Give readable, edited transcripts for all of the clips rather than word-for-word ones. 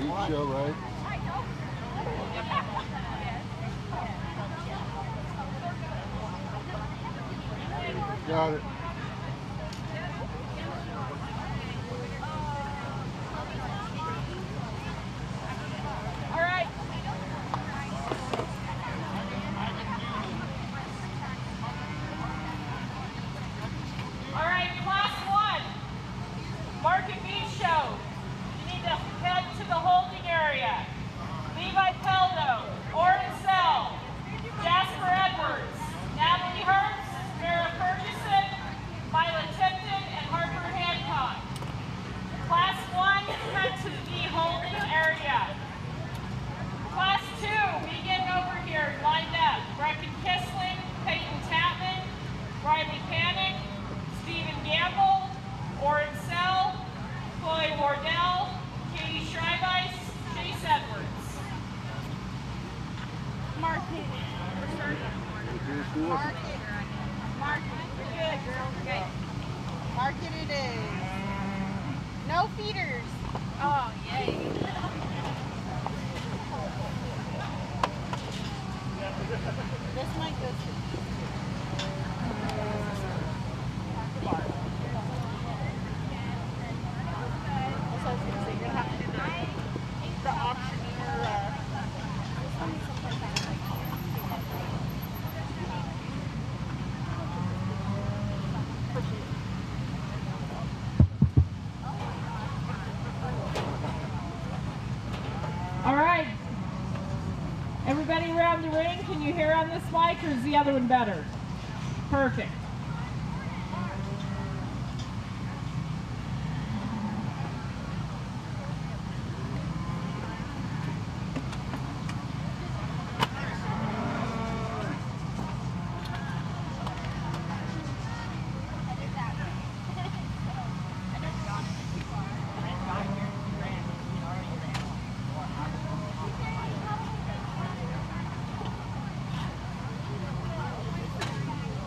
Beach show, right? Got it. Market it is. No feeders. Oh, yay. This might go to the bar. That's what I was going to say. You're going to have to do the auctioneer. All right. Everybody around the ring, can you hear on this mic, or is the other one better? Perfect.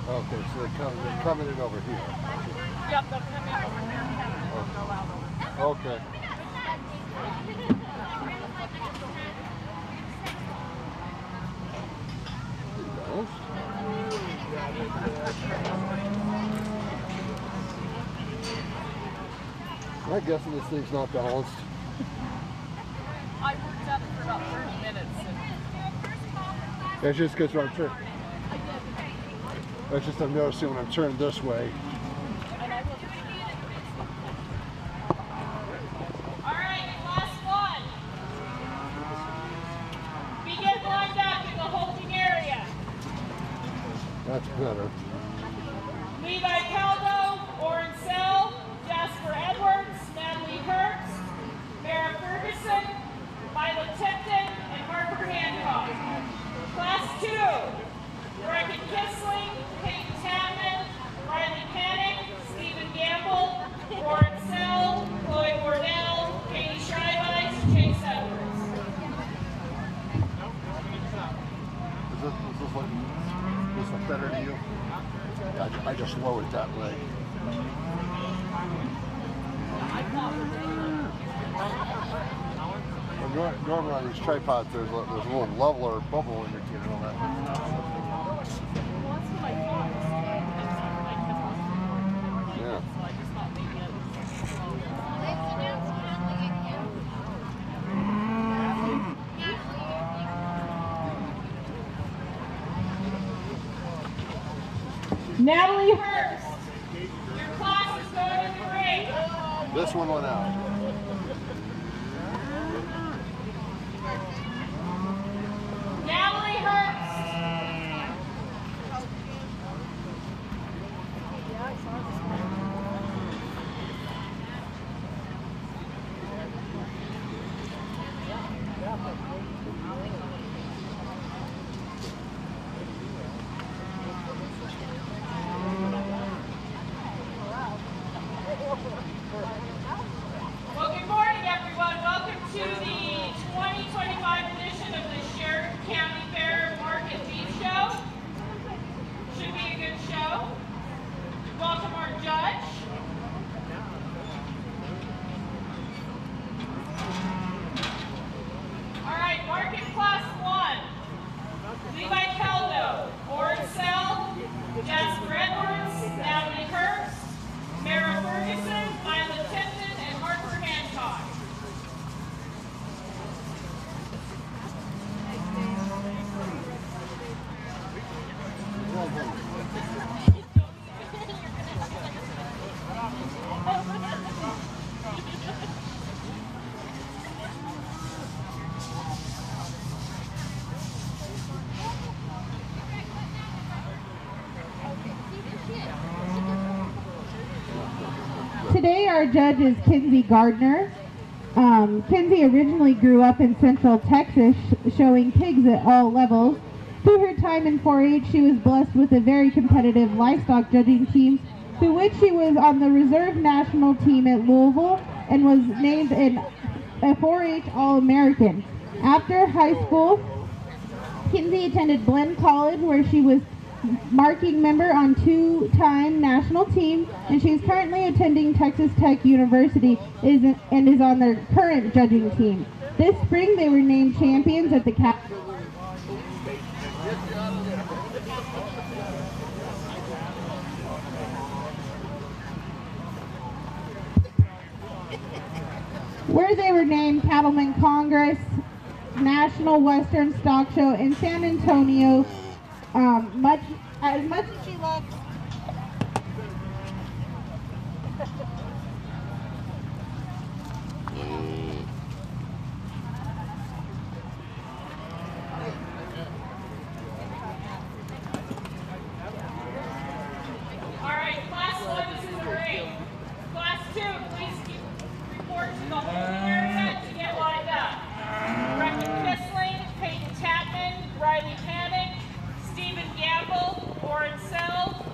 Okay, so they're coming in over here. Yep, they'll come in over here. Okay. I'm guessing this thing's not balanced. I worked at it for about 30 minutes. That's just because I'm turning. That's just I'm noticing when I'm turned this way. All right, last one. Begin lined up in the holding area. That's better. Levi Caldo, Oren Sell, Jasper Edwards, Natalie Herbst, Mara Ferguson, Mila Tipton, and Harper Hancock. Class 2, Brecken Kisling, Peyton Tapman, Riley Panic, Stephen Gamble, Oren Sell, Chloe Wardell, Katie Schreibeis, Chase Edwards. Is this look better to you? I just lowered that leg. Normally on these tripods, there's a little leveler bubble indicator on that. Yeah. Natalie Herbst, your class is going in the ring. This one went out. Natalie Herbst. our judge is Kinsey Gardner. Kinsey originally grew up in Central Texas, showing pigs at all levels. Through her time in 4-H, she was blessed with a very competitive livestock judging team, through which she was on the reserve national team at Louisville and was named a 4-H All-American. After high school, Kinsey attended Glenn College, where she was marking member on 2-time national team, and she's currently attending Texas Tech University and is on their current judging team. This spring, they were named champions at the where they were named Cattlemen Congress, National Western Stock Show in San Antonio. Much as she loves. All right, class 1, this is a ring. Class 2, please report to the holding area to get lined up. Breckin Kissling, Peyton Chapman, Riley Panic, Stephen Gamble, Warren Sell,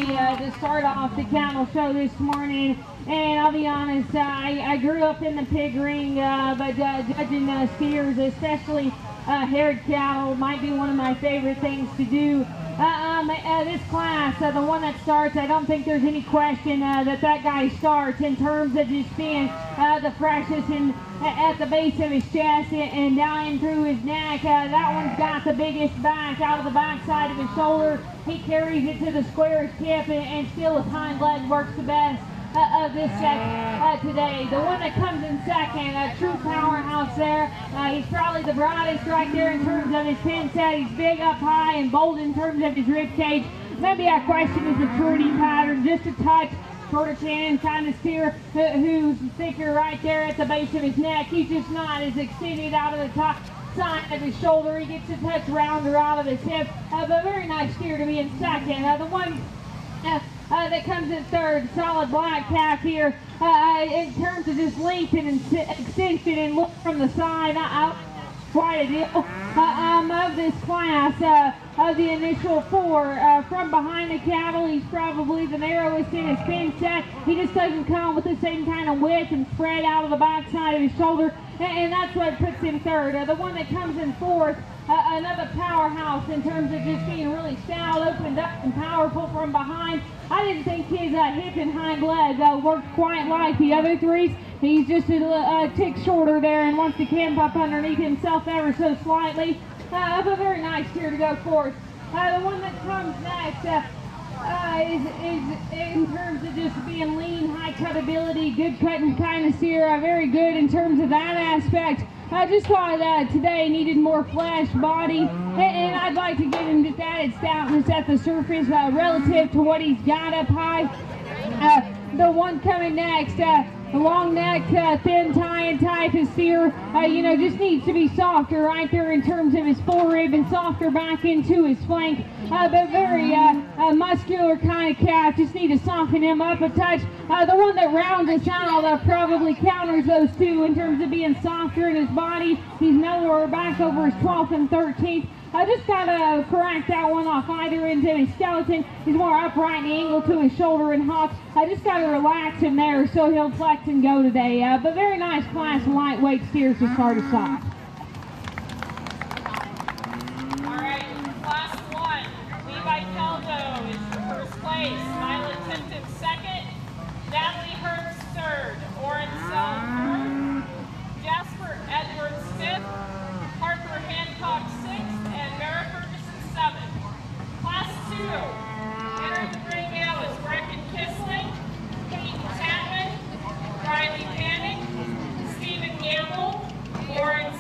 to start off the cattle show this morning. And I'll be honest, I grew up in the pig ring, but judging steers, especially haired cattle, might be one of my favorite things to do. This class, the one that starts, I don't think there's any question that guy starts in terms of just being the freshest and at the base of his chest and down through his neck. That one's got the biggest back out of the backside of his shoulder. He carries it to the squarest tip and still his hind leg works the best of this set today. The one that comes in second, a true powerhouse there. He's probably the broadest right there in terms of his pin set. He's big up high and bold in terms of his rib cage. Maybe I question his maturity pattern just a touch. Shorter cannon kind of steer who's thicker right there at the base of his neck. He's just not as extended out of the top side of his shoulder. He gets a touch rounder out of his hip. But very nice steer to be in second. The one that comes in third, solid black calf here. In terms of just length and extension and look from the side, quite a deal of this class. Of the initial four, from behind the cattle, he's probably the narrowest in his pin set. He just doesn't come with the same kind of width and spread out of the backside of his shoulder, and that's what puts him third. The one that comes in fourth, another powerhouse in terms of just being really stout, opened up and powerful from behind. I didn't think his hip and hind leg worked quite like the other threes. He's just a tick shorter there and wants to camp up underneath himself ever so slightly. A very nice steer to go forth. The one that comes next is in terms of just being lean, high cutability, good cutting kind of steer, very good in terms of that aspect. I just thought today needed more flesh, body, and I'd like to give him just added stoutness at the surface relative to what he's got up high. The one coming next, long neck, thin tie and type of steer, just needs to be softer right there in terms of his forerib and softer back into his flank. But very muscular kind of calf, just need to soften him up a touch. The one that rounds us out probably counters those two in terms of being softer in his body. He's nowhere back over his 12th and 13th. I just got to correct that one off either end of his skeleton. He's more upright and angled to his shoulder and hocks. I just got to relax him there so he'll flex and go today. But very nice class of lightweight steers to start us off. All right, class one, Levi Caldo is for first place. Nyla Tipton second. Natalie Herbst third. Oren Sell third. Jasper Edwards fifth. Harper Hancock sixth. And Mara Ferguson seventh. Class two, entering the ring now is Brecken Kissling, Peyton Chapman, Riley Panic, Stephen Gamble, Lauren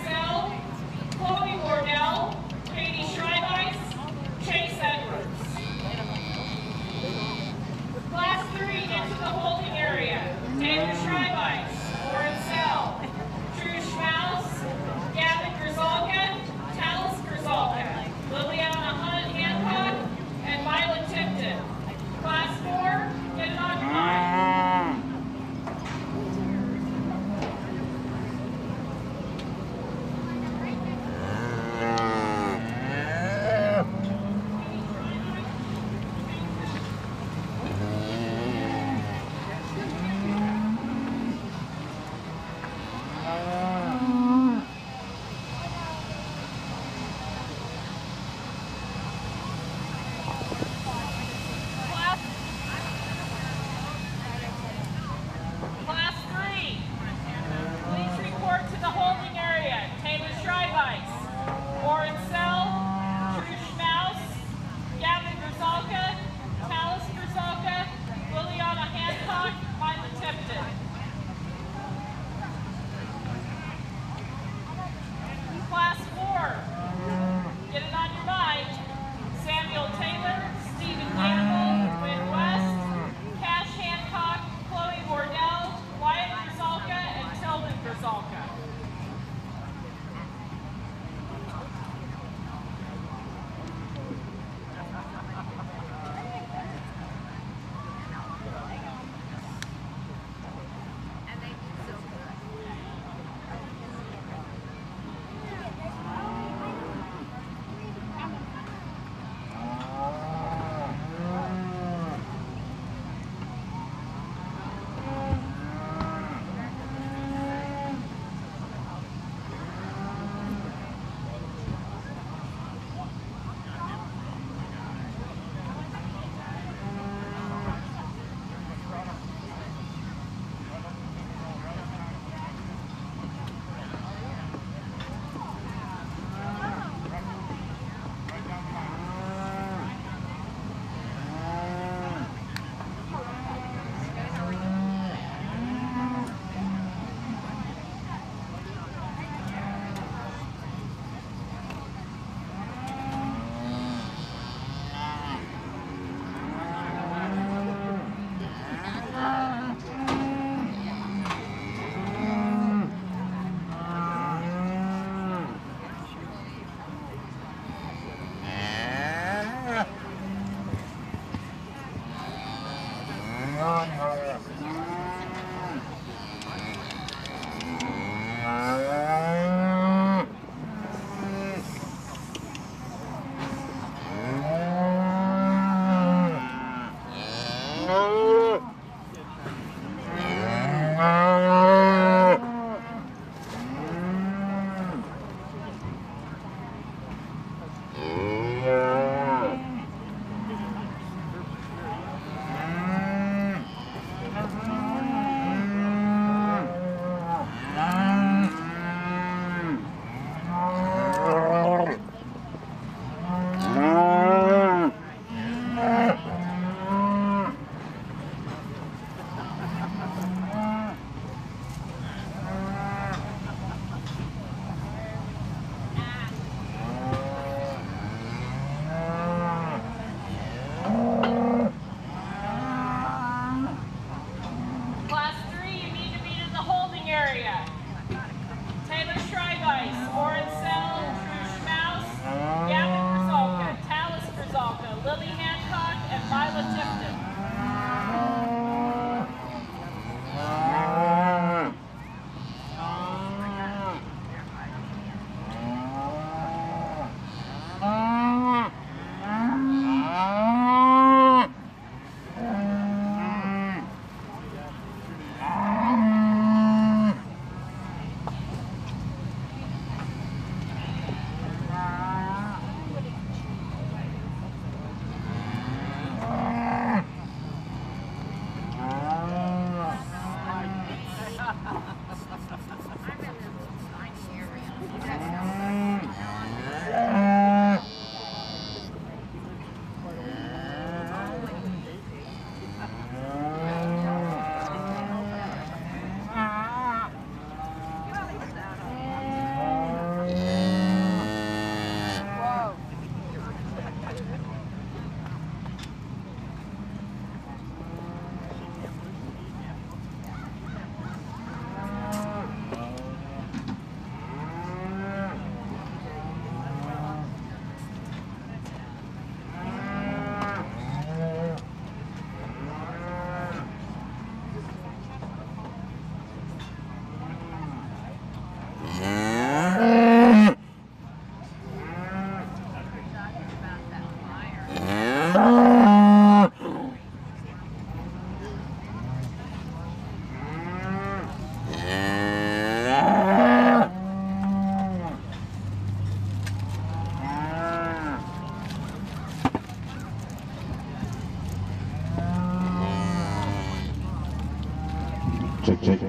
Check.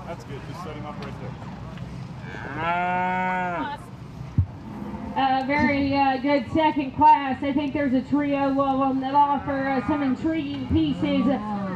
That's good, just setting up right there. Very good second class. I think there's a trio of them that offer some intriguing pieces.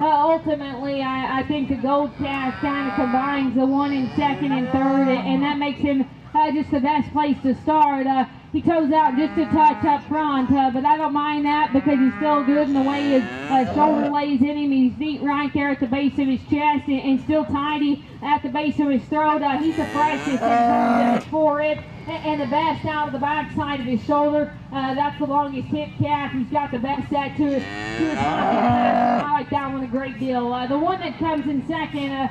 Ultimately, I think the gold calf kind of combines the one in second and third, and that makes him just the best place to start. He toes out just a touch up front, but I don't mind that because he's still good in the way his shoulder lays in him. He's neat right there at the base of his chest and still tidy at the base of his throat. He's the freshest in terms of his forerib and the best out of the back side of his shoulder. That's the longest hip calf. He's got the best set to his pocket. I like that one a great deal. The one that comes in second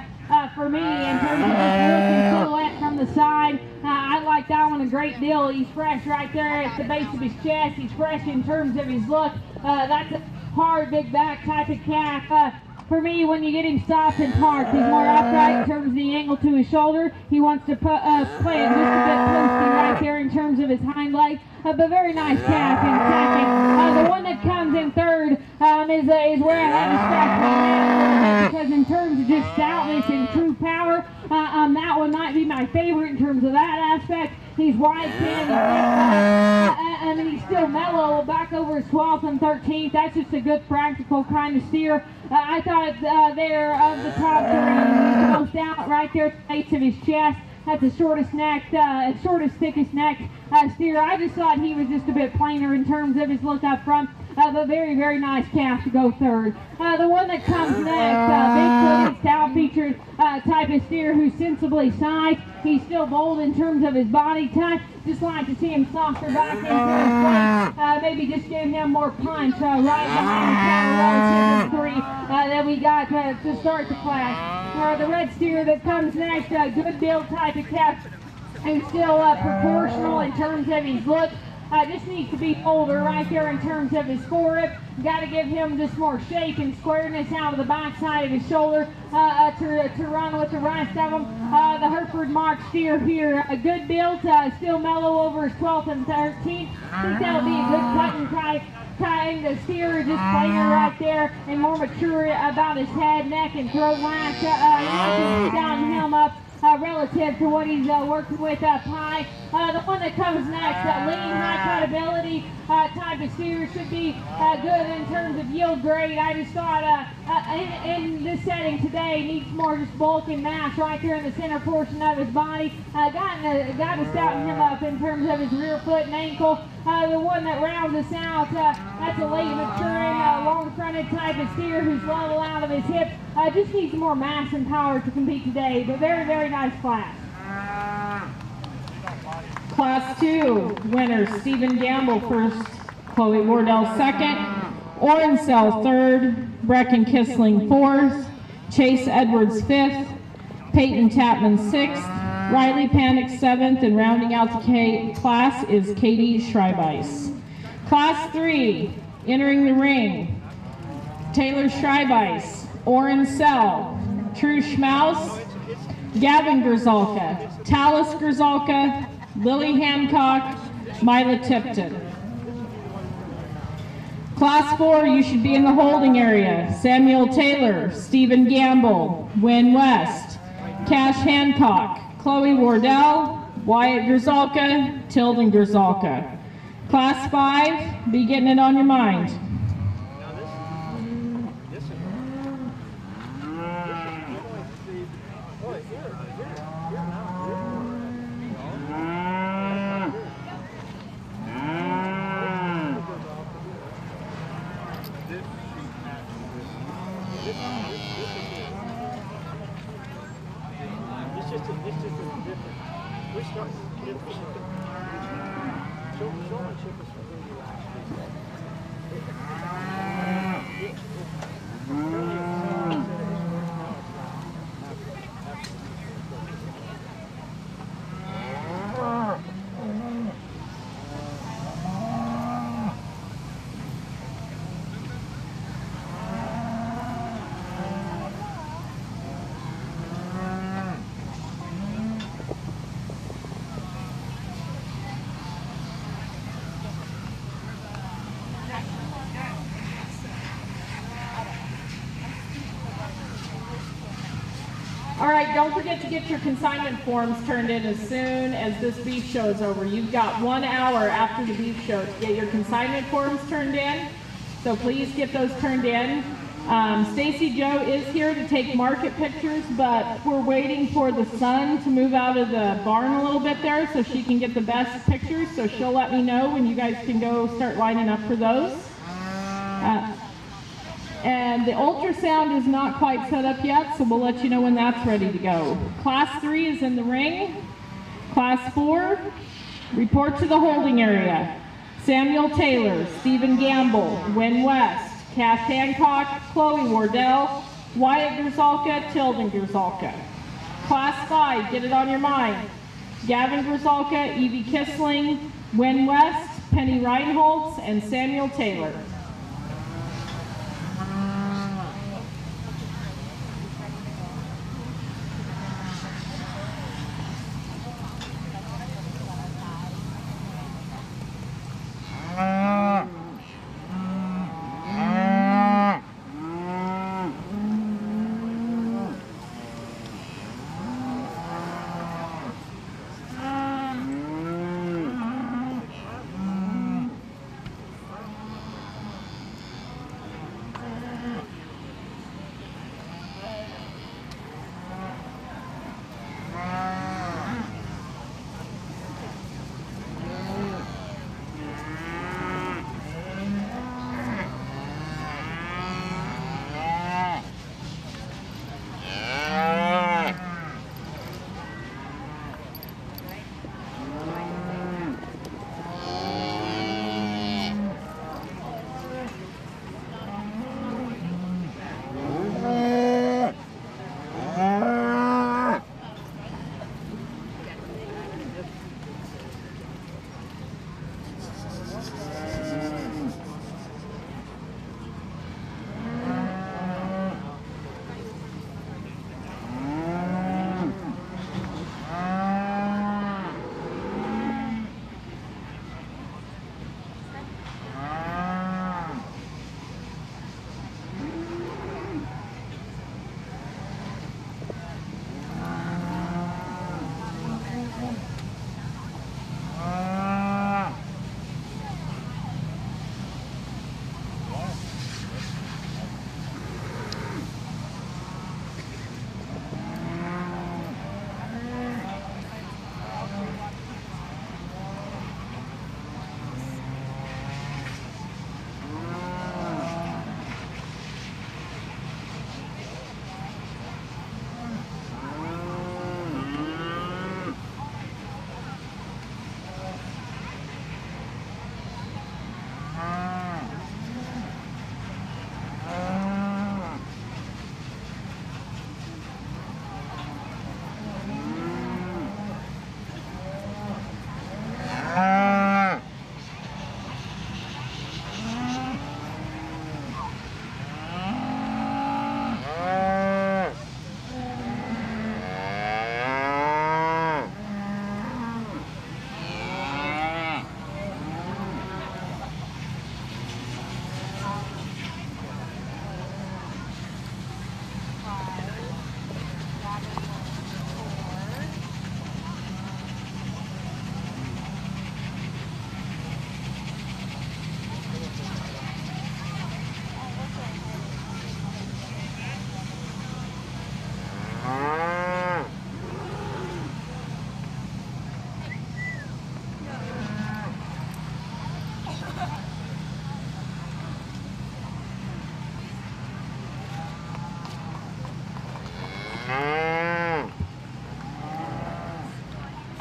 for me in terms of his look and silhouette from the side, I like that one a great deal. He's fresh right there at the base of his chest. He's fresh in terms of his look. That's a hard, big back type of calf. For me, when you get him stopped and parked, he's more upright in terms of the angle to his shoulder. He wants to play it just a bit posty right there in terms of his hind leg. But very nice calf in second. The one that comes in third is where I had to scratch my head because in terms of just stoutness and true power, that one might be my favorite in terms of that aspect. He's wide chin, and he's still mellow back over his 12th and 13th. That's just a good practical kind of steer. I thought there of the top three, he's the most out right there at the base of his chest. That's the shortest necked, thickest necked steer. I just thought he was just a bit plainer in terms of his look up front. but very, very nice calf to go third. The one that comes next, big footed, stout-featured type of steer who's sensibly sized. He's still bold in terms of his body type. Just like to see him softer back into his plate. Maybe just give him more punch right behind the counter relative to 3 that we got to start the class. The red steer that comes next, good build type of calf, who's still proportional in terms of his look. Just needs to be older right there in terms of his forehead. Got to give him just more shape and squareness out of the backside of his shoulder to run with the rest of them. The Hereford Mark steer here, a good build, still mellow over his 12th and 13th. I think that'll be a good cutting type. The steer is just plainer right there and more mature about his head, neck, and throat lash. Down him up relative to what he's working with up high. The one that comes next, lean, high credibility type of steer, should be good in terms of yield grade. I just thought in this setting today needs more just bulk and mass right there in the center portion of his body. Got to stouten him up in terms of his rear foot and ankle. The one that rounds us out, that's a late maturing, long-fronted type of steer who's level out of his hip. Just needs more mass and power to compete today, but very, very nice class. Class 2 winners, Stephen Gamble first, Chloe Wardell second, Orensell third, Brecken Kissling fourth, Chase Edwards fifth, Peyton Tapman sixth, Riley Panic seventh, and rounding out the class is Katie Schreibeis. Class 3, entering the ring, Taylor Schreibeis, Orensell, True Schmaus, Gavin Grzalka, Talis Grzalka, Lily Hancock, Mila Tipton. Class 4, you should be in the holding area. Samuel Taylor, Stephen Gamble, Wynn West, Cash Hancock, Chloe Wardell, Wyatt Grzalka, Tilden Grzalka. Class 5, be getting it on your mind. Showmanship is All right, don't forget to get your consignment forms turned in as soon as this beef show is over. You've got 1 hour after the beef show to get your consignment forms turned in, so please get those turned in. Stacy Joe is here to take market pictures, but we're waiting for the sun to move out of the barn a little bit there so she can get the best pictures, so she'll let me know when you guys can go start lining up for those. And the ultrasound is not quite set up yet, so we'll let you know when that's ready to go. Class 3 is in the ring. Class 4, report to the holding area. Samuel Taylor, Stephen Gamble, Wynn West, Cash Hancock, Chloe Wardell, Wyatt Grzalka, Tilden Grzalka. Class 5, get it on your mind. Gavin Grzalka, Evie Kissling, Wynn West, Penny Reinholtz, and Samuel Taylor.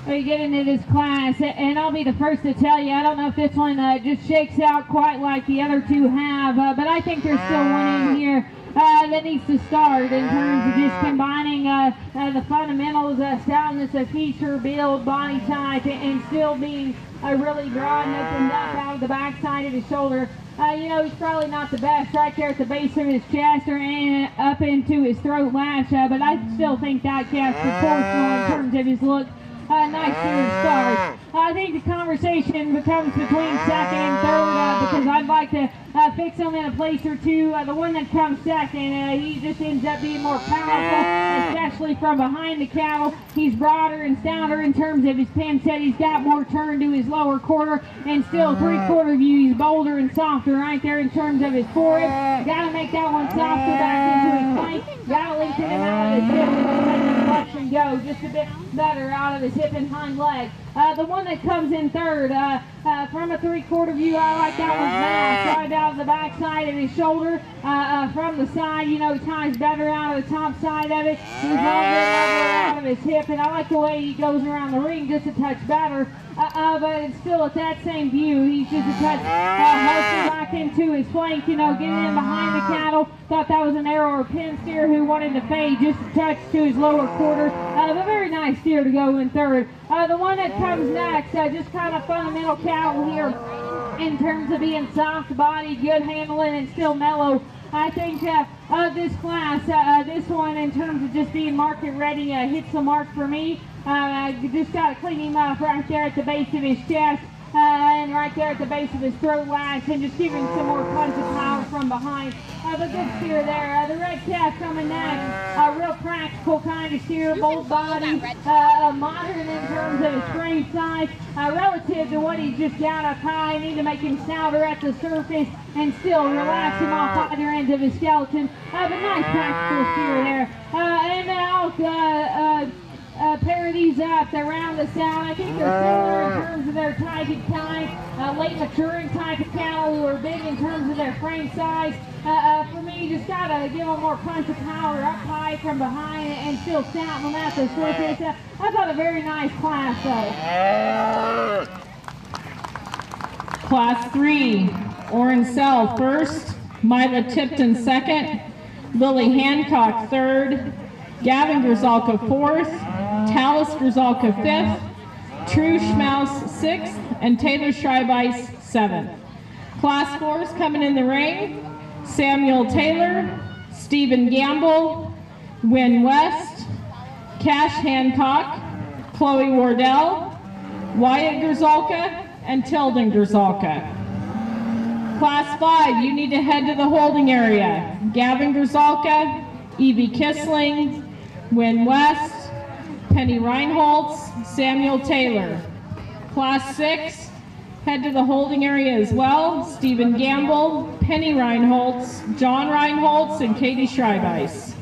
We get into this class, and I'll be the first to tell you, I don't know if this one just shakes out quite like the other two have, but I think there's still one in here that needs to start in terms of just combining the fundamentals, stoutness of feature, build, body type, and still being really broad and opened up out of the backside of his shoulder. You know, he's probably not the best right there at the base of his chest or up into his throat latch, but I still think that calf's proportional in terms of his look. Nice to start. I think the conversation becomes between second and third because I'd like to fix him in a place or two. The one that comes second, he just ends up being more powerful, especially from behind the cattle. He's broader and stouter in terms of his pin set. He's got more turn to his lower quarter, and still three-quarter view. He's bolder and softer right there in terms of his forehead. Got to make that one softer back into his flank. Got to lengthen him out of his hip and let him flexion go just a bit better out of his hip and hind leg. The one that comes in third, from a three-quarter view, I like that one's mass right out of the backside of his shoulder. From the side, you know, he ties better out of the top side of it. He's longer out of his hip, and I like the way he goes around the ring just a touch better. But it's still at that same view. He's just a touch hosted back into his flank, you know, getting in behind the cattle. Thought that was an arrow or pin steer who wanted to fade just a touch to his lower quarter. But very nice steer to go in third. The one that comes next, just kind of fundamental cattle here in terms of being soft body, good handling, and still mellow. I think this class, this one in terms of just being market ready, hits the mark for me. Just got to clean him up right there at the base of his chest and right there at the base of his throat latch, and just give him some more punch of power from behind. The good steer there. The red calf coming next. A real practical kind of steer, bold body, modern in terms of his frame size. Relative to what he's just got up high, need to make him stouter at the surface and still relax him off either end of his skeleton. But nice practical steer there. And I'll pair these up. They round us out. I think they're similar in terms of their type and kind. Late maturing type of cattle who are big in terms of their frame size. For me, just gotta give them more punch of power up high from behind and still stout them at the surface. I thought a very nice class though. Class 3, Orin Sell first, Mila Tipton second, Lily Hancock third, Gavin Grzalka fourth, Talis Grzalka fifth, True Schmaus sixth, and Taylor Schreibice seventh. Class 4 is coming in the ring. Samuel Taylor, Stephen Gamble, Wynn West, Cash Hancock, Chloe Wardell, Wyatt Grzalka, and Tilden Grzalka. Class 5, you need to head to the holding area. Gavin Grzalka, Evie Kissling, Wynn West, Penny Reinholtz, Samuel Taylor. Class 6, head to the holding area as well. Stephen Gamble, Penny Reinholtz, John Reinholtz, and Katie Schreibice.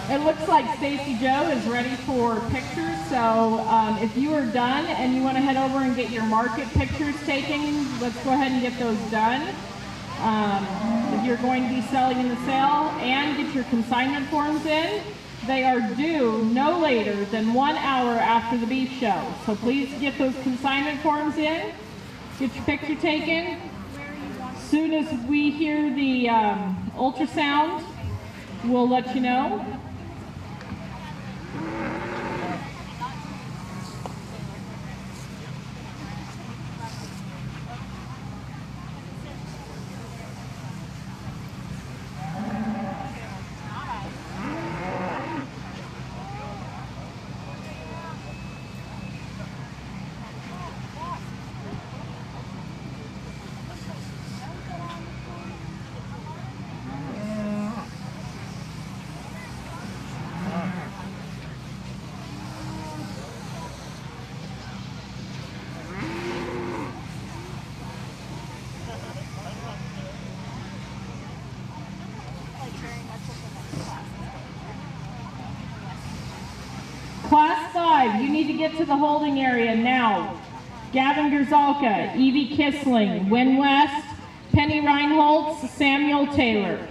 It looks like Stacy Joe is ready for pictures, so if you are done and you want to head over and get your market pictures taken, let's go ahead and get those done. If you're going to be selling in the sale, and get your consignment forms in. They are due no later than 1 hour after the beef show, so please get those consignment forms in, get your picture taken. As soon as we hear the ultrasound, we'll let you know. 5, you need to get to the holding area now. Gavin Gerzalka, Evie Kissling, Wynn West, Penny Reinholtz, Samuel Taylor.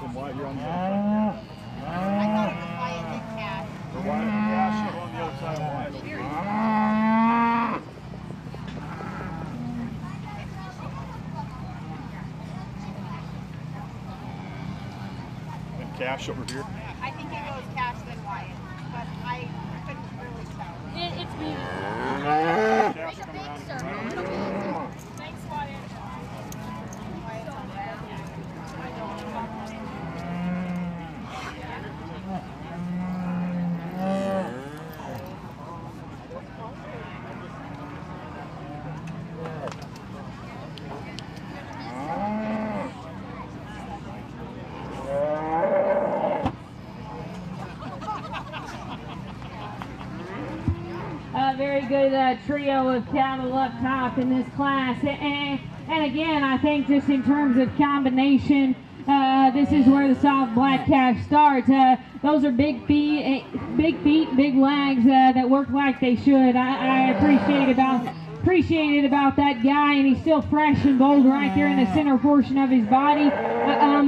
And Wyatt, you're on the other side. I thought it was Wyatt and Cash. For Wyatt and Cash, you're on the other side of Wyatt. And Cash over here. I think it goes Cash then Wyatt, but I couldn't really tell. It's me. Cash will come around. Thanks, Wyatt. Wyatt's on there. Very good trio of cattle up top in this class. And again, I think just in terms of combination, this is where the soft black calf starts. Those are big feet, big legs that work like they should. I appreciated about that guy, and he's still fresh and bold right there in the center portion of his body.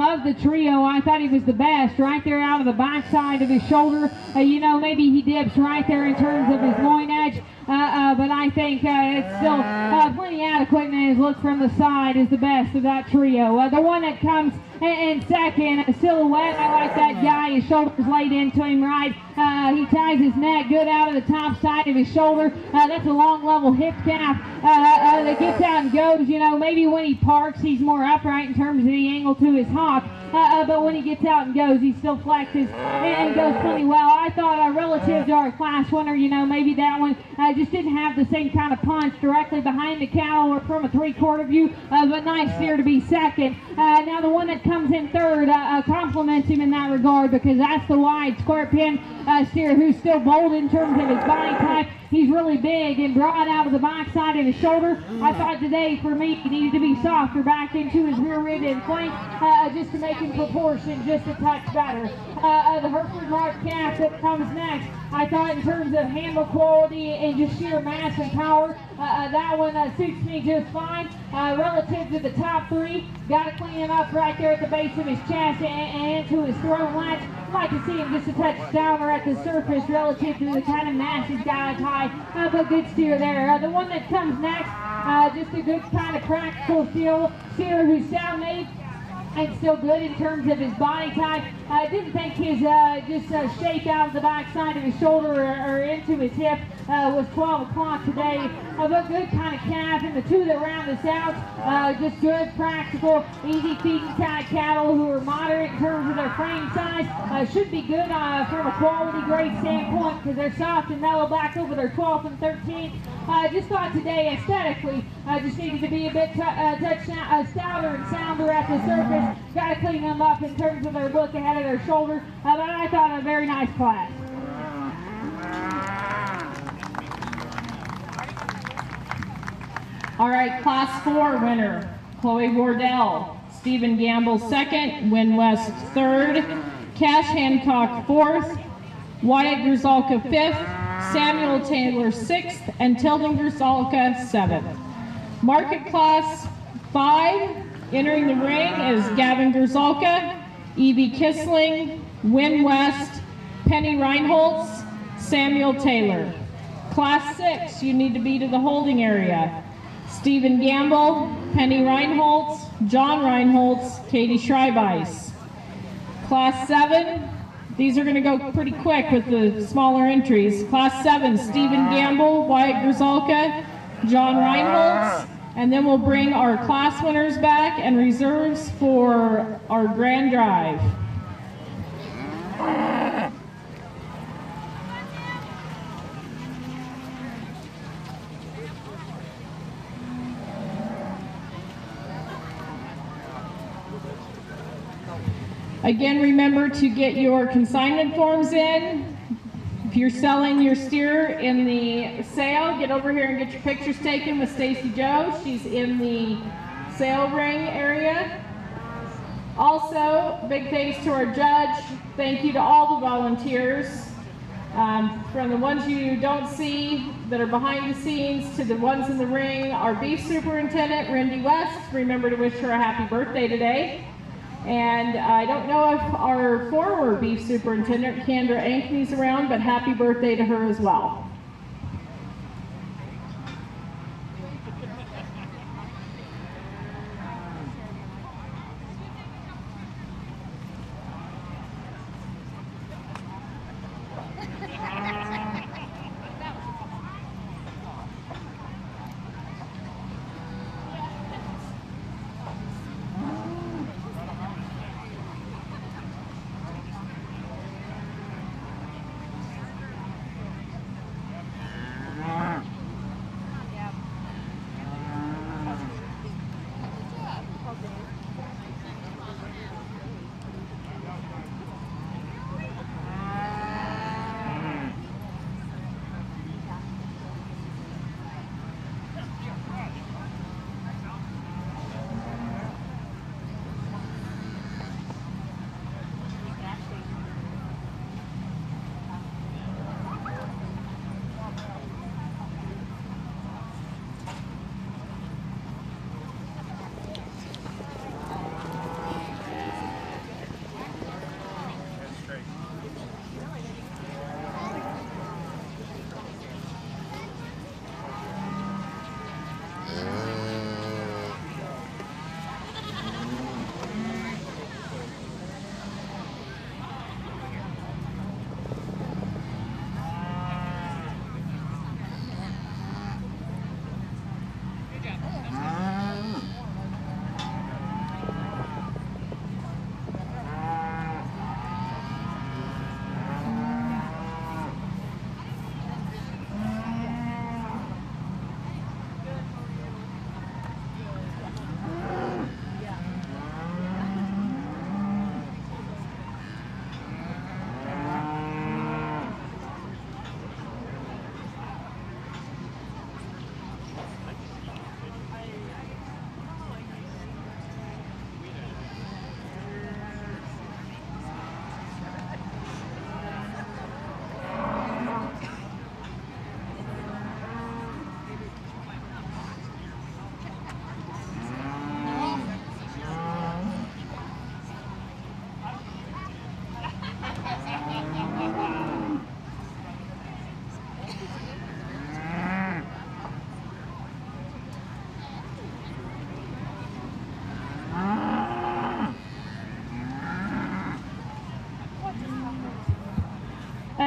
Of the trio, I thought he was the best right there out of the backside of his shoulder. Maybe he dips right there in terms of his loin edge, but I think it's still plenty adequate, and his look from the side is the best of that trio. The one that comes in second, Silhouette, I like that guy. His shoulders laid into him right. He ties his neck good out of the top side of his shoulder. That's a long level hip calf that gets out and goes. Maybe when he parks, he's more upright in terms of the angle to to his hawk, but when he gets out and goes, he still flexes and goes pretty well. I thought relative to our class winner, you know, maybe that one just didn't have the same kind of punch directly behind the cattle or from a three-quarter view, but nice steer to be second. Now the one that comes in third compliments him in that regard, because that's the wide square pin steer who's still bold in terms of his body type. He's really big and broad out of the backside and his shoulder. I thought today, for me, he needed to be softer back into his rear rib and flank just to make him proportion just a touch better. The Hereford Mark calf that comes next, I thought in terms of handle quality and just sheer mass and power, that one suits me just fine. Relative to the top three, got to clean him up right there at the base of his chest and to his throat latch. I'd like to see him just a touch downer at the surface relative to the kind of mass he's got high, but good steer there. The one that comes next, just a good kind of practical steer who's sound made and still good in terms of his body type. I didn't think his shape out of the backside of his shoulder or into his hip was 12 o'clock today. But good kind of calf, and the two that round us out, just good, practical, easy feeding kind of cattle who are moderate in terms of their frame size. Should be good from a quality grade standpoint because they're soft and mellow back over their 12th and 13th. Just thought today aesthetically just needed to be a bit touch stouter and sounder at the surface. Got to clean them up in terms of their look ahead of their shoulder, but I thought a very nice class. All right, Class 4 winner, Chloe Wardell. Stephen Gamble second, Win West third, Cash Hancock fourth, Wyatt Grzalka fifth, Samuel Taylor sixth, and Tilden Grzalka seventh. Market Class 5, entering the ring is Gavin Grzalka, Evie Kissling, Win West, Penny Reinholtz, Samuel Taylor. Class 6, you need to be to the holding area. Stephen Gamble, Penny Reinholtz, John Reinholtz, Katie Schreibeis. Class 7, these are going to go pretty quick with the smaller entries. Class 7, Stephen Gamble, Wyatt Grzalka, John Reinholtz, and then we'll bring our class winners back and reserves for our grand drive. Again, remember to get your consignment forms in. If you're selling your steer in the sale, get over here and get your pictures taken with Stacy Joe. She's in the sale ring area. Also, big thanks to our judge. Thank you to all the volunteers. From the ones you don't see that are behind the scenes to the ones in the ring, our beef superintendent, Randy West. Remember to wish her a happy birthday today. And I don't know if our former beef superintendent, Kendra Ankney's around, but happy birthday to her as well.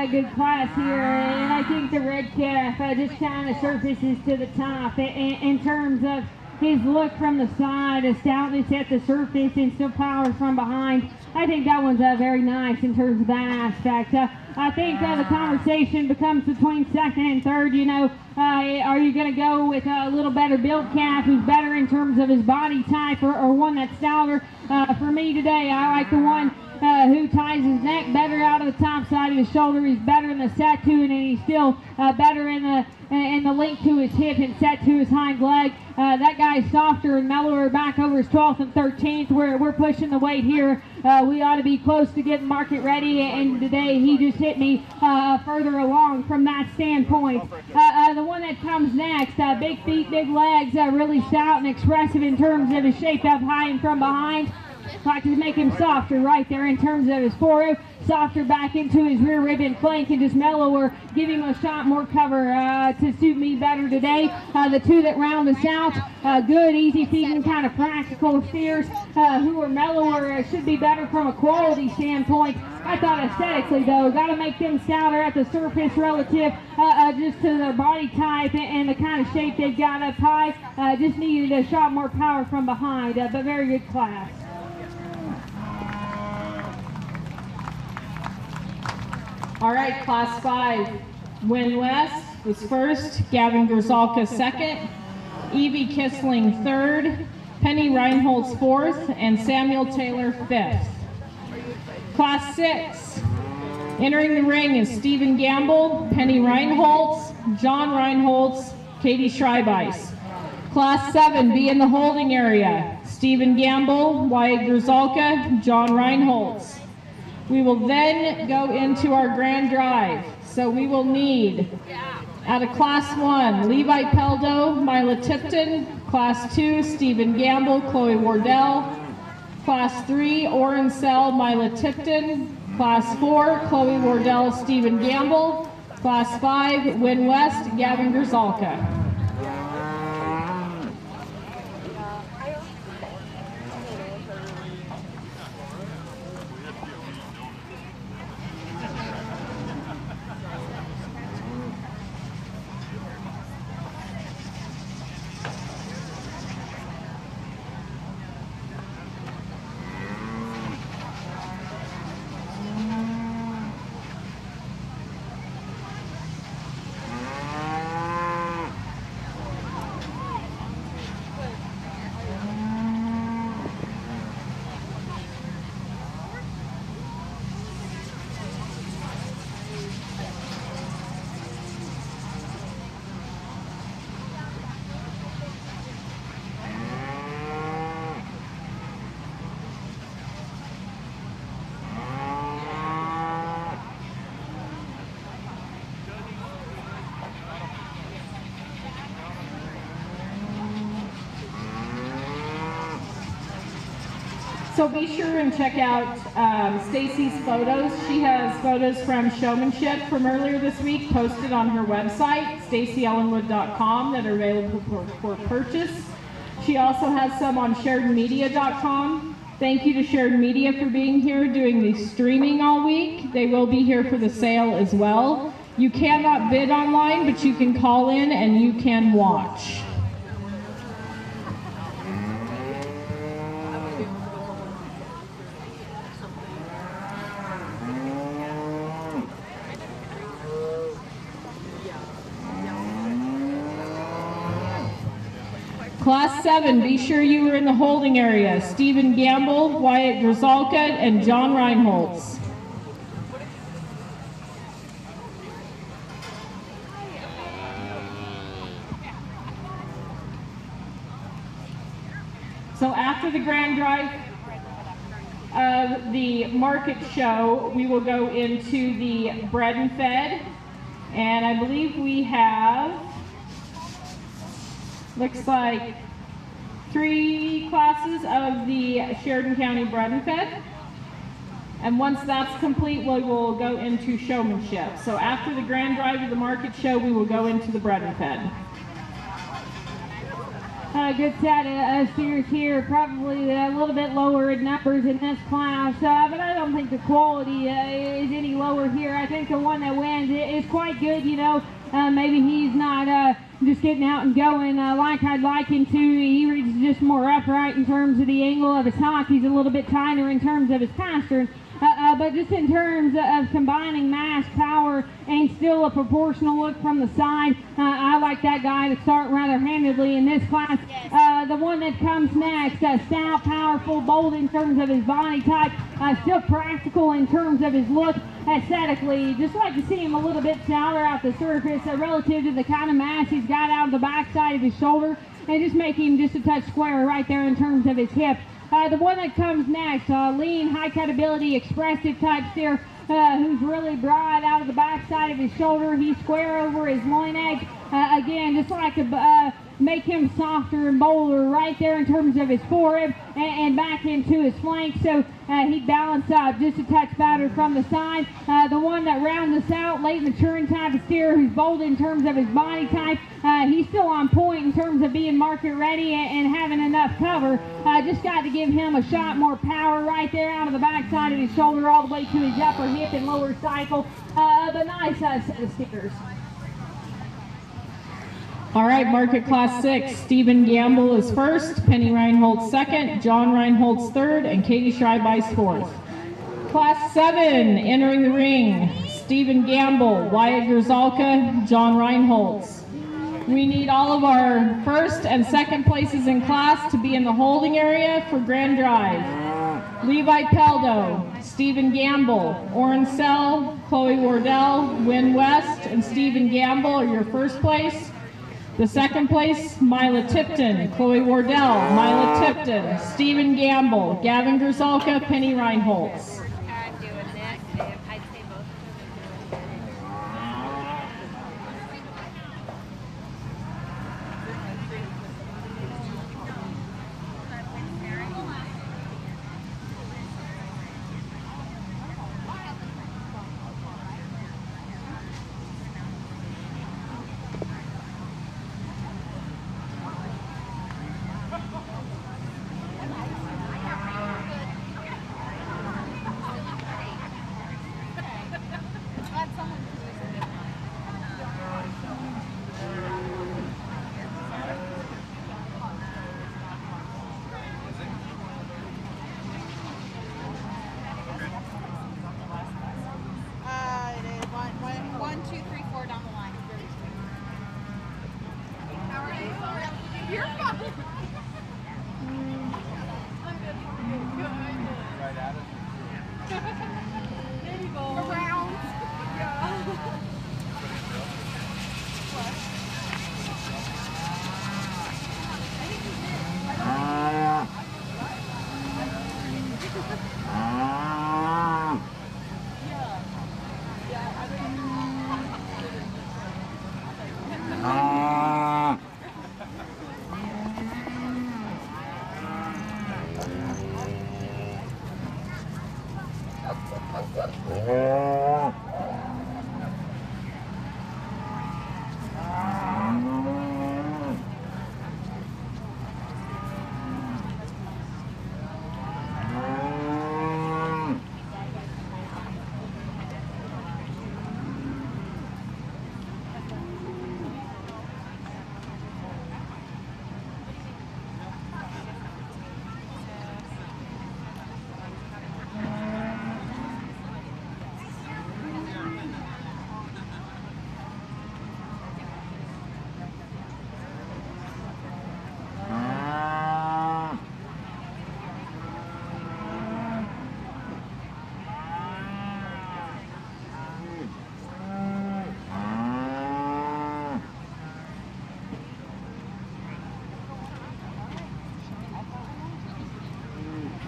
good class here, and I think the red calf just kind of surfaces to the top in terms of his look from the side, a stoutness at the surface, and still power from behind. I think that one's very nice in terms of that aspect. I think the conversation becomes between second and third. You know, are you going to go with a little better built calf who's better in terms of his body type, or one that's stouter? For me today, I like the one who ties his neck better out of the top side of his shoulder. He's better in the set to, and he's still better in the link to his hip and set to his hind leg. That guy's softer and mellower back over his 12th and 13th. We're pushing the weight here. We ought to be close to getting market ready, and today he just hit me further along from that standpoint. The one that comes next, big feet, big legs, really stout and expressive in terms of his shape up high and from behind. Like to make him softer right there in terms of his forward, softer back into his rear rib and flank, and just mellower, give him a shot more cover to suit me better today. The two that round us out, good, easy feeding, kind of practical steers who are mellower, should be better from a quality standpoint. I thought aesthetically though, got to make them stouter at the surface relative just to their body type and the kind of shape they've got up high. Just needed a shot more power from behind, but very good class. All right, Class 5. Win West was first, Gavin Grzalka second, Evie Kissling third, Penny Reinholtz fourth, and Samuel Taylor fifth. Class 6. Entering the ring is Stephen Gamble, Penny Reinholtz, John Reinholtz, Katie Schreibeis. Class 7, be in the holding area. Stephen Gamble, Wyatt Grzalka, John Reinholtz. We will then go into our grand drive. So we will need, out of Class 1, Levi Peldo, Mila Tipton. Class 2, Stephen Gamble, Chloe Wardell. Class 3, Oren Sell, Mila Tipton. Class 4, Chloe Wardell, Stephen Gamble. Class 5, Win West, Gavin Grzalka. So be sure and check out Stacy's photos. She has photos from Showmanship from earlier this week posted on her website, stacyellenwood.com, that are available for purchase. She also has some on sharedmedia.com. Thank you to Shared Media for being here doing the streaming all week. They will be here for the sale as well. You cannot bid online, but you can call in and you can watch. Class 7, be sure you are in the holding area. Stephen Gamble, Wyatt Grzalka, and John Reinholtz. So after the grand drive of the market show, we will go into the bread and fed. And I believe we have, looks like 3 classes of the Sheridan County Bread and Fed. And once that's complete, we will go into Showmanship. So after the grand drive of the market show, we will go into the Bread and Fed. good set of steers here, probably a little bit lower in numbers in this class, but I don't think the quality is any lower here. I think the one that wins is quite good, you know. Maybe he's not just getting out and going like I'd like him to. He reads just more upright in terms of the angle of his hock. He's a little bit tighter in terms of his pastern. But just in terms of combining mass, power, and still a proportional look from the side, I like that guy to start rather handedly in this class. The one that comes next, stout, powerful, bold in terms of his body type, still practical in terms of his look aesthetically. Just like to see him a little bit stouter out the surface relative to the kind of mass he's got out of the backside of his shoulder, and just make him just a touch square right there in terms of his hip. The one that comes next, lean, high cut ability, expressive type steer, who's really broad out of the backside of his shoulder. He's square over his loin edge. Again, just like to make him softer and bolder right there in terms of his forerib and back into his flank. So he'd balance out just a touch better from the side. The one that rounds us out, late maturing type of steer, who's bold in terms of his body type. He's still on point in terms of being market ready and having enough cover. Just got to give him a shot more power right there out of the backside of his shoulder all the way to his upper hip and lower cycle. But nice set of steers. All right, market class 6. Stephen Gamble is first, Penny Reinholtz second, John Reinholtz third, and Katie Schreibeis fourth. Class 7, entering the ring, Stephen Gamble, Wyatt Grzalka, John Reinholtz. We need all of our first and second places in class to be in the holding area for Grand Drive. Levi Peldo, Stephen Gamble, Oren Sell, Chloe Wardell, Wynn West, and Stephen Gamble are your first place. The second place, Mila Tipton, Chloe Wardell, Mila Tipton, Stephen Gamble, Gavin Grzalka, Penny Reinholtz. I'm doing that. I'd say both. One, two, three, four down the line. How are you? You're fine. I'm good. Right at it. There you go. Around. Yeah.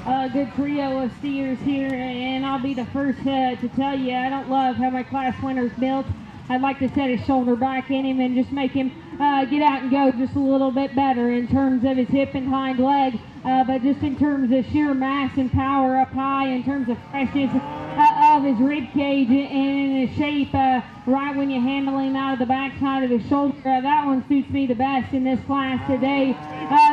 A good trio of steers here, and I'll be the first to tell you I don't love how my class winner's built. I'd like to set his shoulder back in him and just make him get out and go just a little bit better in terms of his hip and hind leg, but just in terms of sheer mass and power up high, in terms of freshness of his rib cage and his shape, right when you handle him out of the backside of his shoulder. That one suits me the best in this class today.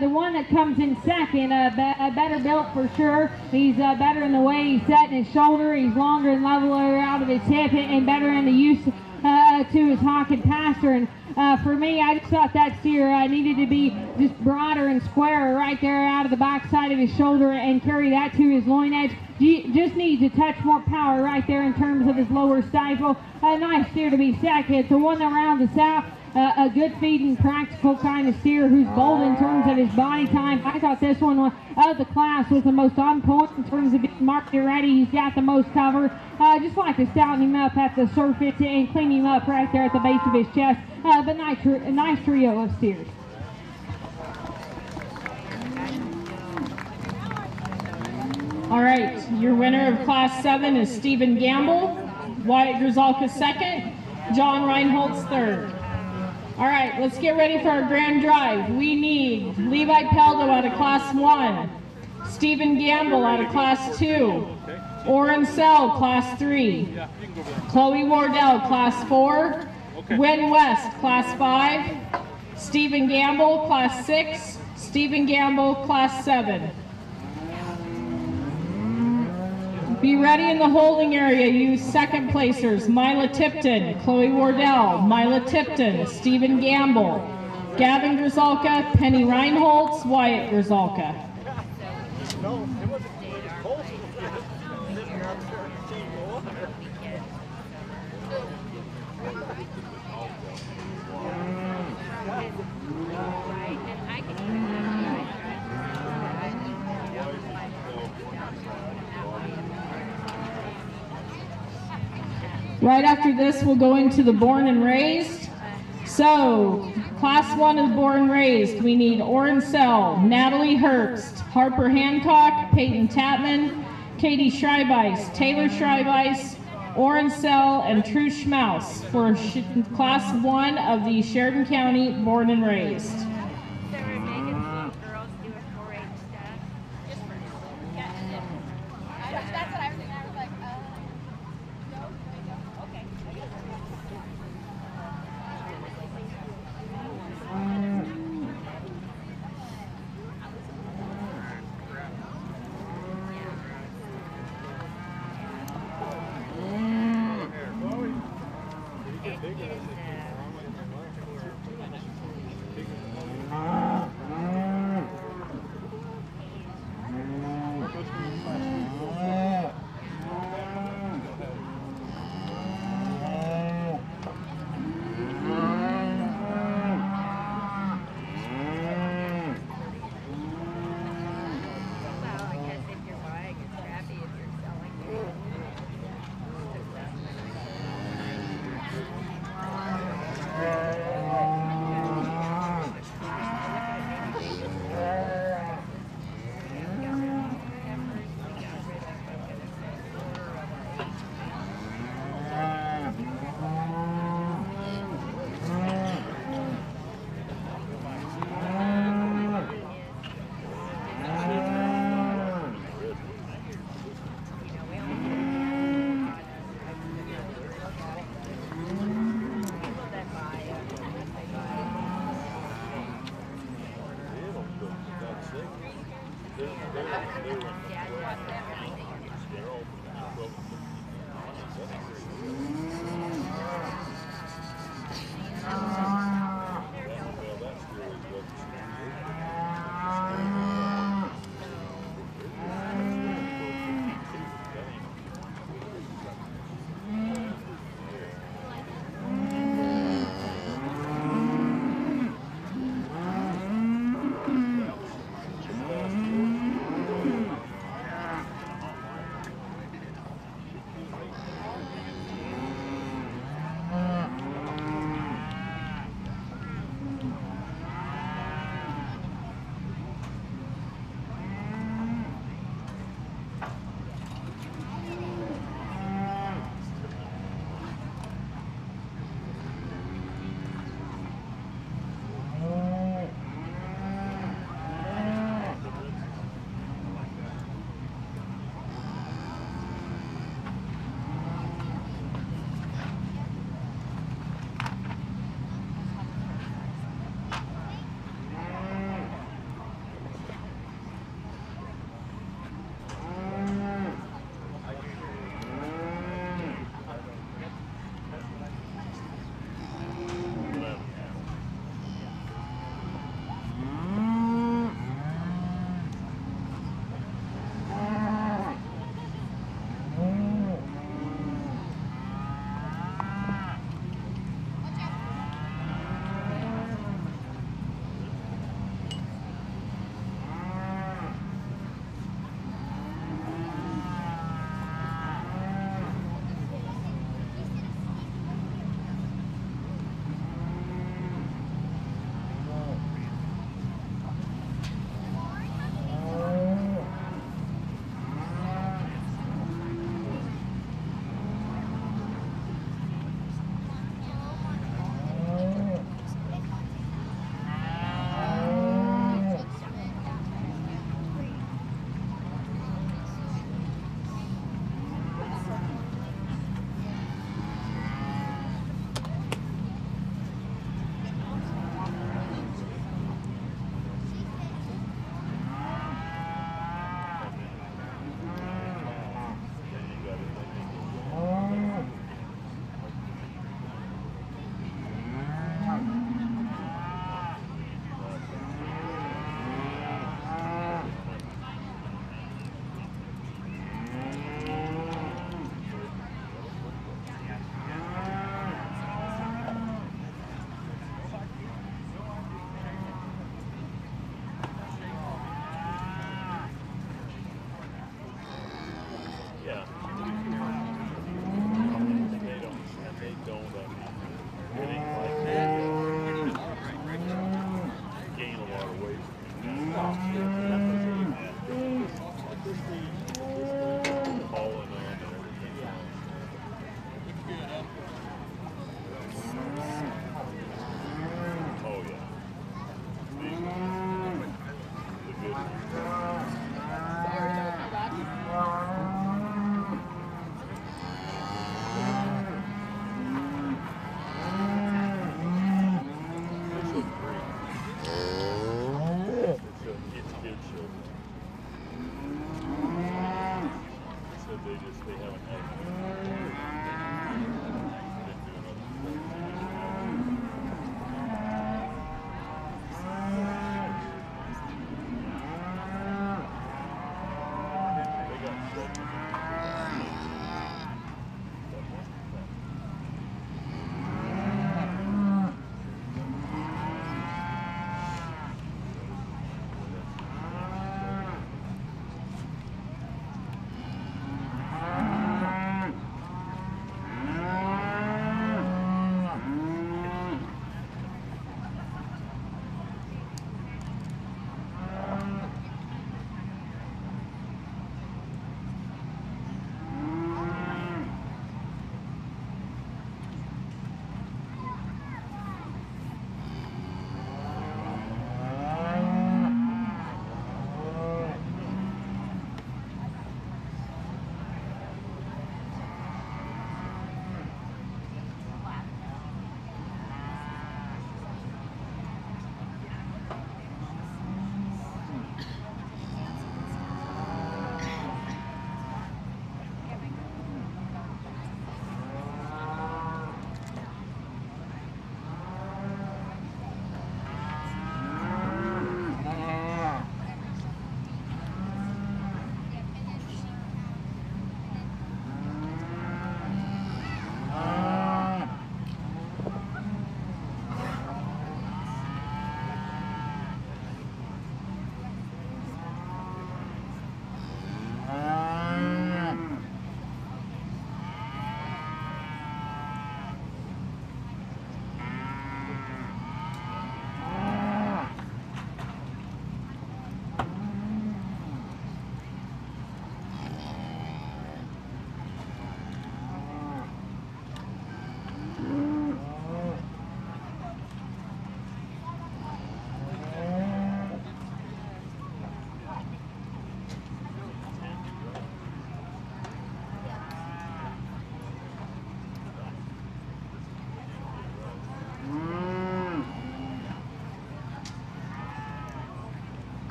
The one that comes in second, better built for sure. He's better in the way he's setting his shoulder. He's longer and leveler out of his hip, and better in the use to his hawk and passer. And for me, I just thought that steer needed to be just broader and squarer right there out of the backside of his shoulder and carry that to his loin edge. Just needs a touch more power right there in terms of his lower stifle. A nice steer to be second. The one that rounds us out, a good feeding, practical kind of steer who's bold in terms of his body time. I thought this one of the class was the most on point in terms of being market ready. He's got the most cover. Just like to stouten him up at the surface and clean him up right there at the base of his chest. But a nice trio of steers. All right, your winner of Class 7 is Stephen Gamble, Wyatt Grzalka second, John Reinholtz third. All right, let's get ready for our grand drive. We need Levi Peldo out of Class 1, Stephen Gamble out of Class 2, Oren Sell, Class 3, Chloe Wardell, Class 4, Wynn West, Class 5, Stephen Gamble, Class 6, Stephen Gamble, Class 7. Be ready in the holding area, you second placers. Mila Tipton, Chloe Wardell, Mila Tipton, Stephen Gamble, Gavin Grzalka, Penny Reinholtz, Wyatt Grzalka. No, it wasn't cold. Right after this, we'll go into the born and raised. So, Class 1 is born and raised. We need Oren Sell, Natalie Herbst, Harper Hancock, Peyton Tapman, Katie Schreibeis, Taylor Schreibeis, Oren Sell, and Trush Schmaus for Class 1 of the Sheridan County born and raised.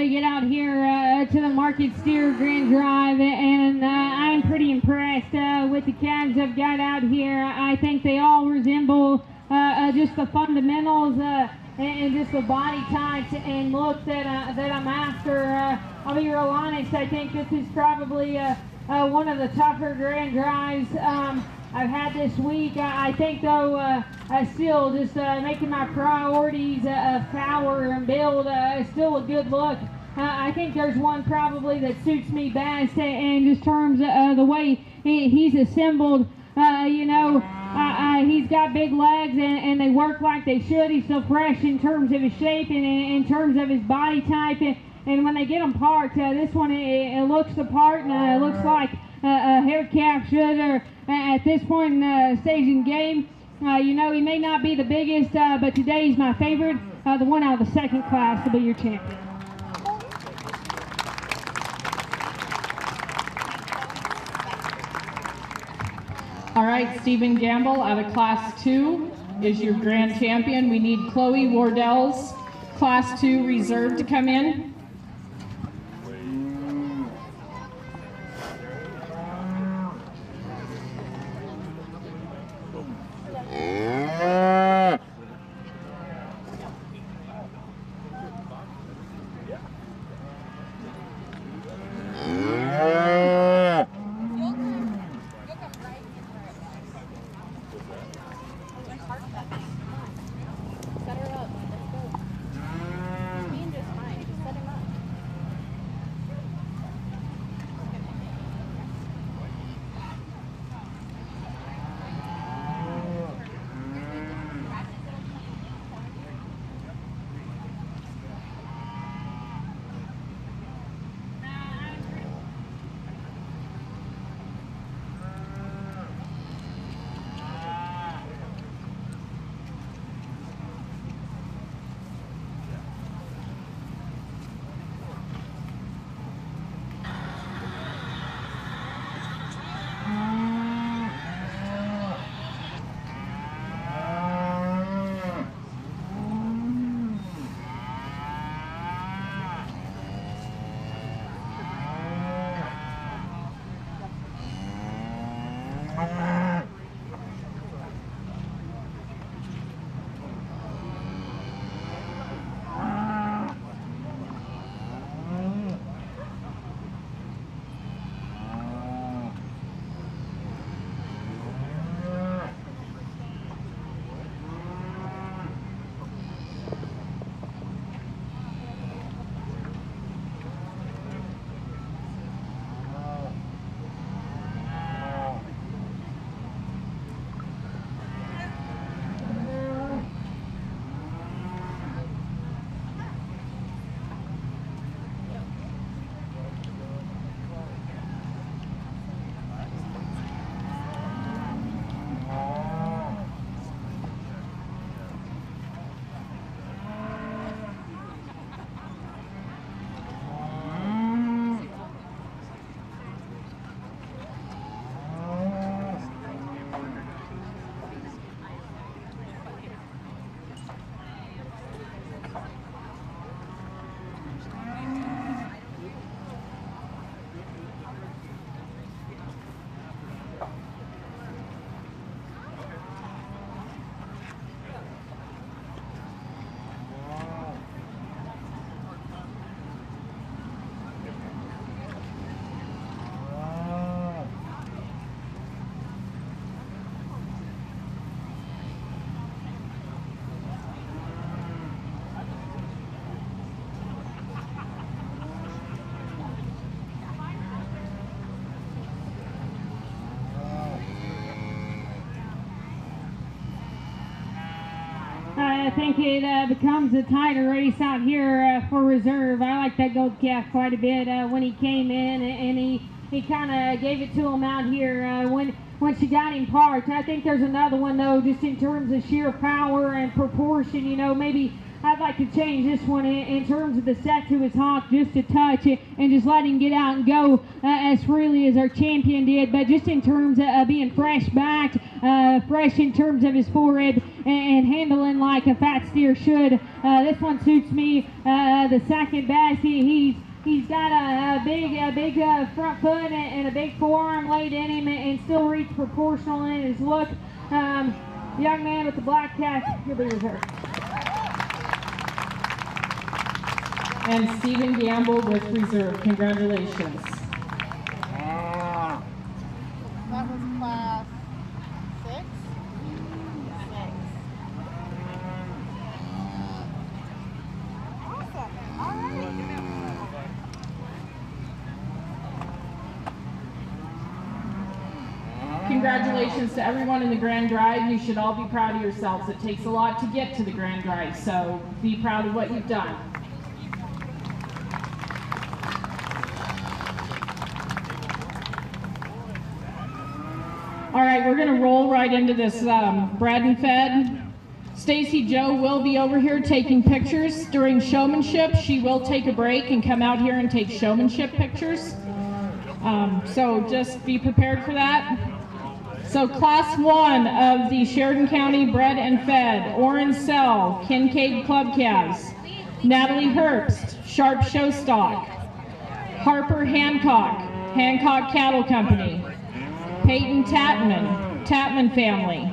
we get out here to the Market Steer Grand Drive, and I'm pretty impressed with the calves I've got out here. I think they all resemble just the fundamentals and just the body types and look that I'm after. I'll be real honest, I think this is probably one of the tougher Grand Drives I've had this week. I think though, I still just making my priorities power and build still a good look. I think there's one probably that suits me best in just terms of the way he's assembled. You know, he's got big legs and they work like they should. He's so fresh in terms of his shape and in terms of his body type. And when they get him parked, this one, it looks the part, and it looks like a hair calf should, or at this point in the stage in game. You know, he may not be the biggest, but today he's my favorite. The one out of the second class will be your champion. All right, Stephen Gamble out of Class 2 is your grand champion. We need Chloe Wardell's Class 2 reserve to come in. Set her up. Let's go. He's being just fine. Just set him up. I think it becomes a tighter race out here for reserve. I like that gold calf quite a bit when he came in, and he kind of gave it to him out here when she got him parked. I think there's another one though, just in terms of sheer power and proportion. You know, maybe I'd like to change this one in terms of the set to his hock just a touch and just let him get out and go as freely as our champion did. But just in terms of being fresh backed, fresh in terms of his forehead, and handling like a fat steer should. This one suits me the second best. He's got a big front foot and a big forearm laid in him and still reach proportional in his look. Young man with the black cap, he'll be reserved. And Stephen Gamble with reserve. Congratulations. That was class 6? 6. Awesome. All right. Congratulations to everyone in the Grand Drive. You should all be proud of yourselves. It takes a lot to get to the Grand Drive, so be proud of what you've done. All right, we're going to roll right into this bred and fed. Stacy Joe will be over here taking pictures during showmanship. She will take a break and come out here and take showmanship pictures. So just be prepared for that. So Class 1 of the Sheridan County Bred and Fed, Orange Cell, Kincaid Club Calves, Natalie Herbst, Sharp Showstock, Harper Hancock, Hancock Cattle Company, Peyton Tatman, Tatman family,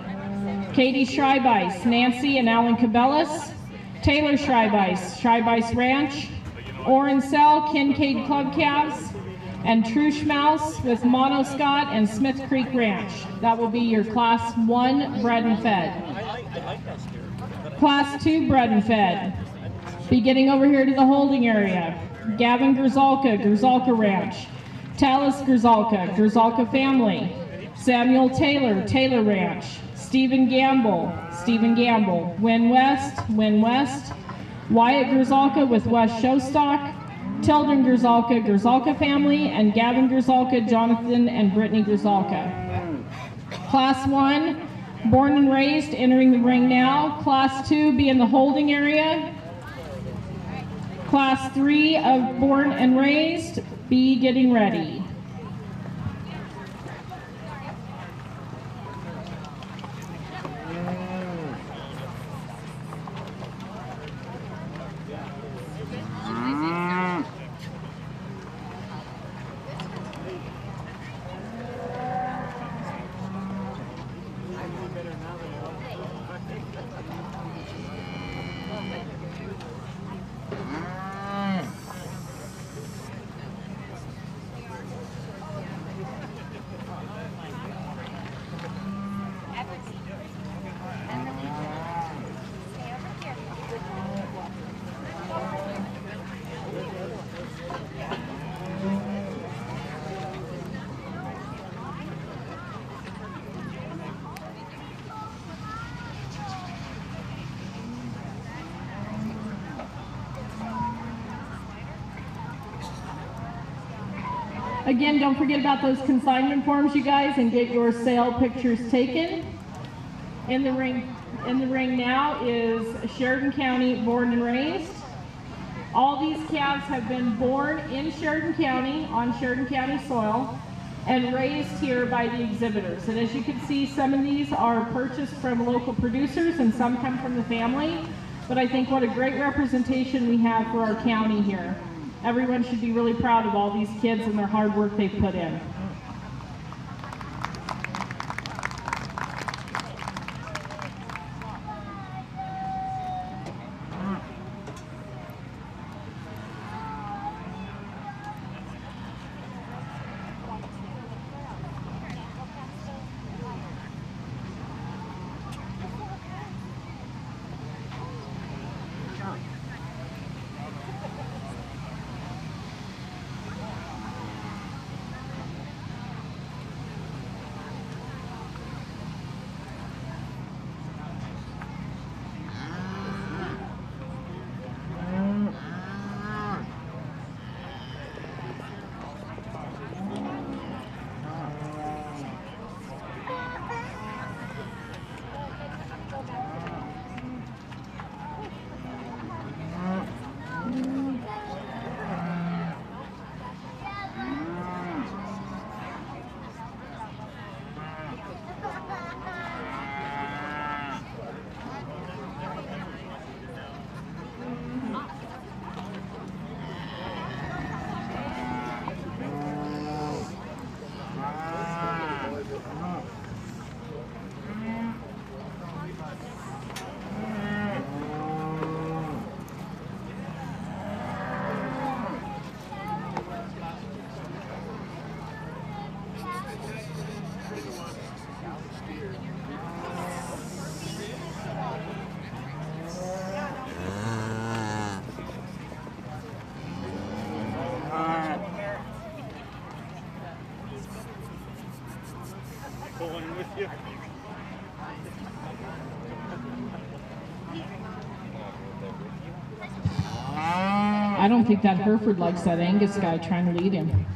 Katie Schreibeis, Nancy and Alan Cabellas, Taylor Schreibeis, Schreibeis Ranch, Orange Cell, Kincaid Club Calves, and Trush Mouse with Mono Scott and Smith Creek Ranch. That will be your Class 1 Bred and Fed. Class 2 Bred and Fed. Be getting over here to the holding area. Gavin Grzalka, Grzalka Ranch. Talis Grzalka, Grzalka family. Samuel Taylor, Taylor Ranch. Stephen Gamble, Stephen Gamble. Win West, Win West. Wyatt Grzalka with West Showstock. Tilden Grzalka, Grzalka family, and Gavin Grzalka, Jonathan and Brittany Grzalka. Class 1, born and raised, entering the ring now. Class 2, be in the holding area. Class 3 of born and raised, be getting ready. Again, don't forget about those consignment forms, you guys, and get your sale pictures taken. In the ring now is Sheridan County born and raised. All these calves have been born in Sheridan County, on Sheridan County soil, and raised here by the exhibitors. And as you can see, some of these are purchased from local producers and some come from the family. But I think what a great representation we have for our county here. Everyone should be really proud of all these kids and their hard work they've put in. I don't think that Hereford likes that Angus guy trying to lead him.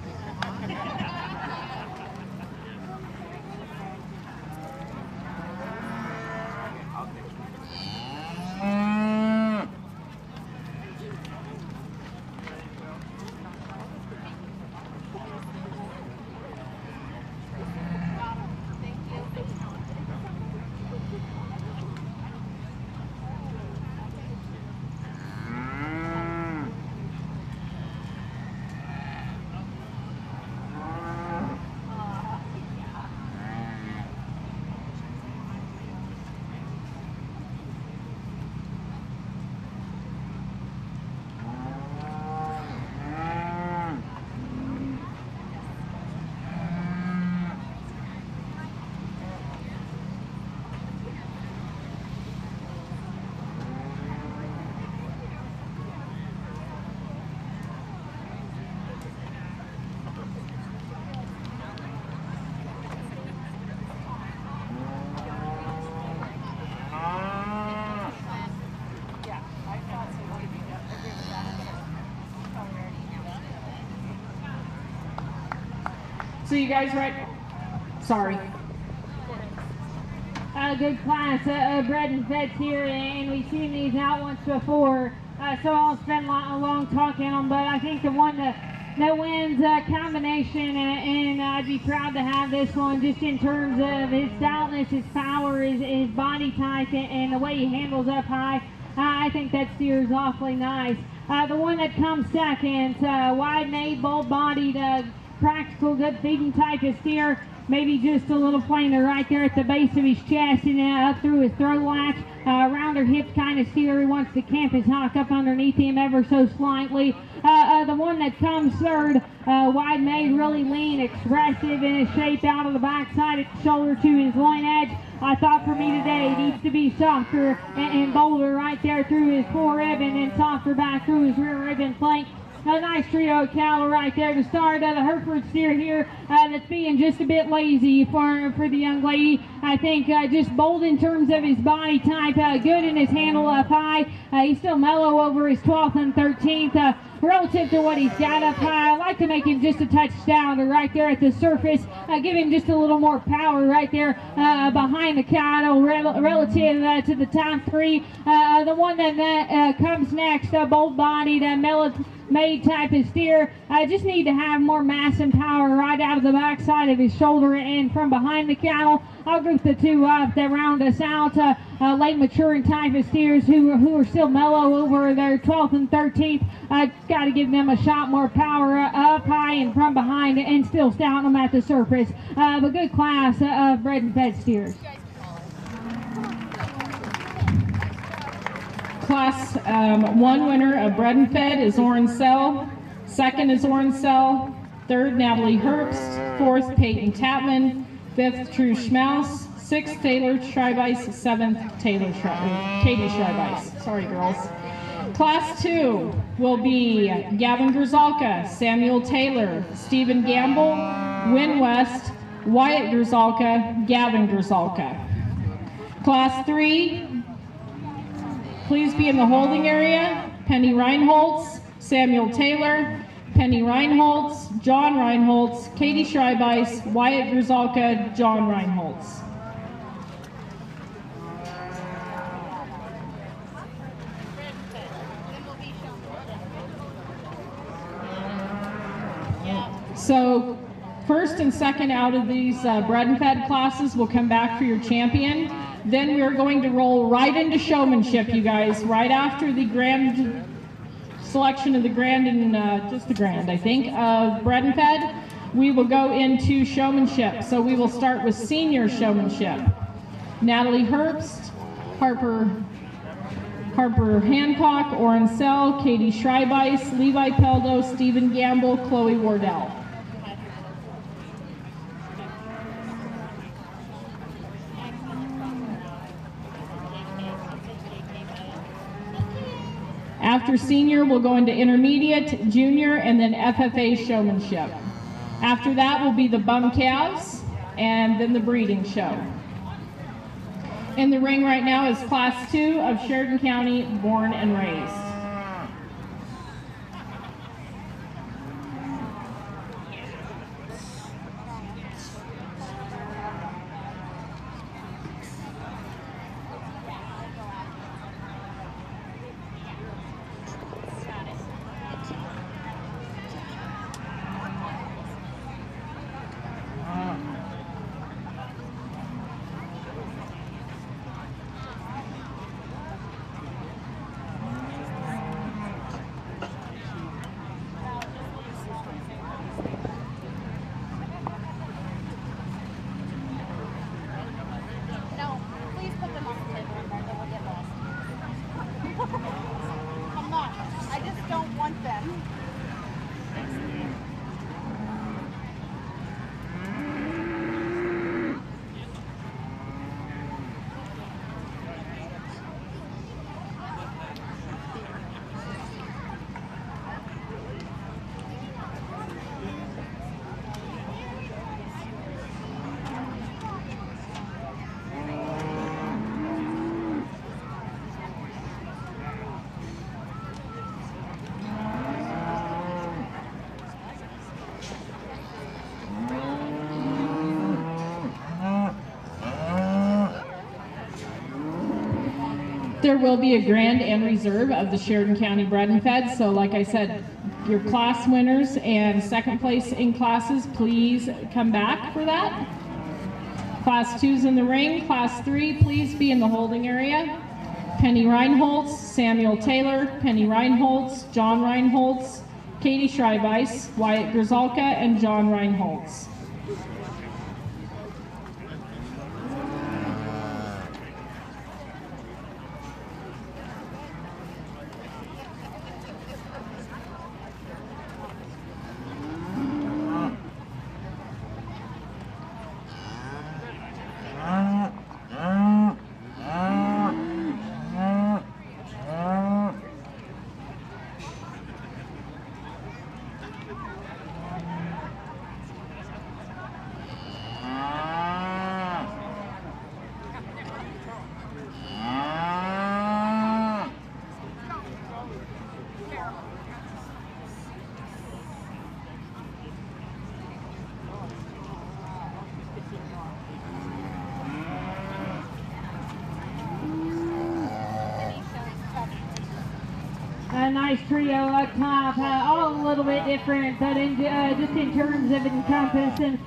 So you guys right? Sorry. Good class, bred and feds here, and we've seen these out once before, so I'll spend a long talking on them, but I think the one that wins combination, and I'd be proud to have this one just in terms of his stoutness, his power, his body type, and the way he handles up high. I think that steer is awfully nice. The one that comes second, wide-made, bold-bodied, practical, good feeding type of steer. Maybe just a little plainer right there at the base of his chest and up through his throat latch. Around her hips kind of steer. He wants to camp his hock up underneath him ever so slightly. The one that comes third, wide made, really lean, expressive in his shape out of the backside of the shoulder to his loin edge. I thought for me today he needs to be softer and bolder right there through his forerib and then softer back through his rear rib and flank. A nice trio of cattle right there to start. The Hereford steer here that's being just a bit lazy for the young lady. I think just bold in terms of his body type, good in his handle up high. He's still mellow over his 12th and 13th. Relative to what he's got up high, I like to make him just a touch stouter right there at the surface. Give him just a little more power right there behind the cattle relative to the top three. The one that comes next, bold-bodied, made type of steer, just need to have more mass and power right out of the backside of his shoulder and from behind the cattle. I'll group the two up that round us out. Late maturing type of steers who are still mellow over their 12th and 13th. Got to give them a shot more power up high and from behind and still stout them at the surface. But good class of bred and fed steers. Class 1 winner of bred and fed is Oren Sell. Second is Oren Sell. Third, Natalie Herbst. Fourth, Peyton Tapman. Fifth, True Schmaus. Sixth, Taylor Schreibeis. Seventh, Katie Schreibeis. Sorry, girls. Class 2 will be Gavin Grzalka, Samuel Taylor, Stephen Gamble, Win West, Wyatt Grzalka, Gavin Grzalka. Class 3, please be in the holding area. Penny Reinholtz, Samuel Taylor, Penny Reinholtz, John Reinholtz, Katie Schreibeis, Wyatt Grzalka, John Reinholtz. So first and second out of these bred and fed classes will come back for your champion. Then we're going to roll right into showmanship, you guys, right after the grand selection of the grand and just the grand, I think, of bred and fed. We will go into showmanship. So we will start with senior showmanship. Natalie Herbst, Harper Hancock, Oren Sell, Katie Schreibeis, Levi Peldo, Stephen Gamble, Chloe Wardell. After senior, we'll go into intermediate, junior, and then FFA showmanship. After that will be the bum calves, and then the breeding show. In the ring right now is Class 2 of Sheridan County, born and raised. No, please put them on the table and they will get lost. I'm not. I just don't want them. There will be a grand and reserve of the Sheridan County Bred and Fed. So like I said, your class winners and second place in classes, please come back for that. Class 2's in the ring. Class 3, please be in the holding area. Penny Reinholtz, Samuel Taylor, Penny Reinholtz, John Reinholtz, Katie Schreibeis, Wyatt Grzalka, and John Reinholtz. A nice trio up top, all a little bit different, but just in terms of encompassing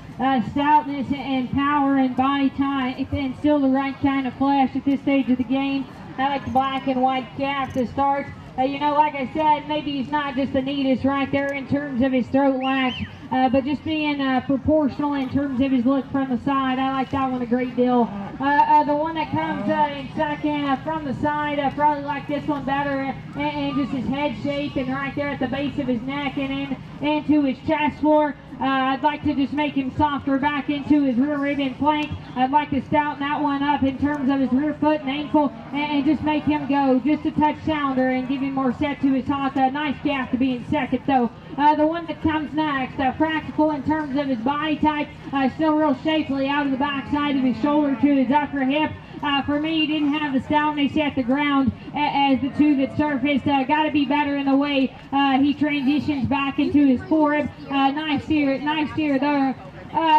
stoutness and power and body type, and still the right kind of flash at this stage of the game. I like the black and white calf to start. You know, like I said, maybe he's not just the neatest right there in terms of his throat latch, but just being proportional in terms of his look from the side. I like that one a great deal. The one that comes in second from the side, probably like this one better, and just his head shape and right there at the base of his neck and into his chest floor. I'd like to just make him softer back into his rear rib and flank. I'd like to stouten that one up in terms of his rear foot and ankle and just make him go just a touch sounder and give him more set to his hop. Nice gap to be in second though. The one that comes next, practical in terms of his body type, still real shapely out of the back side of his shoulder to his upper hip. For me, he didn't have the stoutness at the ground as the two that surfaced. Got to be better in the way he transitions back into his forehip. Nice steer there.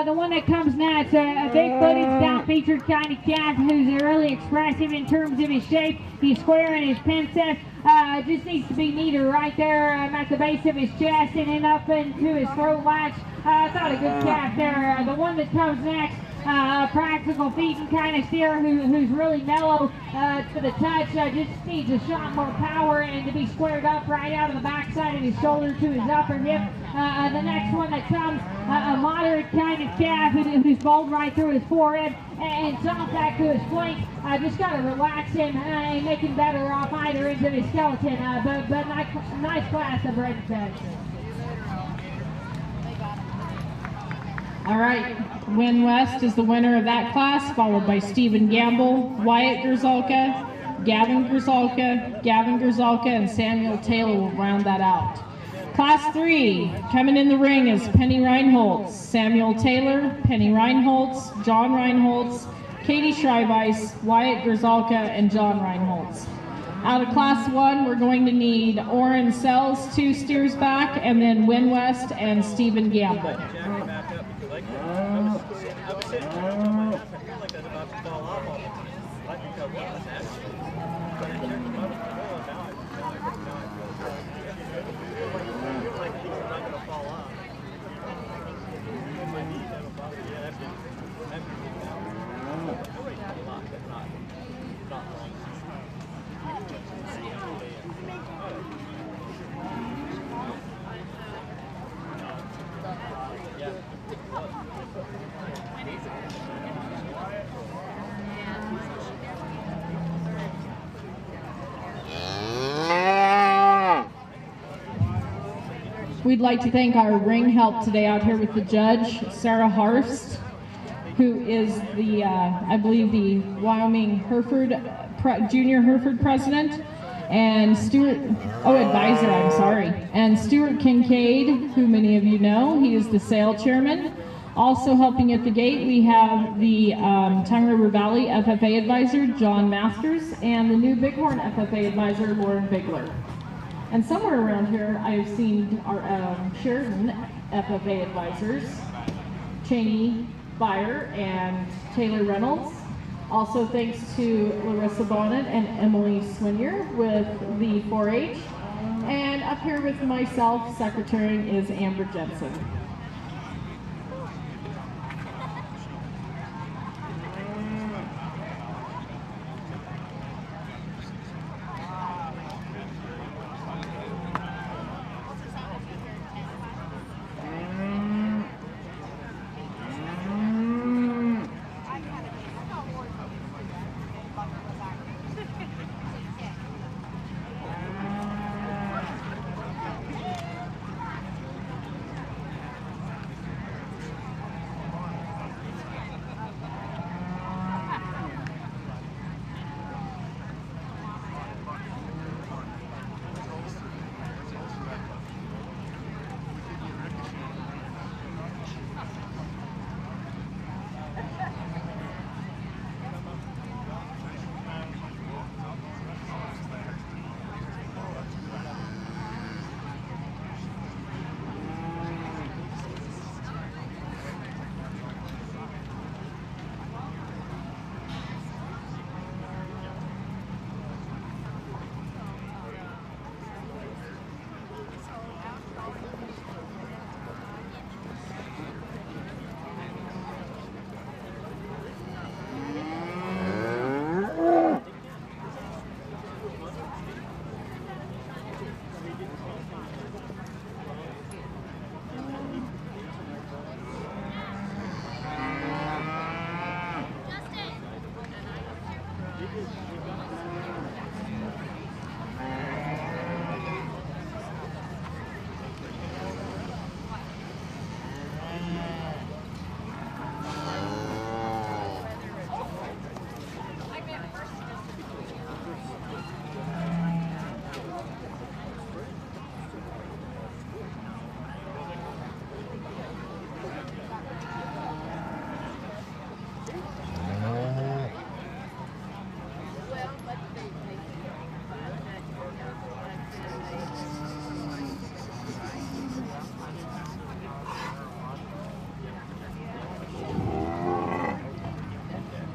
The one that comes next, a big-footed, stout-featured kind of calf who's really expressive in terms of his shape. He's square in his pincet. Just needs to be neater right there at the base of his chest and then up into his throat latch. I thought a good calf there. The one that comes next, practical feet and kind of steer who's really mellow to the touch. Just needs a shot more power and to be squared up right out of the backside of his shoulder to his upper hip. The next one that comes, a moderate kind of calf who's bowled right through his forehead and soft back to his flank. Just got to relax him and make him better off either end of his skeleton. But nice class of red fed. All right, Win West is the winner of that class, followed by Stephen Gamble, Wyatt Grzalka, Gavin Grzalka, and Samuel Taylor will round that out. Class 3, coming in the ring is Penny Reinholtz, Samuel Taylor, Penny Reinholtz, John Reinholtz, Katie Schreibeis, Wyatt Grzalka, and John Reinholtz. Out of Class 1, we're going to need Oren Sells, 2 steers back, and then Win West and Stephen Gamble. We'd like to thank our ring help today out here with the judge, Sarah Harst, who is the, I believe, the Wyoming Hereford, Junior Hereford president, and advisor, I'm sorry, and Stuart Kincaid, who many of you know. He is the sale chairman. Also helping at the gate, we have the Tongue River Valley FFA advisor, John Masters, and the new Bighorn FFA advisor, Lauren Bigler. And somewhere around here, I've seen our Sheridan FFA advisors, Cheney Byer and Taylor Reynolds. Also thanks to Larissa Bonnet and Emily Swinier with the 4-H. And up here with myself, secretarying, is Amber Jensen.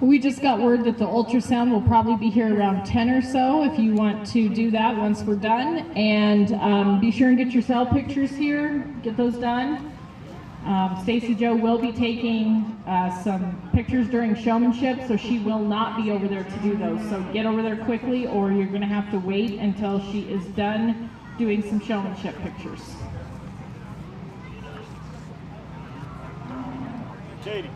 We just got word that the ultrasound will probably be here around 10 or so if you want to do that once we're done. And be sure and get your cell pictures here, get those done. Stacy Jo will be taking some pictures during showmanship, so she will not be over there to do those. So get over there quickly or you're going to have to wait until she is done doing some showmanship pictures. Katie.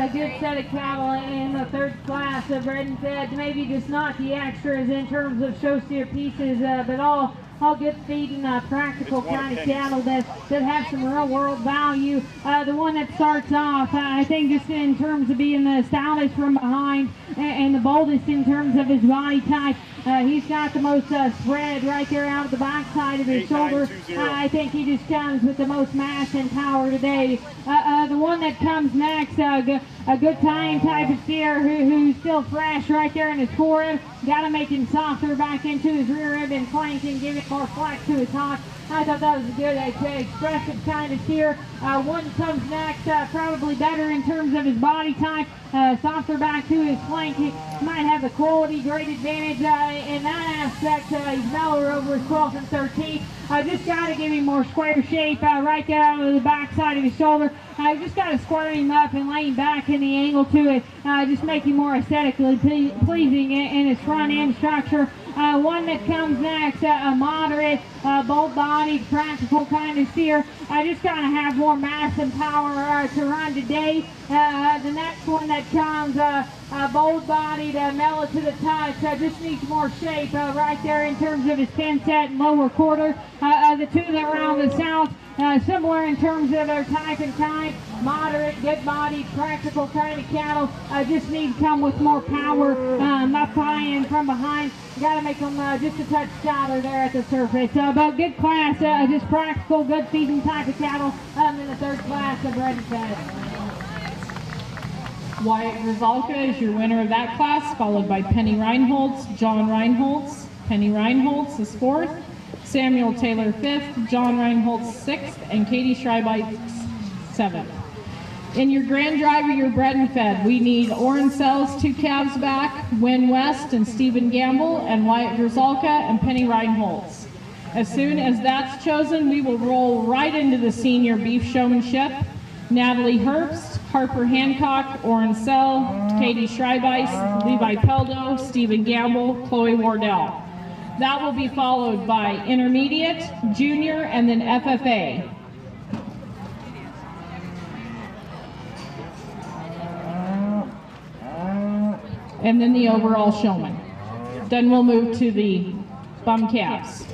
a good set of cattle in the third class, bred and fed. Maybe just not the extras in terms of show steer pieces, but all good feeding, practical kind of cattle that have some real world value. The one that starts off, I think just in terms of being the stoutest from behind and the boldest in terms of his body type. He's got the most spread right there out of the backside of his shoulder. I think he just comes with the most mass and power today. The one that comes next, a good time type of steer who's still fresh right there in his forehead. Got to make him softer back into his rear rib and flank and give it more flex to his hock. I thought that was a good, expressive kind of steer. One comes next, probably better in terms of his body type, softer back to his flank. He might have the quality, great advantage in that aspect. He's mellower over his 12th and 13th. Just got to give him more square shape right there out of the backside of his shoulder. Just got to square him up and lay him back in the angle to it. Just make him more aesthetically pleasing in his front end structure. One that comes next, a moderate, bold-bodied, practical kind of steer. Just got to have more mass and power to run today. The next one that comes, bold-bodied, mellow to the touch, just needs more shape right there in terms of his pin set and lower quarter. The two that round the south, similar in terms of their type and kind, moderate, good-bodied, practical kind of cattle. Just need to come with more power, not flying from behind. Got to make them just a touch stouter there at the surface. But good class, just practical, good feeding type of cattle in the third class of bred and fed. Wyatt Grzalka is your winner of that class, followed by Penny Reinholtz, John Reinholtz. Penny Reinholtz is fourth, Samuel Taylor fifth, John Reinholtz sixth, and Katie Schreibeitz seventh. In your grand driver, your bred and fed, we need Oren Sells, 2 calves back, Win West and Stephen Gamble, and Wyatt Grzalka and Penny Reinholtz. As soon as that's chosen, we will roll right into the senior beef showmanship. Natalie Herbst, Harper Hancock, Oren Sell, Katie Schreibeitz, Levi Peldo, Stephen Gamble, Chloe Wardell. That will be followed by intermediate, junior, and then FFA. And then the overall showman. Then we'll move to the bum calves.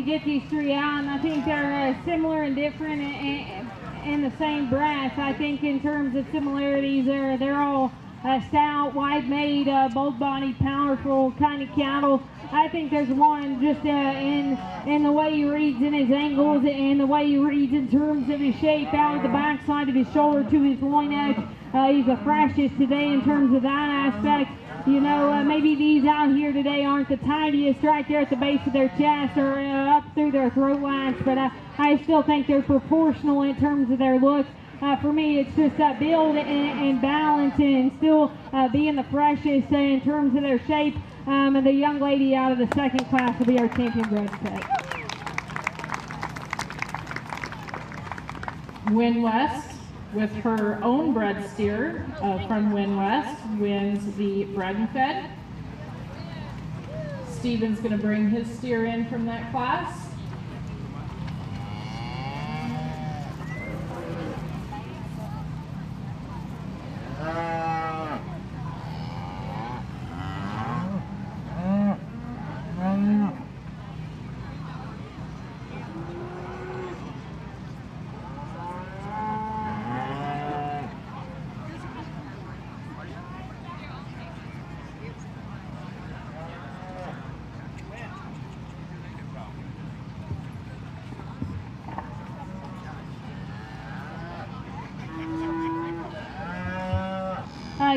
get these three out, and I think they're similar and different in the same breath. I think in terms of similarities, they're all stout, wide-made, bold-bodied, powerful kind of cattle. I think there's one just in the way he reads in his angles and the way he reads in terms of his shape out of the backside of his shoulder to his loin edge. He's the freshest today in terms of that aspect. You know, maybe these out here today aren't the tidiest right there at the base of their chest or up through their throat latch, but I still think they're proportional in terms of their look. For me, it's just that build and balance and still being the freshest in terms of their shape. And the young lady out of the second class will be our champion bred pick. Win West, with her own bred steer from Win West, wins the bred and fed. Steven's going to bring his steer in from that class.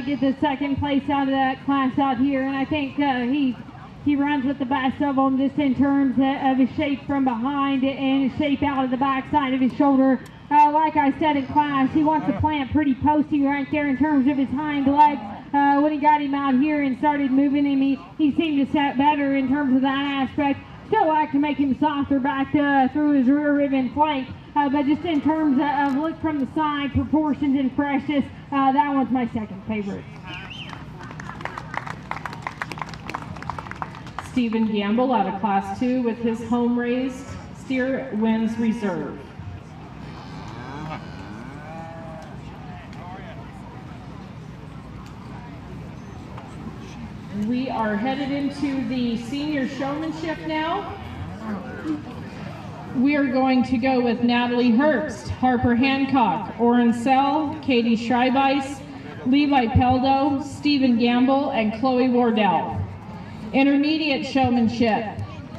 Get the second place out of that class out here, and I think he runs with the best of them just in terms of his shape from behind and his shape out of the backside of his shoulder. Like I said in class, he wants to plant pretty posty right there in terms of his hind leg. When he got him out here and started moving him, he seemed to set better in terms of that aspect. Still like to make him softer back through his rear rib and flank. But just in terms of look from the side, proportions and freshness, that one's my second favorite. Stephen Gamble out of Class 2 with his home-raised steer wins reserve. We are headed into the senior showmanship now. We are going to go with Natalie Herbst, Harper Hancock, Oren Sell, Katie Schreibeis, Levi Peldo, Stephen Gamble, and Chloe Wardell. Intermediate showmanship.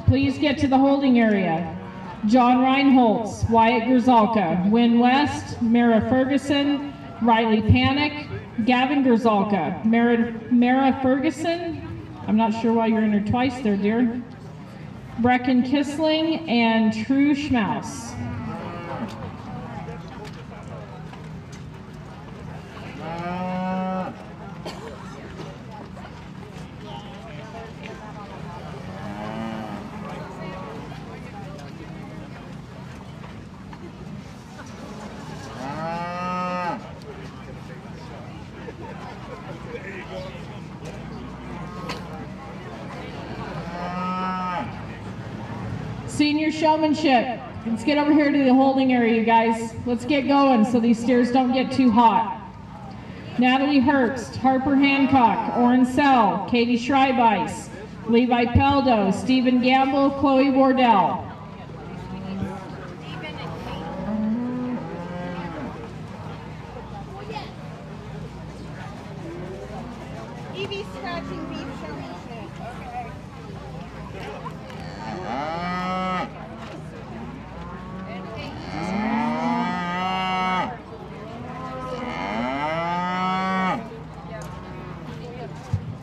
Please get to the holding area. John Reinholtz, Wyatt Grzalka, Win West, Mara Ferguson, Riley Panic, Gavin Grzalka, Mara Ferguson. I'm not sure why you're in her twice there, dear. Brecken Kissling and True Schmaus. Senior showmanship. Let's get over here to the holding area, you guys. Let's get going so these steers don't get too hot. Natalie Herbst, Harper Hancock, Oren Sell, Katie Schreibeis, Levi Peldo, Stephen Gamble, Chloe Wardell. Evie scratching beef showmanship.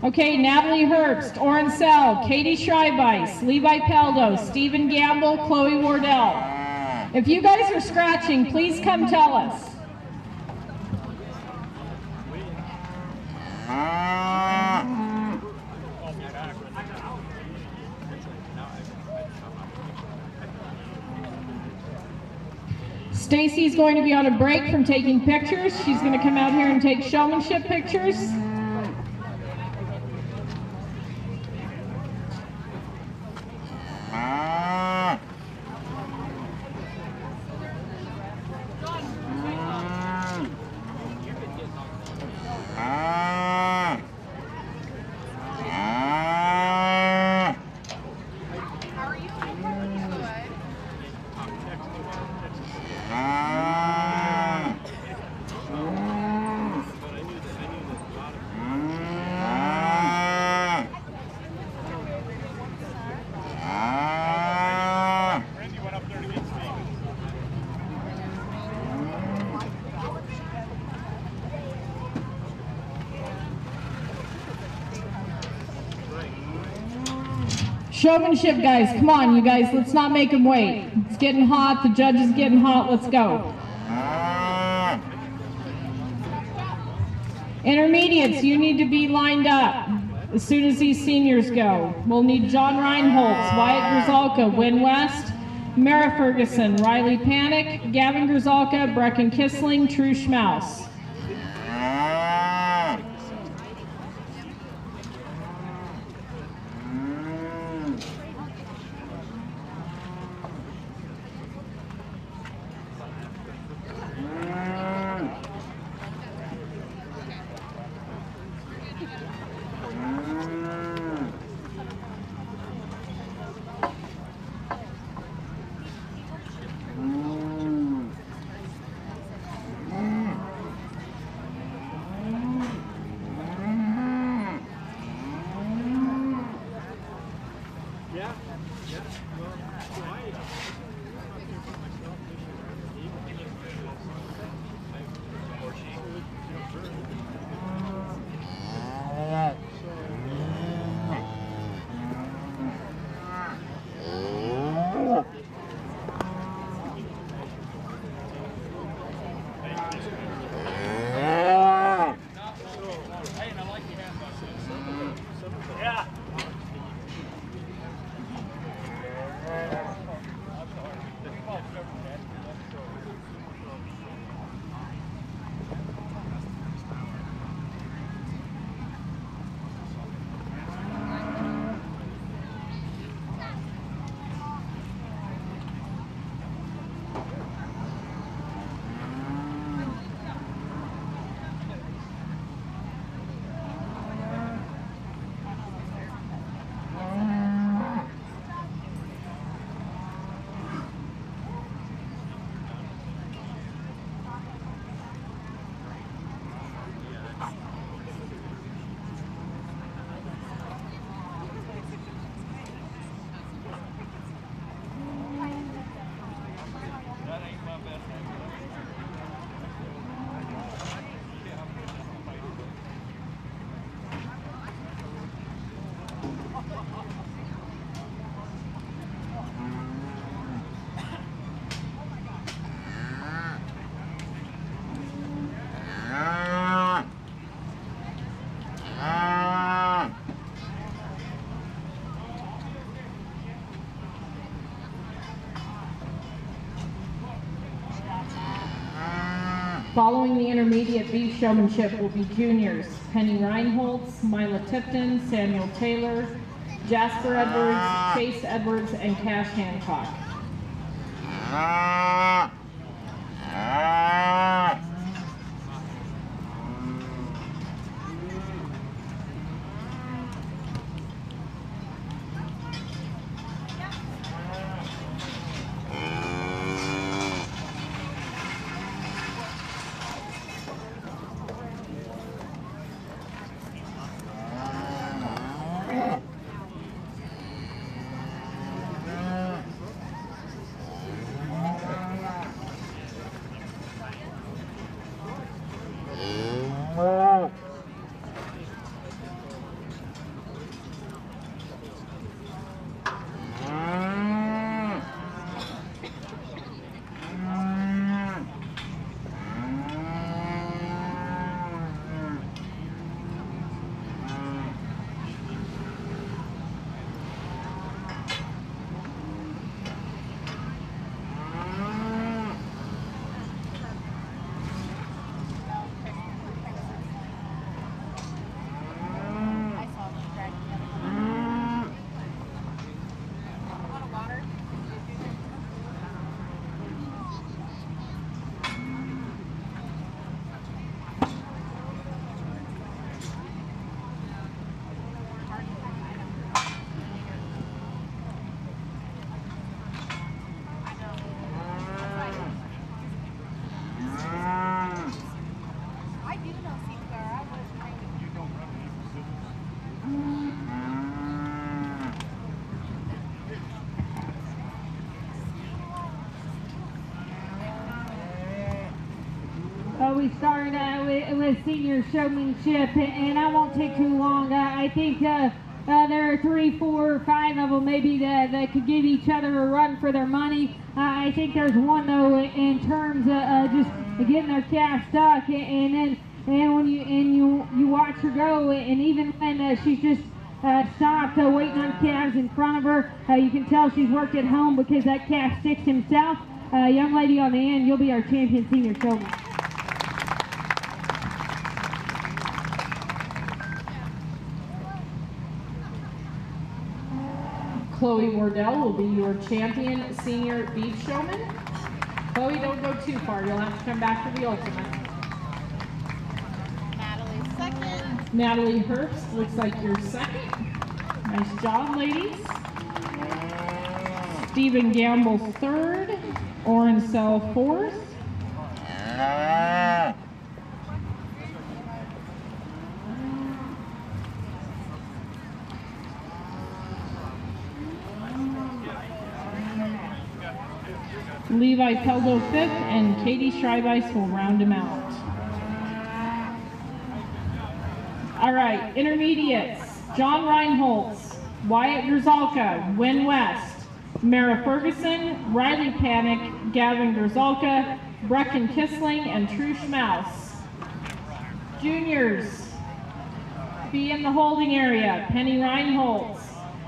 Okay. Okay, Natalie Herbst, Oren Sell, Katie Schreibeis, Levi Peldo, Stephen Gamble, Chloe Wardell. If you guys are scratching, please come tell us. Stacy's going to be on a break from taking pictures. She's going to come out here and take showmanship pictures. Showmanship, guys. Come on, you guys. Let's not make them wait. It's getting hot. The judge is getting hot. Let's go. Intermediates, you need to be lined up as soon as these seniors go. We'll need John Reinholtz, Wyatt Grzalka, Win West, Mara Ferguson, Riley Panic, Gavin Grzalka, Brecken Kissling, True Schmaus. Following the intermediate B showmanship will be juniors: Penny Reinholtz, Mila Tipton, Samuel Taylor, Jasper Edwards, Chase Edwards, and Cash Hancock. We start with senior showmanship, and I won't take too long. I think there are 3, 4, 5 of them maybe that could give each other a run for their money. I think there's one though in terms of just getting their calf stuck, and when you watch her go, and even when she's just stopped waiting on calves in front of her, you can tell she's worked at home because that calf sticks himself. Young lady on the end, you'll be our champion senior showman. Chloe Wardell will be your champion senior beef showman. Chloe, don't go too far. You'll have to come back for the ultimate. Natalie second. Natalie Herbst looks like you're second. Nice job, ladies. Stephen Gamble third. Orensell fourth. Levi Peldo fifth, and Katie Schreibeis will round him out. All right, intermediates. John Reinholtz, Wyatt Grzalka, Wynn West, Mara Ferguson, Riley Panic, Gavin Grzalka, Brecken Kissling, and Trush Mouse. Juniors, be in the holding area. Penny Reinholtz,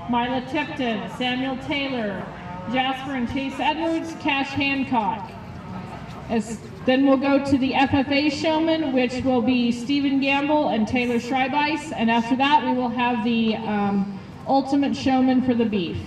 Mila Tipton, Samuel Taylor, Jasper and Chase Edwards, Cash Hancock. Then we'll go to the FFA showman, which will be Stephen Gamble and Taylor Schreibeis, and after that we will have the ultimate showman for the beef.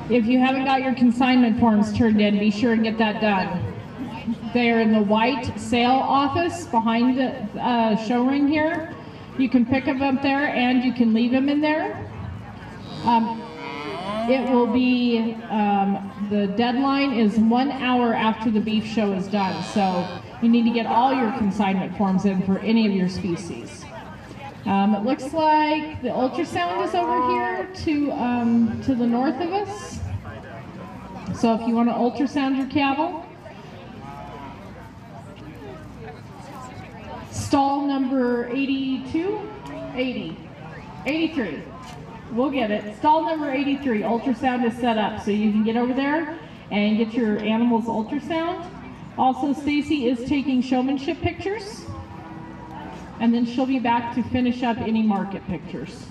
If you haven't got your consignment forms turned in, be sure and get that done. They're in the white sale office behind the show ring here. You can pick them up there and you can leave them in there. It will be, the deadline is 1 hour after the beef show is done. So you need to get all your consignment forms in for any of your species. It looks like the ultrasound is over here to the north of us. So if you want to ultrasound your cattle, stall number 82, 80, 83. We'll get it. Stall number 83, ultrasound is set up. So you can get over there and get your animal's ultrasound. Also, Stacy is taking showmanship pictures, and then she'll be back to finish up any market pictures.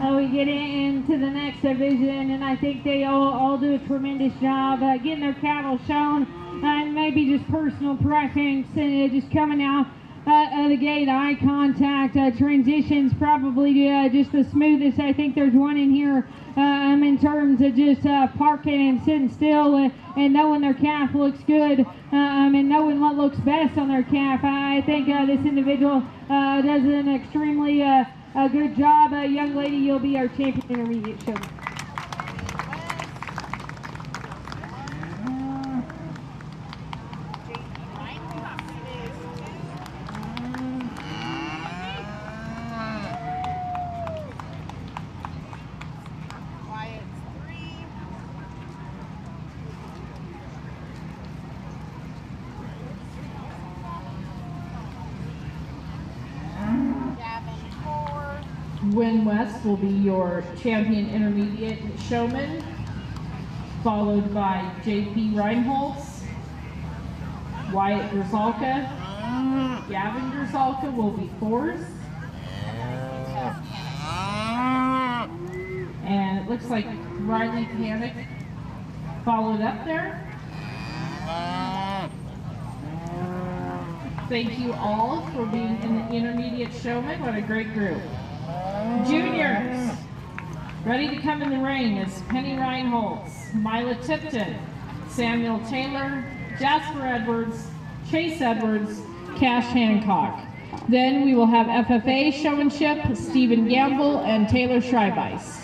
We get into the next division, and I think they all do a tremendous job getting their cattle shown, and maybe just personal preference, and just coming out of the gate, eye contact, transitions probably just the smoothest. I think there's one in here in terms of just parking and sitting still and knowing their calf looks good and knowing what looks best on their calf. I think this individual does an extremely good job. Young lady, you'll be our champion intermediate show. Win West will be your champion intermediate showman, followed by JP Reinholtz, Wyatt Grzalka, Gavin Grzalka will be fourth, and it looks like Riley Panic followed up there. Thank you all for being in the intermediate showman. What a great group. Juniors, ready to come in the ring is Penny Reinholtz, Mila Tipton, Samuel Taylor, Jasper Edwards, Chase Edwards, Cash Hancock. Then we will have FFA showmanship, Stephen Gamble and Taylor Schreibeis.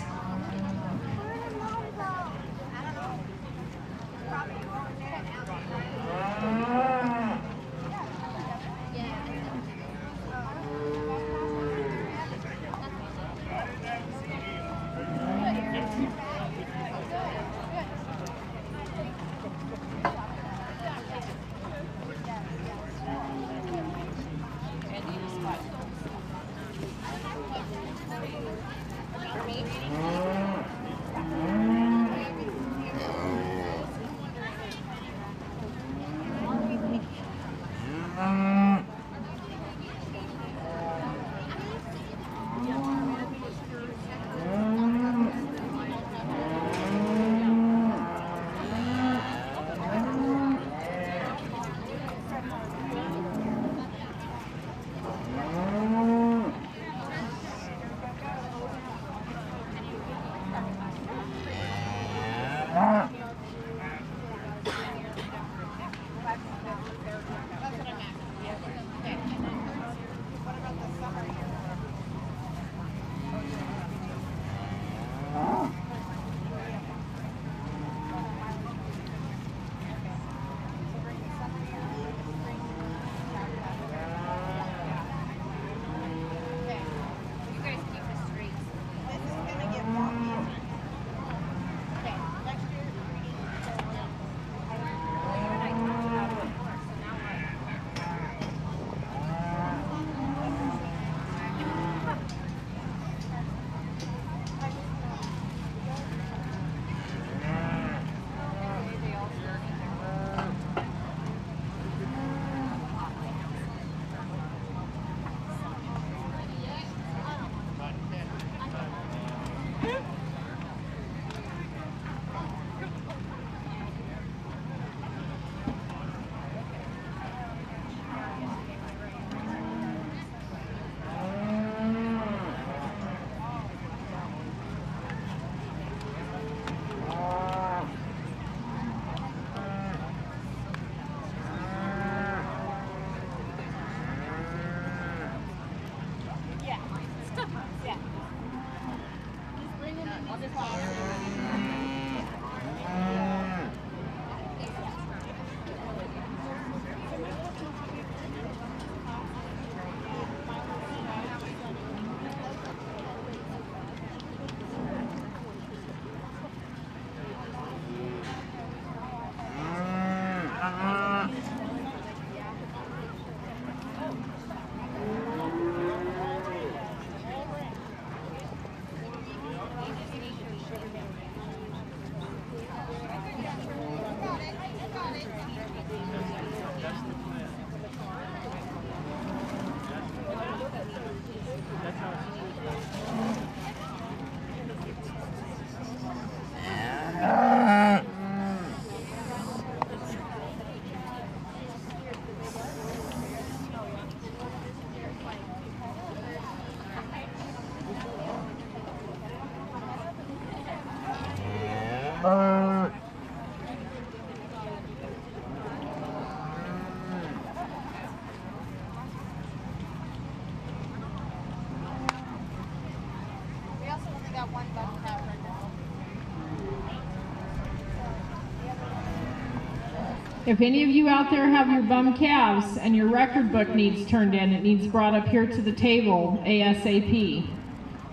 If any of you out there have your bum calves and your record book needs turned in, it needs brought up here to the table ASAP.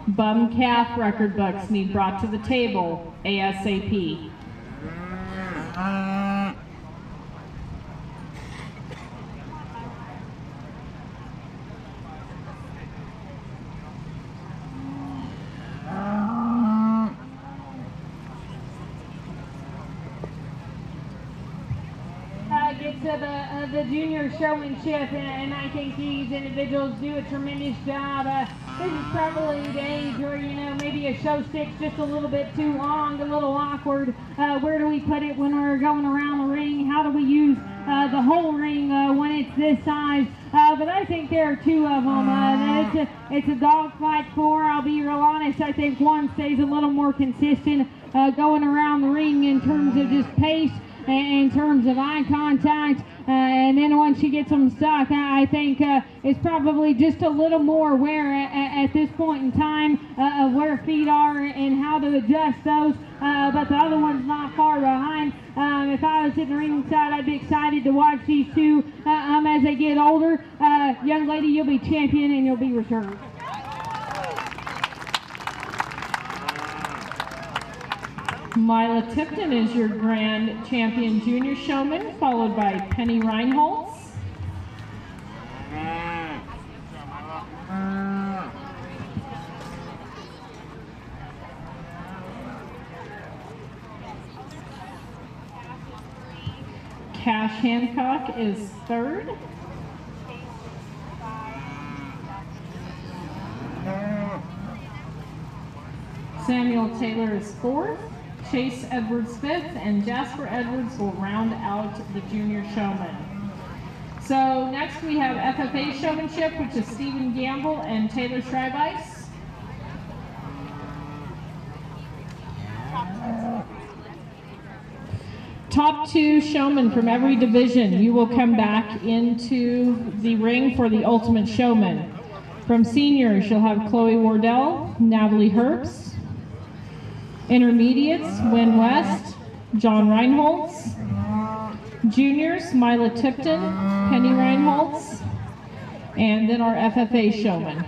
Bum calf record books need brought to the table ASAP. Get to the junior showmanship, and I think these individuals do a tremendous job. This is probably the age where, you know, maybe a show stick's just a little bit too long, a little awkward. Where do we put it when we're going around the ring? How do we use the whole ring when it's this size? But I think there are two of them. It's a dog fight for. I'll be real honest. I think one stays a little more consistent going around the ring in terms of just pace, in terms of eye contact, and then once she gets them stuck, I think it's probably just a little more aware at this point in time of where feet are and how to adjust those, but the other one's not far behind. If I was sitting ringside, I'd be excited to watch these two as they get older. Young lady, you'll be champion and you'll be reserved. Mila Tipton is your grand champion junior showman, followed by Penny Reinholtz. Cash Hancock is third. Samuel Taylor is fourth. Chase Edwards fifth, and Jasper Edwards will round out the junior showman. So next we have FFA showmanship, which is Stephen Gamble and Taylor Schreibice. Top two showmen from every division, you will come back into the ring for the Ultimate Showman. From seniors, you'll have Chloe Wardell, Natalie Herbst. Intermediates, Wynn West, John Reinholtz. Juniors, Mila Tipton, Penny Reinholtz. And then our FFA showman.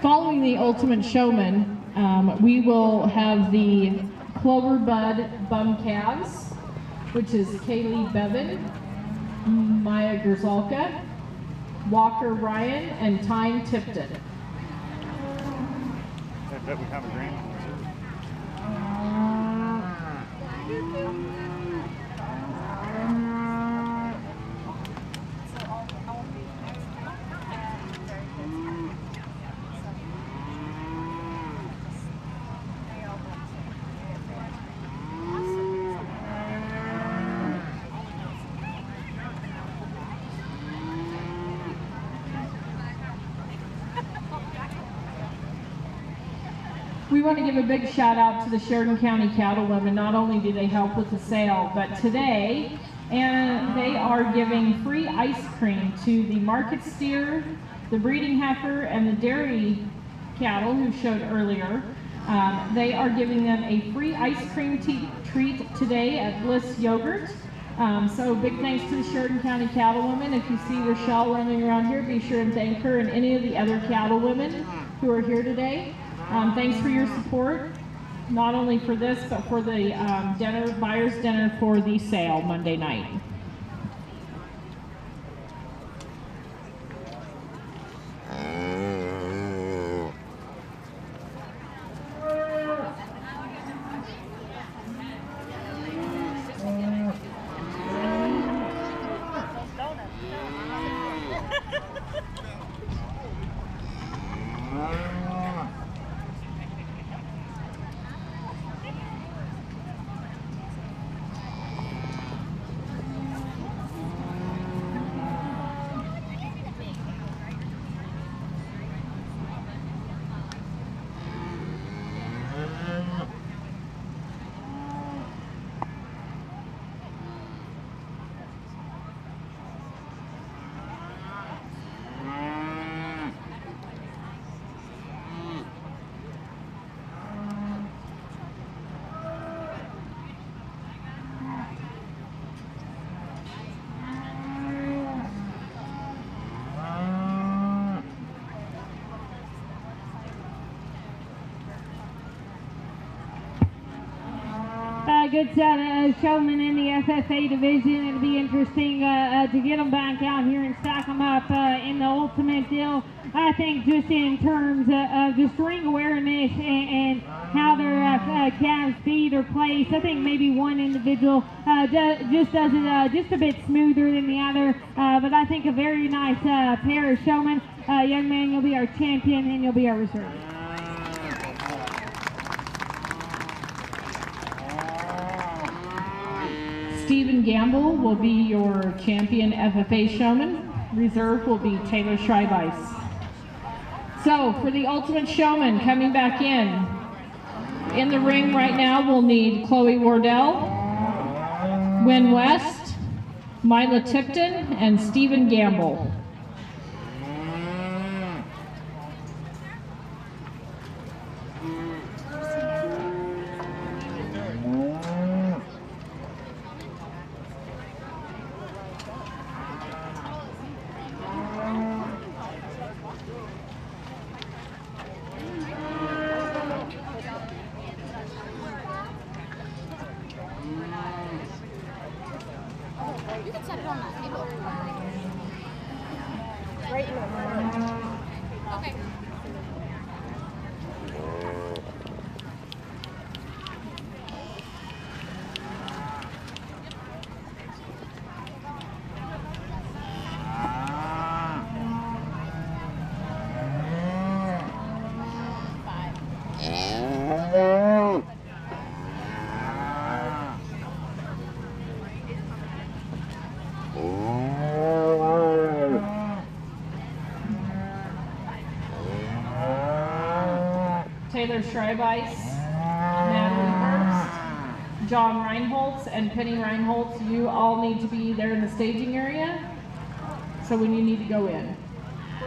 Following the Ultimate Showman, we will have the Clover Bud Bum Calves, which is Kaylee Bevan, Maya Gerzalka, Walker Ryan, and Tyne Tipton. I bet we have a grand. We want to give a big shout out to the Sheridan County Cattlewomen. Not only do they help with the sale, but today, and they are giving free ice cream to the market steer, the breeding heifer, and the dairy cattle who showed earlier. They are giving them a free ice cream treat today at Bliss Yogurt. So big thanks to the Sheridan County Cattlewomen. If you see Rochelle running around here, be sure and thank her and any of the other cattlewomen who are here today. Thanks for your support, not only for this, but for the buyer's dinner for the sale Monday night. good set of showmen in the FFA division. It'll be interesting to get them back out here and stack them up in the ultimate deal. I think just in terms of just ring awareness and how their calves' feet are placed, I think maybe one individual just does it just a bit smoother than the other. But I think a very nice pair of showmen. Young man, you'll be our champion and you'll be our reserve. Stephen Gamble will be your champion FFA showman. Reserve will be Taylor Schreibeis. So for the ultimate showman coming back in the ring right now, we'll need Chloe Wardell, Wynn West, Mila Tipton, and Stephen Gamble. You can set it on that table. Right in the front. Okay. Taylor Schreibeis, Natalie Herbst, John Reinholtz, and Penny Reinholtz, you all need to be there in the staging area. So when you need to go in. So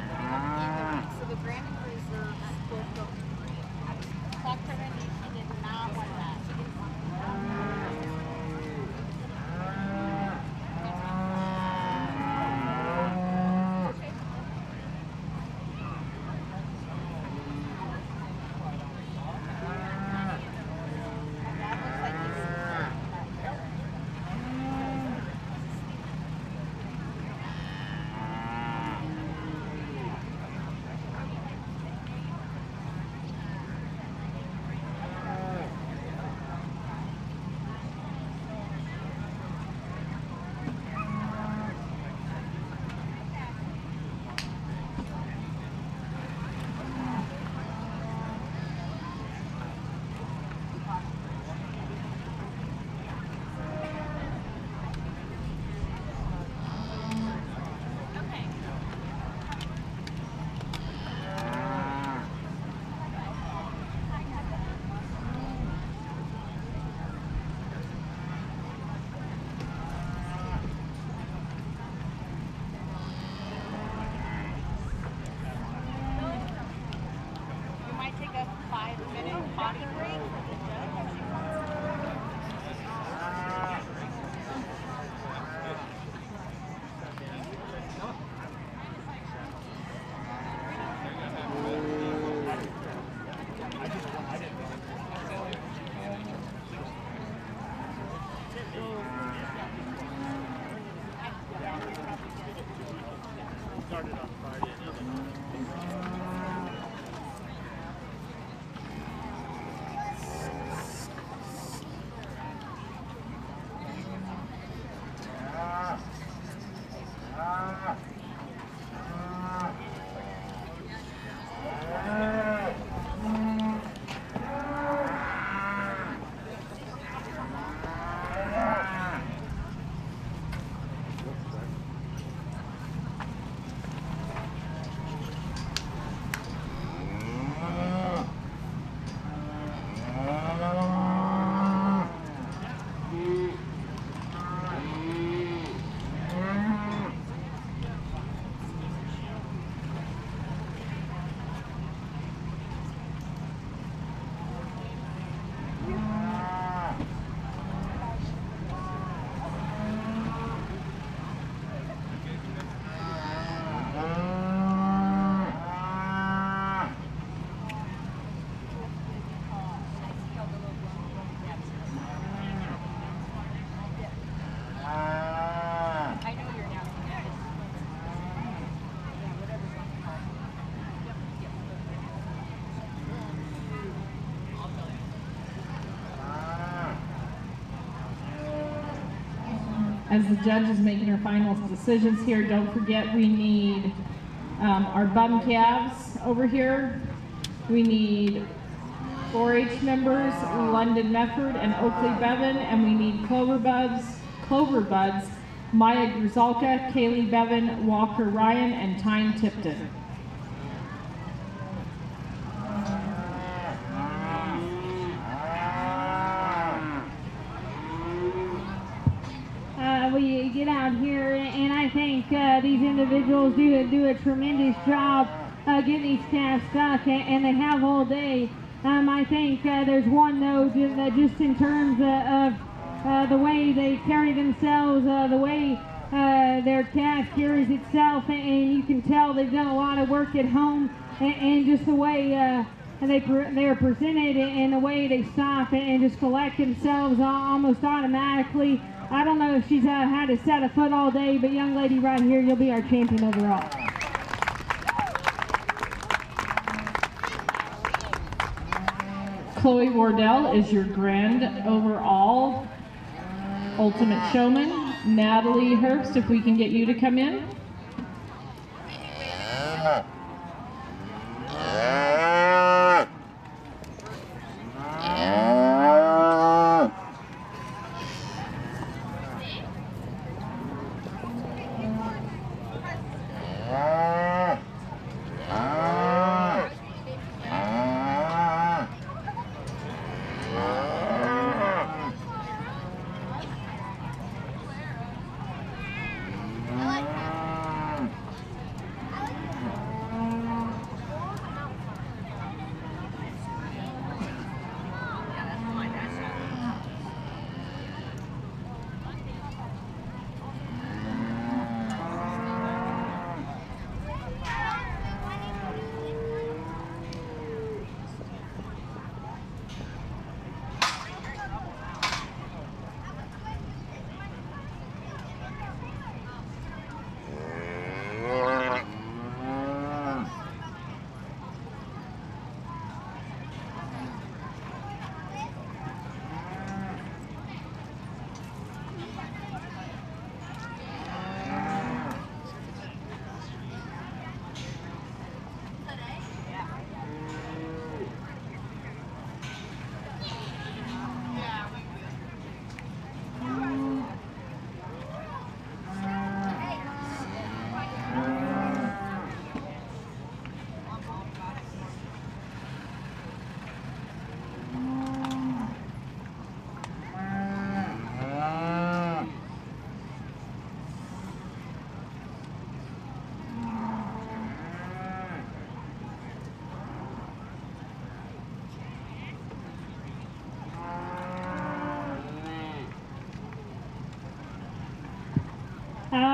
the Brandon reserves both go green. Talked to Randy, she did not want that. Take a 5-minute potty break for the judge if she wants. Started on Friday. As the judge is making her final decisions here, don't forget we need our bum calves over here. We need 4-H members, London Mefford and Oakley Bevan, and we need Clover Buds, Maya Gruzalka, Kaylee Bevan, Walker Ryan, and Tyne Tipton. We get out here, and I think these individuals do a tremendous job getting these calves stuck, and they have all day. I think there's one though, just in terms of the way they carry themselves, the way their calf carries itself, and you can tell they've done a lot of work at home, and just the way they're presented and the way they stop and just collect themselves almost automatically. I don't know if she's had to set a foot all day, but young lady right here, you'll be our champion overall. Chloe Wardell is your grand overall ultimate showman. Natalie Herbst, if we can get you to come in.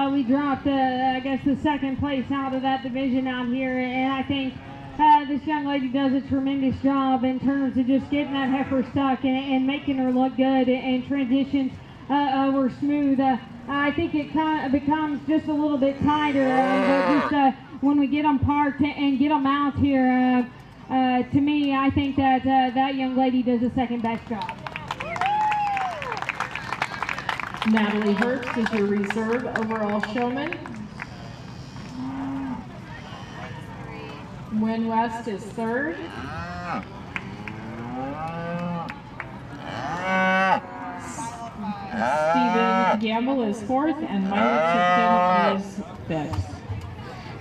We dropped, I guess, the second place out of that division out here, and I think this young lady does a tremendous job in terms of just getting that heifer stuck and making her look good, and transitions were smooth. I think it kind of becomes just a little bit tighter, but just when we get them parked and get them out here, to me, I think that that young lady does the second best job. Natalie Herbst is your reserve overall showman. Wynn West is third. Stephen Gamble is fourth, and Myla Tipton is fifth.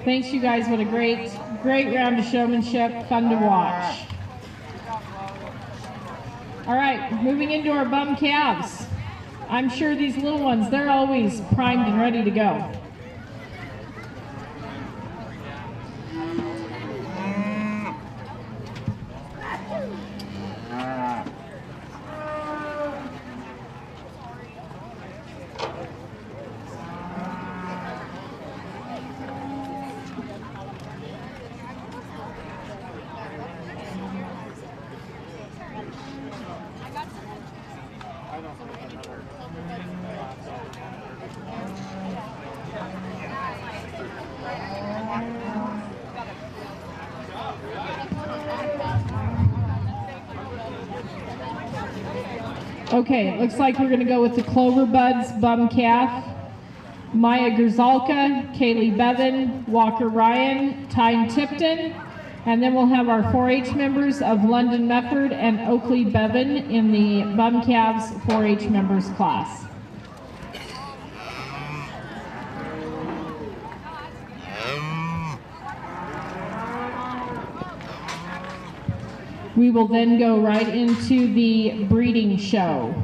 Thanks, you guys. What a great round of showmanship. Fun to watch. All right, moving into our bum calves. I'm sure these little ones, they're always primed and ready to go. Okay, it looks like we're going to go with the Clover Buds bum calf. Maya Grzalka, Kaylee Bevan, Walker Ryan, Tyne Tipton, and then we'll have our 4-H members of London Mefford and Oakley Bevan in the Bum Calves 4-H members class. We will then go right into the breeding show.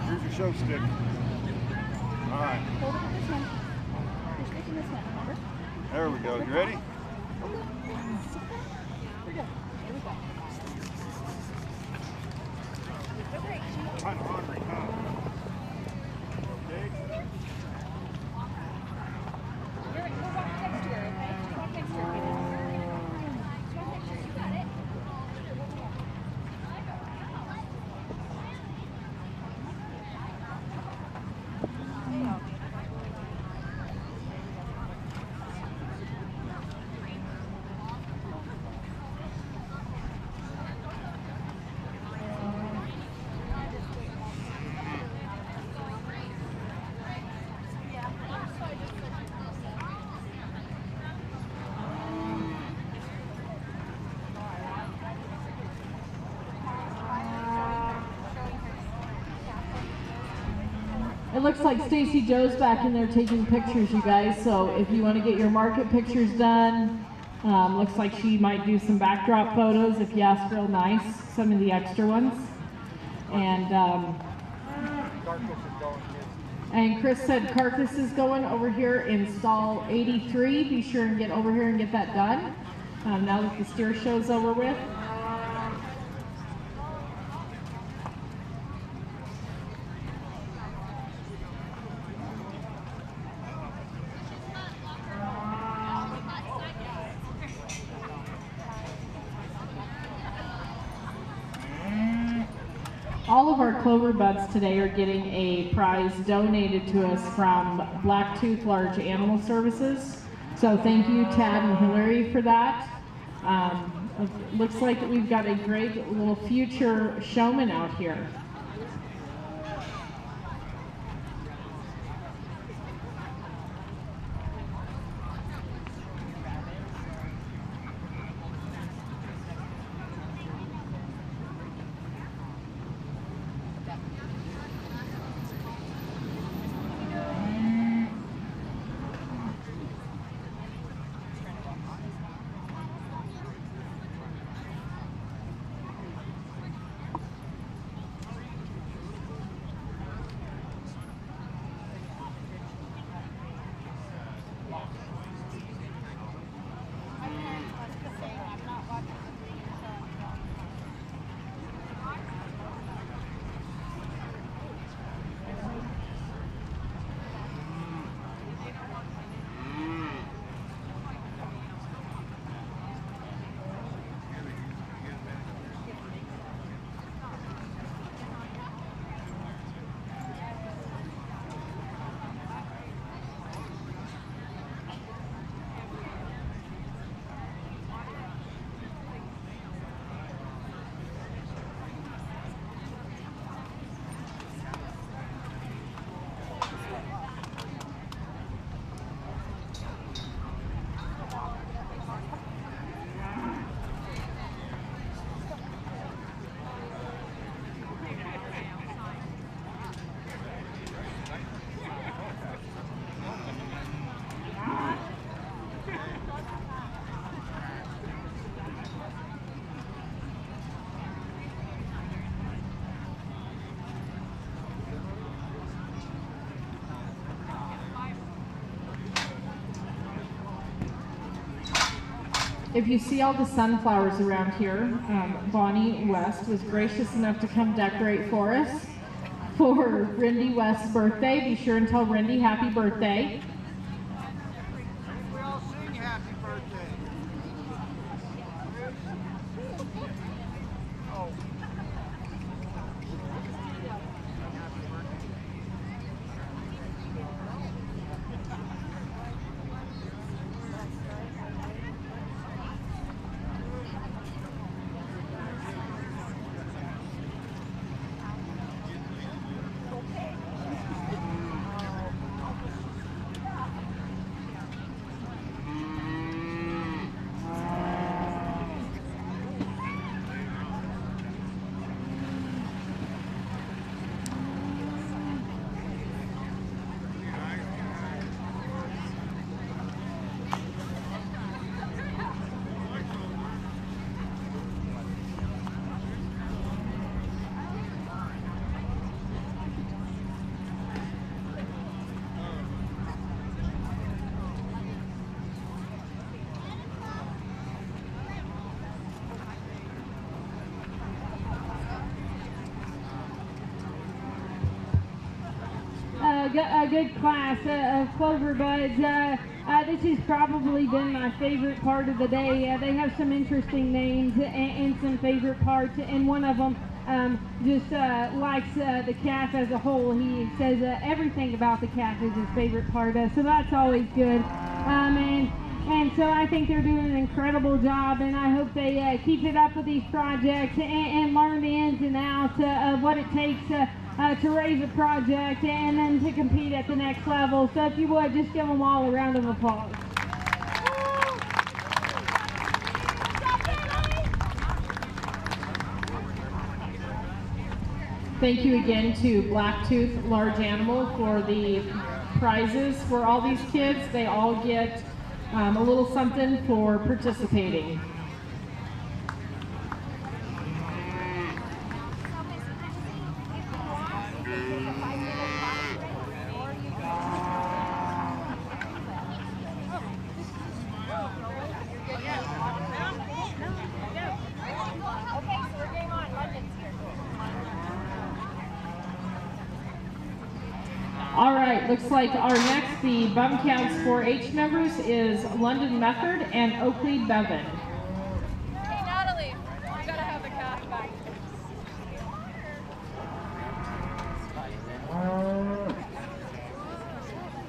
Here's your show stick. All right. Hold it with this hand. You're sticking this hand, remember? There we go. You ready? Kind of hungry, huh? Okay. Go walk next to her, okay? Just walk next to her. Just walk next to her. You got it. It looks like Stacy Joe's back in there taking pictures, you guys, so if you want to get your market pictures done, looks like she might do some backdrop photos if you ask real nice, some of the extra ones. And Chris said carcass is going over here in stall 83. Be sure and get over here and get that done now that the steer show's over with. All of our clover buds today are getting a prize donated to us from Blacktooth Large Animal Services. So thank you, Tad and Hillary, for that. It looks like we've got a great little future showman out here. If you see all the sunflowers around here, Bonnie West was gracious enough to come decorate for us for Rindy West's birthday. Be sure and tell Rindy happy birthday. We all sing happy birthday. Oh. A good class of Clover Buds. This has probably been my favorite part of the day. They have some interesting names and some favorite parts, and one of them just likes the calf as a whole. He says everything about the calf is his favorite part, so that's always good. And so I think they're doing an incredible job, and I hope they keep it up with these projects and learn the ins and outs of what it takes to raise a project and then to compete at the next level. So if you would, just give them all a round of applause. Thank you again to Blacktooth Large Animal for the prizes for all these kids. They all get a little something for participating. All right, looks like our next, the Bum Counts 4-H members is London Method and Oakley Bevan. Hey Natalie, you gotta have the calf back.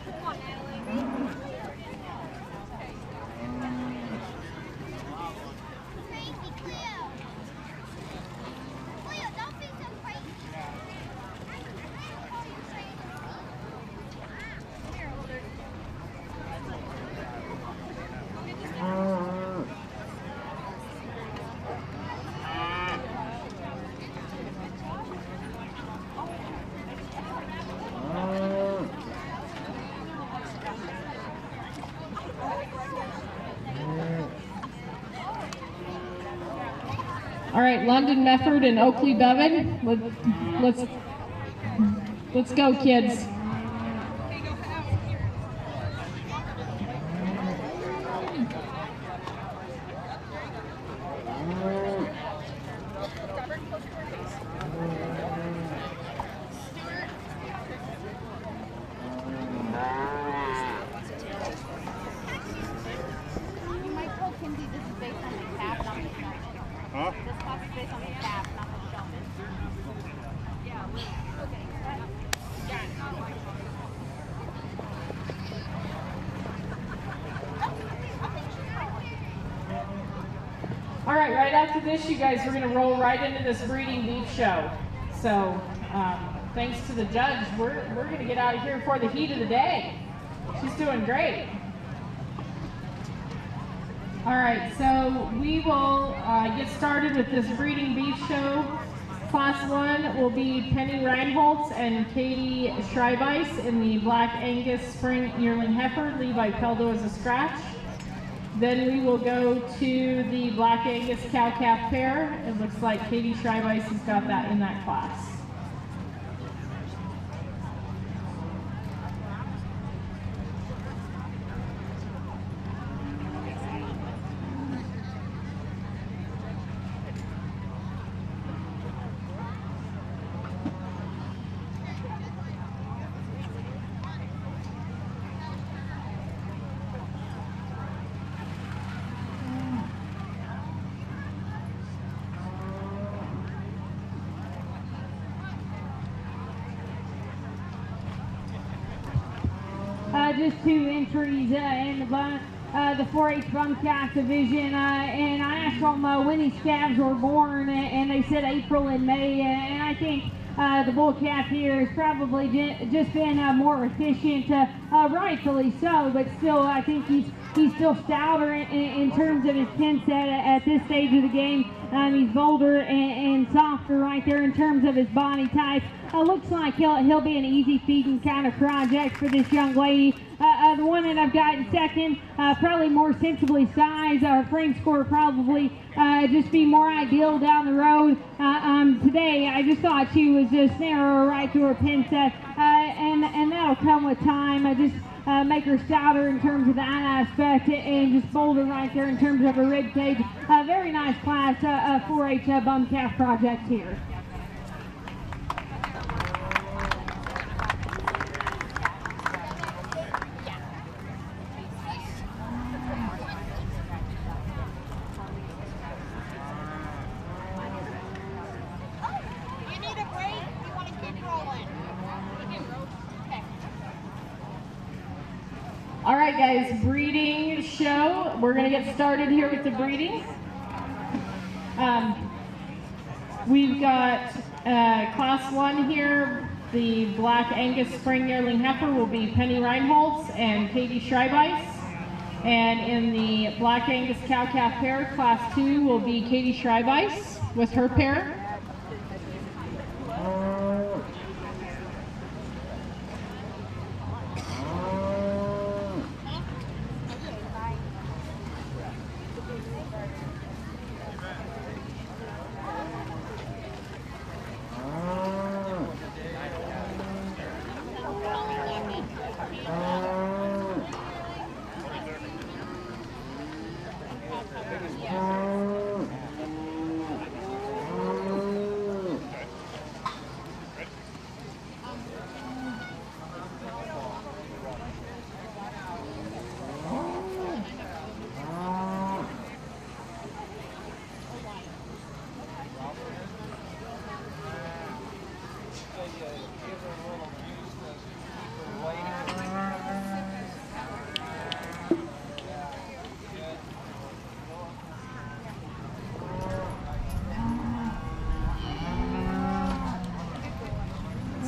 Come on, Natalie. Crazy Cleo. Cleo, don't be so crazy. Here, hold it. All right, London Mefford and Oakley Bevan. Let's go, kids. You might tell Kinsey this is based on the calf, not the showman. Huh? This class is based on the calf, not the showman. Yeah, okay. All right after this, you guys, we're going to roll right into this breeding beef show. So, thanks to the judge, we're going to get out of here before the heat of the day. She's doing great. All right, so we will get started with this breeding beef show. Class 1 will be Penny Reinholtz and Katie Schreibeis in the Black Angus Spring Yearling Heifer, Levi Peldo as a scratch. Then we will go to the Black Angus Cow-Calf pair. It looks like Katie Schreibeis has got that in that class. just 2 entries in the 4-H bum calf division, and I asked them when these calves were born, and they said April and May, and I think the bull calf here has probably just been more efficient, rightfully so, but still I think he's still stouter in terms of his pin set at this stage of the game. He's bolder and softer right there in terms of his body type. Looks like he'll be an easy feeding kind of project for this young lady. The one that I've got in second, probably more sensibly sized. Our frame score probably just be more ideal down the road. Today, I just thought she was just narrow right through her pin set, and that'll come with time. Just make her stouter in terms of that aspect, and just bolder right there in terms of her rib cage. Very nice class 4-H bum calf project here. All right, guys, breeding show. We're going to get started here with the breeding. We've got class 1 here. The Black Angus Spring Yearling Heifer will be Penny Reinholtz and Katie Schreibeis. And in the Black Angus Cow Calf pair, class 2 will be Katie Schreibeis with her pair.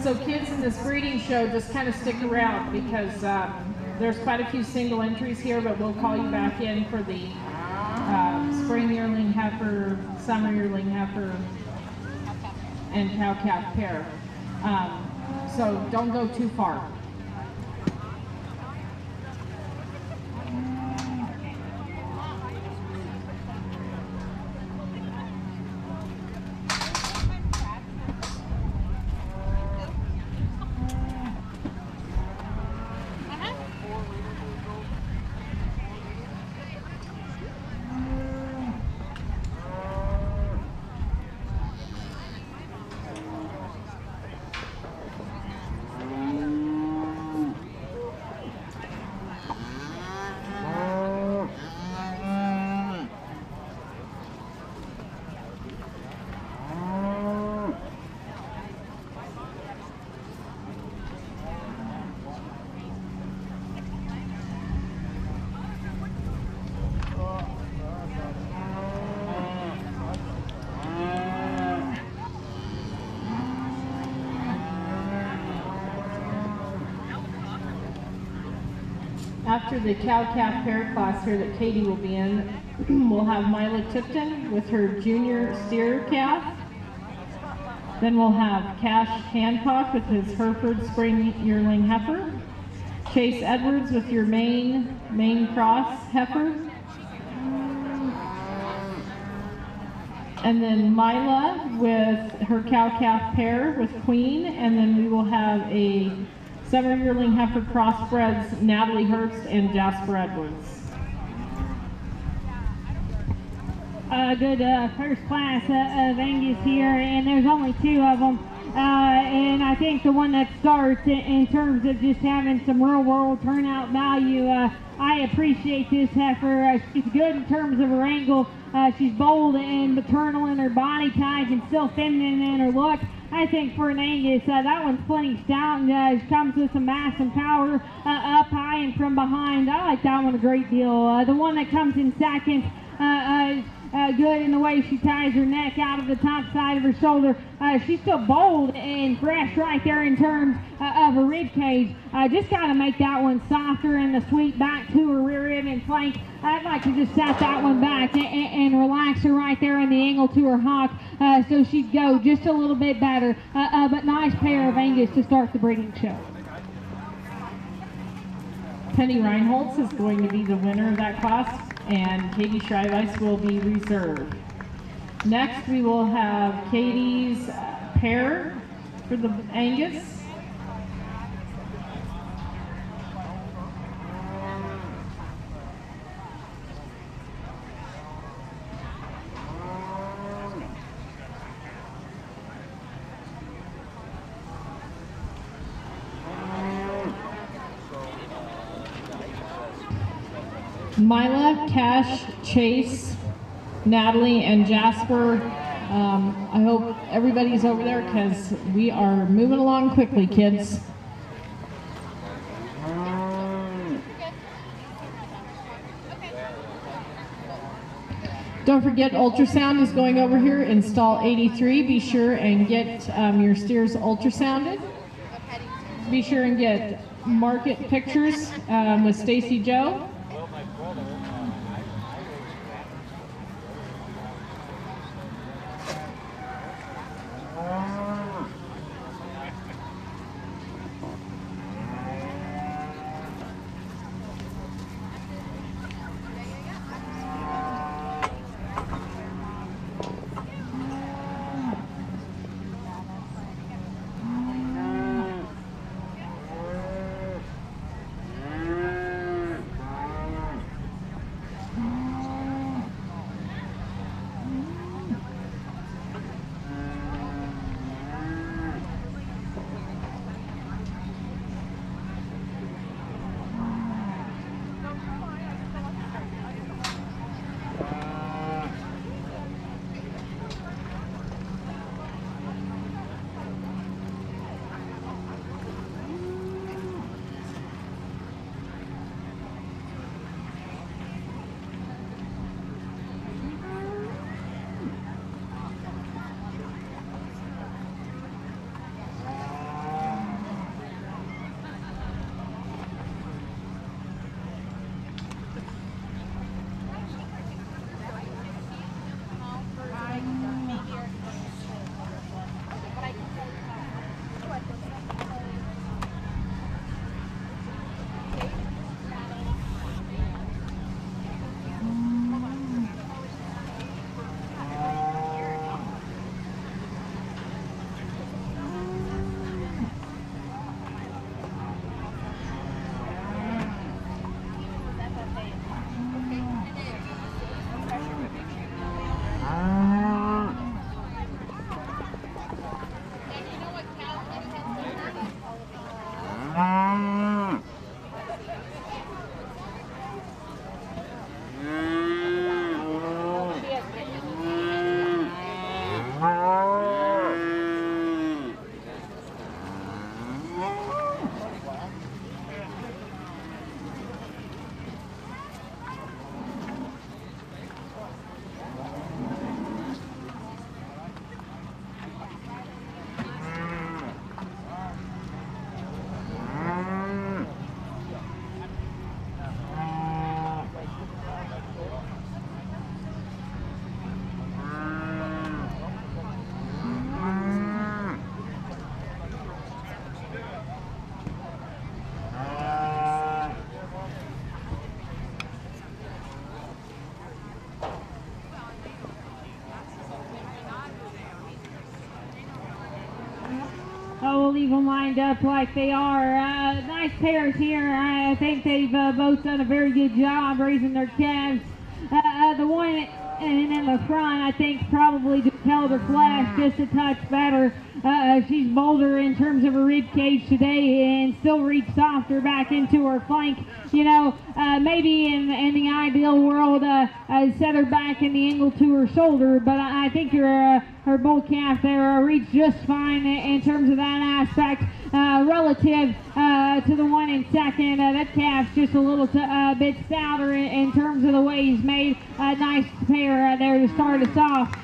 So kids in this breeding show, just kind of stick around because there's quite a few single entries here, but we'll call you back in for the spring yearling heifer, summer yearling heifer, and cow calf pair. So don't go too far. After the cow-calf pair class here that Katie will be in, we'll have Mila Tipton with her junior steer calf. Then we'll have Cash Hancock with his Hereford Spring Yearling Heifer. Chase Edwards with your main cross heifer. And then Mila with her cow-calf pair with Queen. And then we will have a Summer Yearling Heifer crossbreds, Natalie Hurst and Jasper Edwards. Good first class of Angus here, and there's only 2 of them. And I think the one that starts in terms of just having some real world turnout value, I appreciate this heifer. She's good in terms of her angle. She's bold and maternal in her body type and still feminine in her look. I think for an Angus, that one's plenty stout and comes with some mass and power up high and from behind. I like that one a great deal. The one that comes in second, good in the way she ties her neck out of the top side of her shoulder. She's still bold and fresh right there in terms of her rib cage. Just got to make that one softer in the sweep back to her rear rib and flank. I'd like to just set that one back and relax her right there in the angle to her hock so she'd go just a little bit better. But nice pair of Angus to start the breeding show. Penny Reinholtz is going to be the winner of that class, and Katie Schreiweiss will be reserved. Next, we will have Katie's pair for the Angus. Mila, Cash, Chase, Natalie, and Jasper. I hope everybody's over there because we are moving along quickly, kids. Don't forget, ultrasound is going over here in stall 83. Be sure and get your steers ultrasounded. Be sure and get market pictures with Stacy Joe. We'll leave them lined up like they are. Nice pairs here. I think they've both done a very good job raising their calves. The one in the front, I think, probably held her flash just a touch better. She's bolder in terms of her rib cage today and still reached softer back into her flank. You know, maybe in the ideal world, set her back in the angle to her shoulder, but I think her bull calf there reached just fine in terms of that aspect. Relative to the one in second, that calf's just a little bit stouter in terms of the way he's made. Nice pair there to start us off.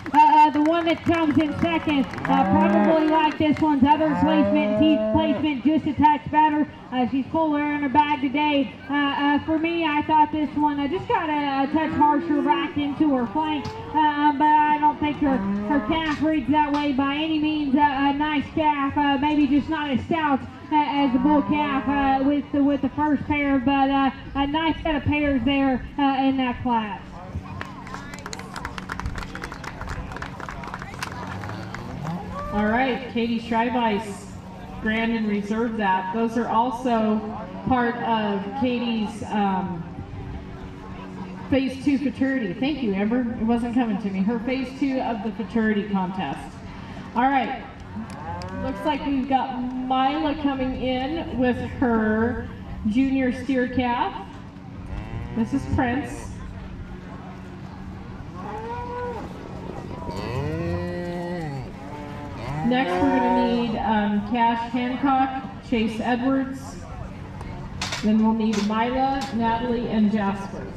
The one that comes in second, probably like this one's other placement, teeth placement just a touch better. She's fuller in her bag today. For me, I thought this one just got a touch harsher back into her flank, but I don't think her calf reads that way by any means. A nice calf, maybe just not as stout as the bull calf with the first pair, but a nice set of pairs there in that class. All right, Katie Schreibeis, Grand and Reserve that. Those are also part of Katie's Phase 2 Futurity. Thank you, Amber. It wasn't coming to me. Her Phase 2 of the Futurity contest. All right. Looks like we've got Mila coming in with her junior steer calf. This is Prince. Next, we're going to need Cash Hancock, Chase Edwards. Then we'll need Mila, Natalie, and Jasper.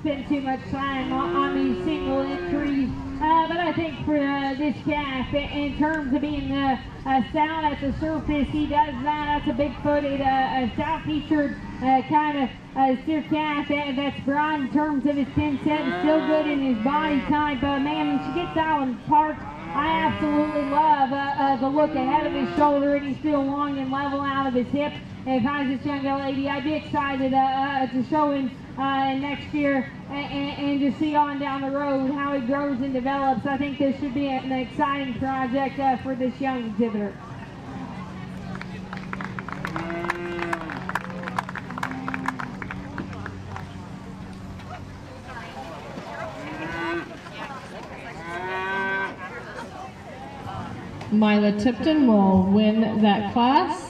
Spend too much time on these single entries, but I think for this calf, in terms of being stout at the surface, he does that. That's a big-footed, stout-featured kind of steer calf that's broad in terms of his pin set and still good in his body type. Man, when she gets that one parked, I absolutely love the look ahead of his shoulder, and he's still long and level out of his hip. If I was this young lady, I'd be excited to show him next year and to see on down the road how he grows and develops. I think this should be an exciting project for this young exhibitor. Mila Tipton will win that class.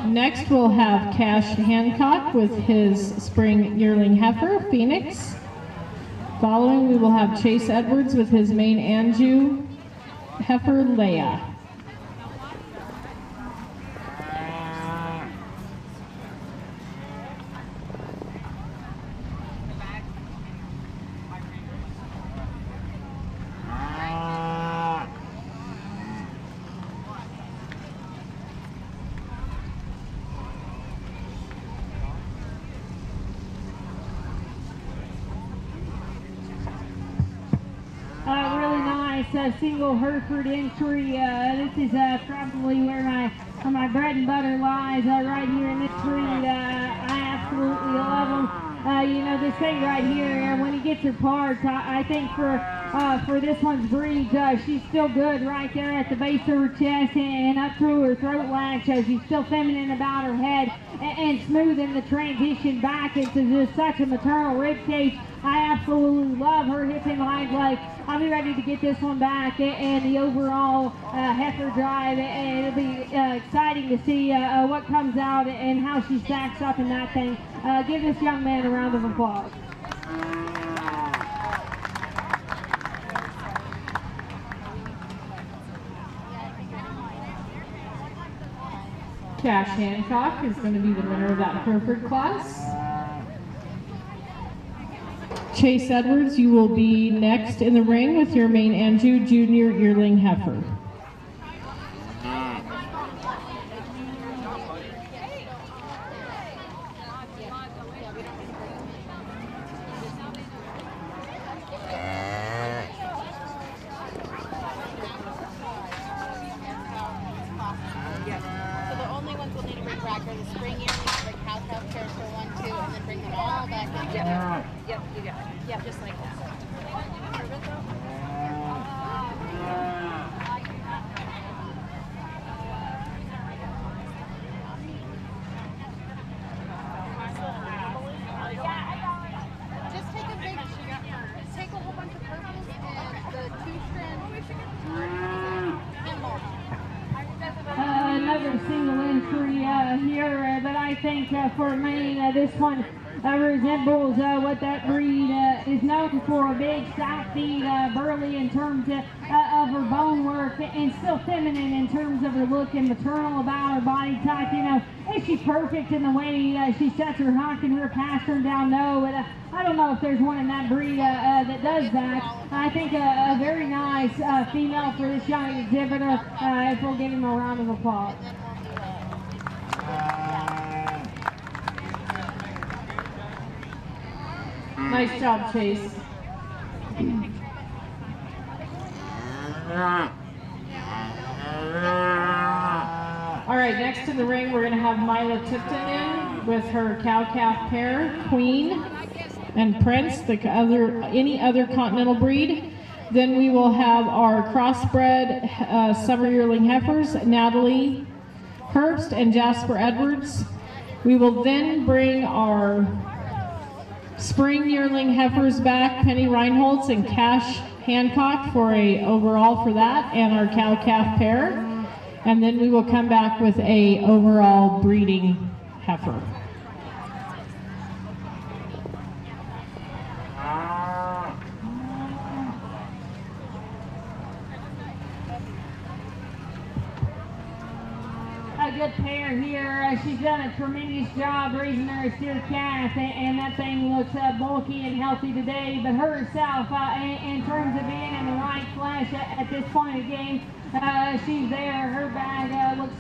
Next, we'll have Cash Hancock with his spring yearling heifer, Phoenix. Following, we will have Chase Edwards with his main Anjou heifer, Leia. Single Hereford entry. This is probably where my bread and butter lies, right here in this breed. I absolutely love them. You know, this thing right here, when he gets her parts, I think for this one's breed, she's still good right there at the base of her chest and up through her throat latch. She's still feminine about her head and smooth in the transition back into just such a maternal rib cage. I absolutely love her hip and hind leg. I'll be ready to get this one back and the overall heifer drive, and it'll be exciting to see what comes out and how she stacks up in that thing. Give this young man a round of applause. Cash Hancock is going to be the winner of that Hereford class. Chase Edwards, you will be next in the ring with your main Anjou junior yearling heifer. Spring yearling, like house character 1, 2, and then bring them all back in. Yep, you got it. Yep, just like that. entry here, but I think for me, this one resembles what that breed is known for, a big stout feed, burly in terms of her bone work, and still feminine in terms of her look and maternal about her body type. You know, and she's perfect in the way she sets her hock and her pastern down low. But I don't know if there's one in that breed that does that. I think a very nice female for this young exhibitor. If we'll give him a round of applause. Nice job, Chase. All right, next in the ring, we're going to have Mila Tipton in with her cow-calf pair, Queen and Prince, any other continental breed. Then we will have our crossbred summer yearling heifers, Natalie Herbst and Jasper Edwards. We will then bring our spring yearling heifers back, Penny Reinholtz and Cash Hancock for a overall for that, and our cow-calf pair. And then we will come back with a overall breeding heifer. A good pair here. She's done a tremendous job raising her steer calf, and that thing looks bulky and healthy today. But herself, in terms of being in the right flesh at this point of the game, she's there. Her bag looks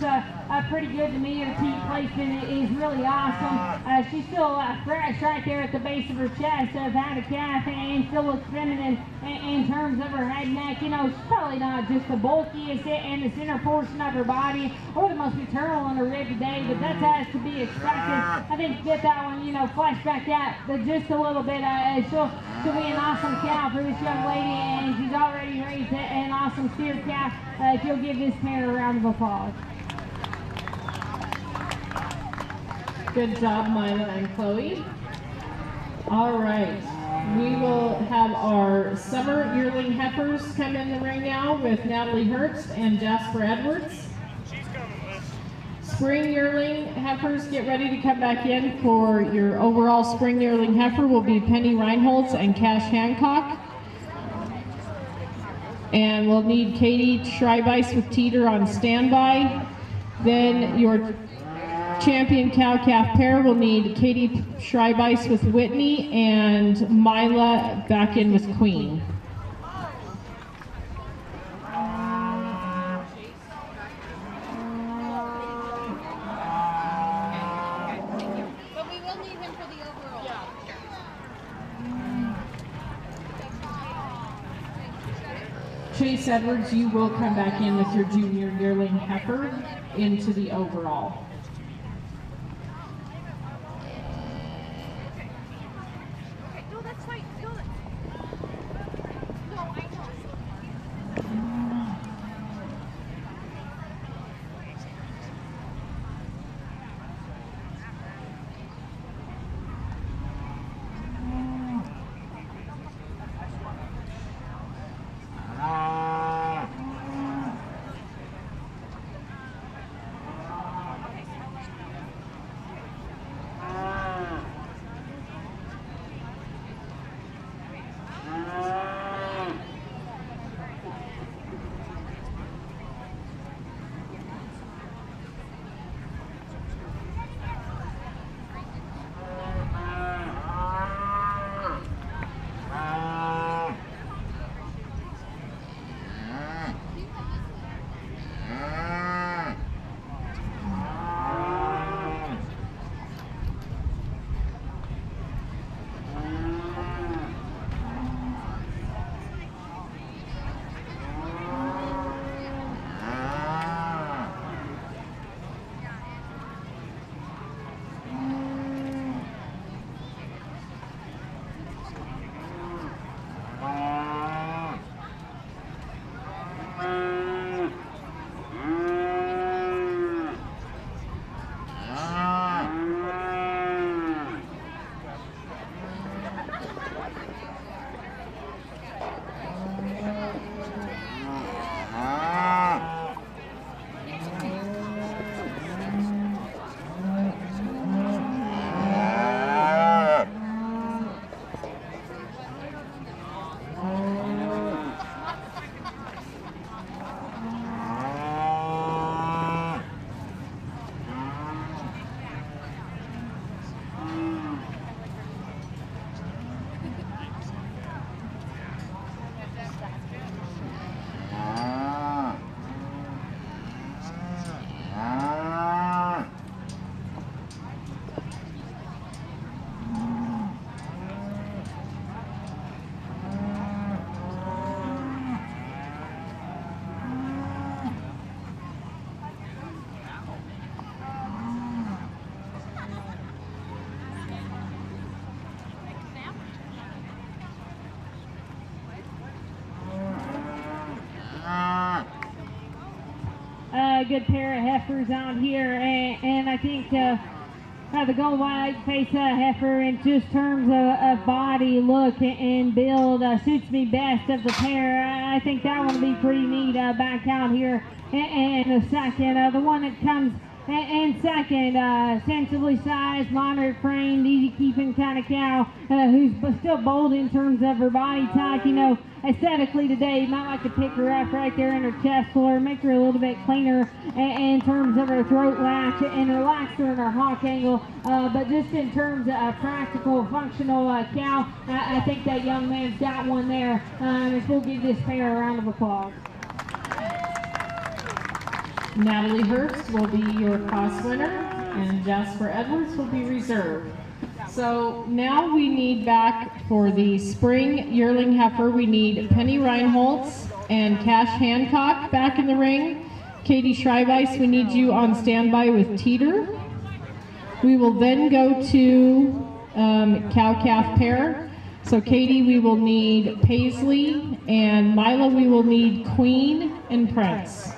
pretty good to me. Her teeth placement is really awesome. She's still fresh right there at the base of her chest. I've had a calf and still looks feminine in terms of her head and neck. You know, she's probably not just the bulkiest in the center portion of her body or the most maternal on her rib today, but that has to be expected. I think to get that one, you know, flash back out just a little bit. She'll be an awesome cow for this young lady, and she's already raised an awesome steer calf. If you'll give this pair a round of applause. Good job, Mila and Chloe. All right, we will have our summer yearling heifers come in the ring now with Natalie Herbst and Jasper Edwards. Spring yearling heifers, get ready to come back in for your overall spring yearling heifer will be Penny Reinholtz and Cash Hancock. And we'll need Katie Schreibeis with Teeter on standby. Then your champion cow-calf pair will need Katie Schreibeis with Whitney and Mila back in with Queen. But we will need him for the overall. Chase Edwards, you will come back in with your junior yearling heifer into the overall. No, that's fine. No, I know. good pair of heifers out here, and I think the gold white face heifer in just terms of body, look, and build suits me best of the pair. I think that one will be pretty neat back out here in a second. The one that comes in second, sensibly sized, moderate framed, easy keeping kind of cow, who's still bold in terms of her body type. You know, aesthetically today, you might like to pick her up right there in her chest floor, make her a little bit cleaner in terms of her throat latch and relax her in her hawk angle. But just in terms of practical, functional cow, I think that young man's got one there. And we'll give this pair a round of applause. Natalie Herbst will be your cross winner, and Jasper Edwards will be reserved. So now we need back for the spring yearling heifer, we need Penny Reinholtz and Cash Hancock back in the ring. Katie Schreibeis, we need you on standby with Teeter. We will then go to cow-calf pair. So Katie, we will need Paisley, and Mila, we will need Queen and Prince.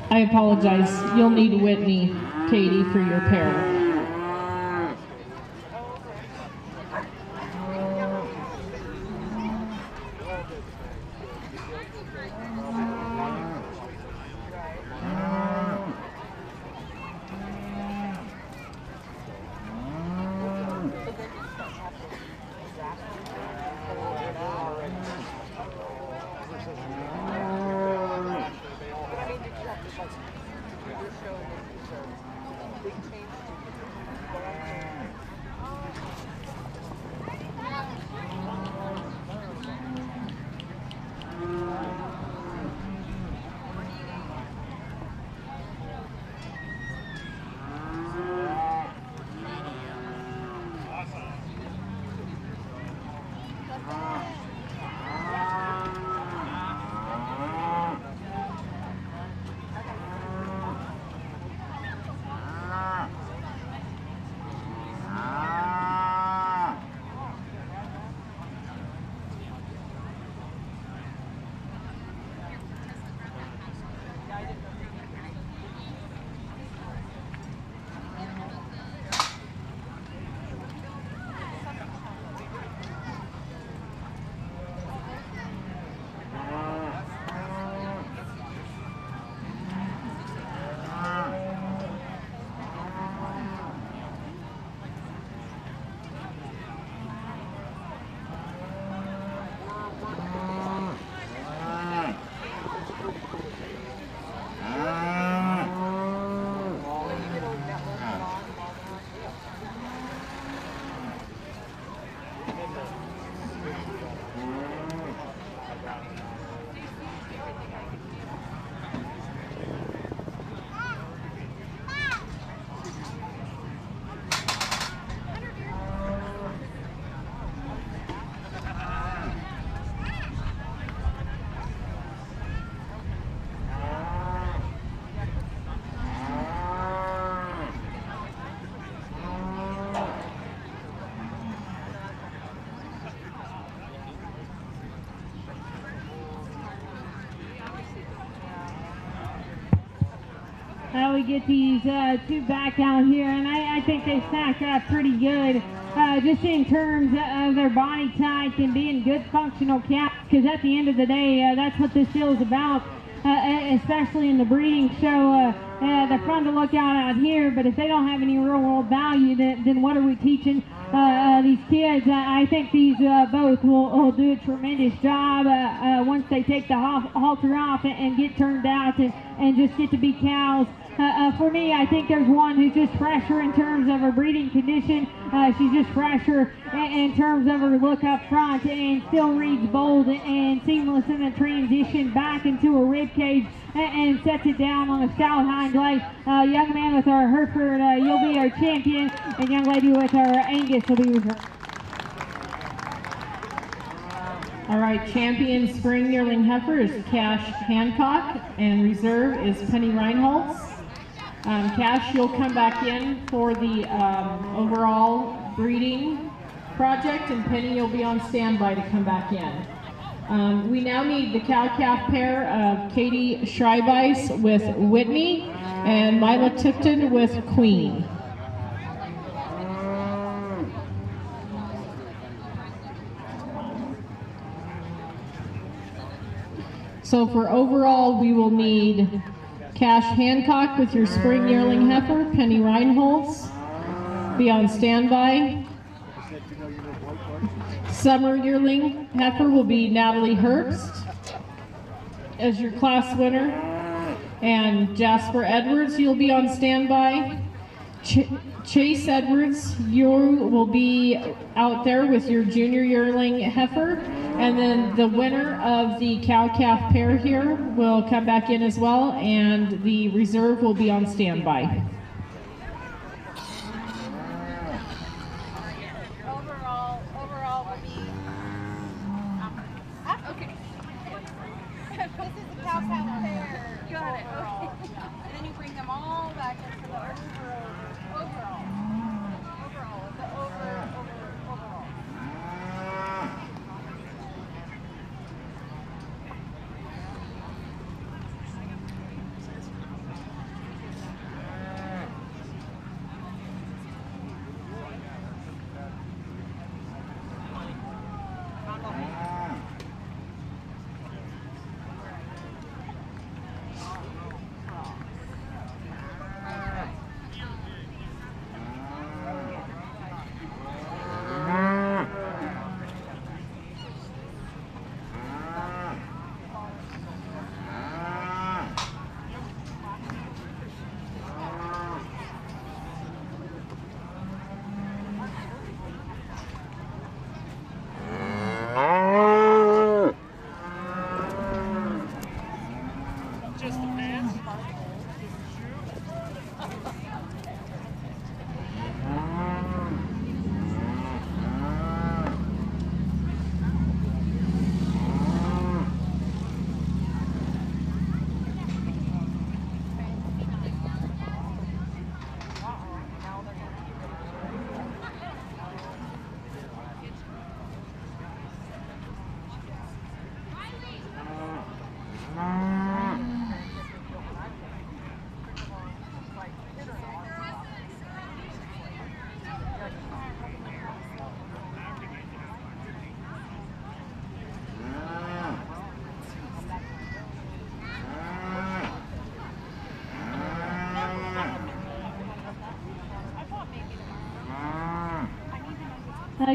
I apologize. You'll need Whitney, Katie, for your pair. We get these two back out here, and I think they stack up pretty good, just in terms of their body type and being good functional cats, because at the end of the day, that's what this deal is about, especially in the breeding show. They're fun to look out here, but if they don't have any real world value, then what are we teaching these kids? I think these both will do a tremendous job once they take the halter off and get turned out and just get to be cows. For me, I think there's one who's just fresher in terms of her breeding condition. She's just fresher in terms of her look up front, and still reads bold and seamless in the transition back into a rib cage and sets it down on a stout hind leg. Young man with our Hereford, you'll be our champion, and young lady with our Angus will be reserved. All right, champion spring yearling heifer is Cash Hancock, and reserve is Penny Reinholtz. Cash, you'll come back in for the overall breeding project, and Penny, you'll be on standby to come back in. We now need the cow-calf pair of Katie Schreibeis with Whitney and Mila Tipton with Queen. So for overall, we will need Cash Hancock with your spring yearling heifer, Penny Reinholz, be on standby. Summer yearling heifer will be Natalie Herbst as your class winner. And Jasper Edwards, you'll be on standby. Chase Edwards, you will be out there with your junior yearling heifer. And then the winner of the cow-calf pair here will come back in as well, and the reserve will be on standby. Overall will be, okay. This is the cow-calf pair. Got it. Overall. And then you bring them all back into the overall.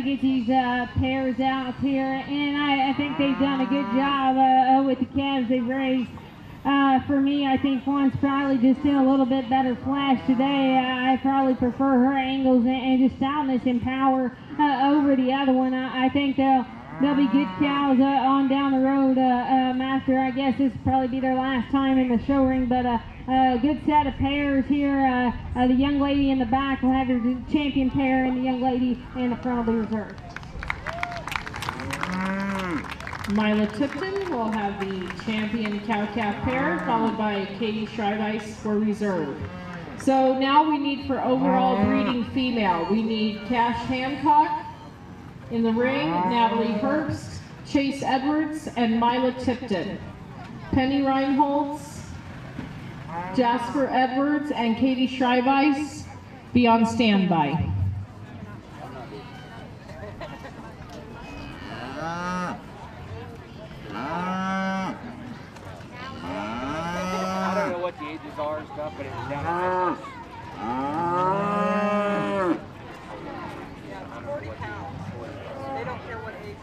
Get these pairs out here, and I think they've done a good job with the calves they've raised. For me, I think one's probably just in a little bit better flash today. I probably prefer her angles and just stoutness and power over the other one. I think they'll be good cows on down the road after, I guess this will probably be their last time in the show ring, but a good set of pairs here. The young lady in the back will have her champion pair, and the young lady in the front will be reserved. Mila Tipton will have the champion cow-calf pair, followed by Katie Schreibeis for reserve. So now we need for overall breeding female. We need Cash Hancock in the ring, Natalie Herbst, Chase Edwards, and Mila Tipton. Penny Reinholz, Jasper Edwards, and Katie Schreibeis be on standby. I don't know what the ages are and stuff, but it was down at 40 pounds. They don't care what age.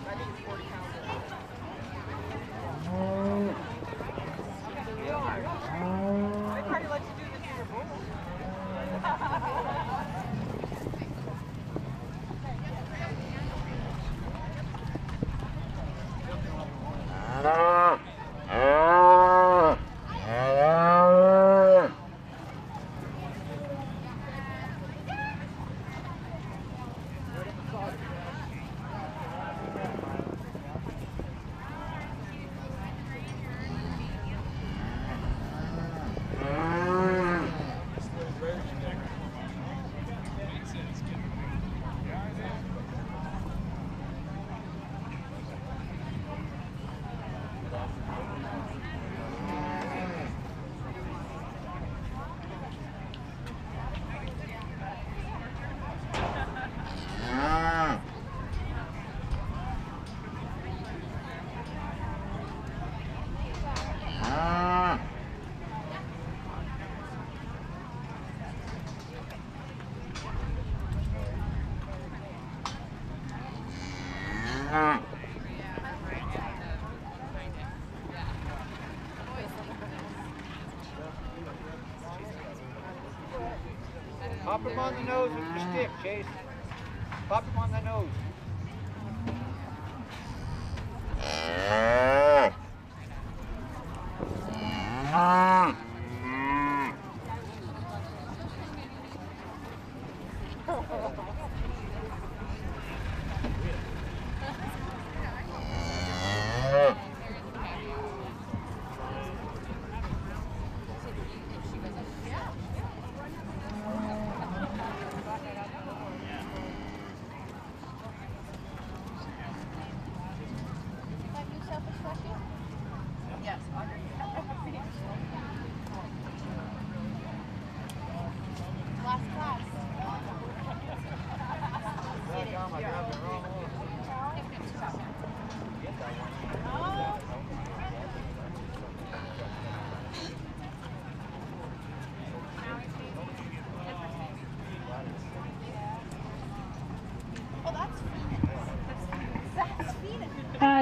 I think it's 40 pounds. I'd probably let you do this to your bull. Pop him on the nose with your stick, Chase. Pop him on the nose.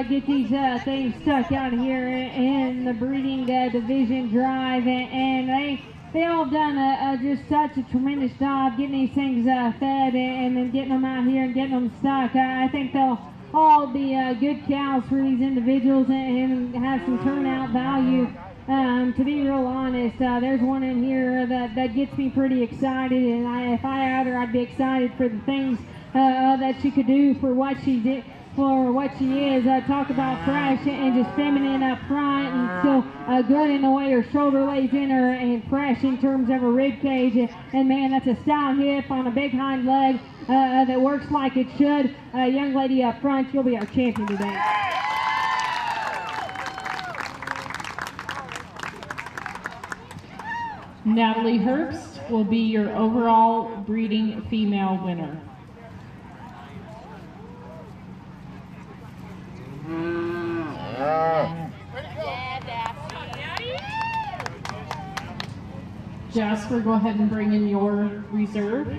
Get these things stuck out here in the breeding division drive, and they all done just such a tremendous job getting these things fed and then getting them out here and getting them stuck. I think they'll all be good cows for these individuals and have some turnout value. To be real honest, there's one in here that gets me pretty excited, and if I had her, I'd be excited for the things that she could do for what she did. For what she is, talk about fresh and just feminine up front, and still good in the way her shoulder lays in her, and fresh in terms of her rib cage. And man, that's a stout hip on a big hind leg that works like it should. Young lady up front, you'll be our champion today. Natalie Herbst will be your overall breeding female winner. Jasper, go ahead and bring in your reserve.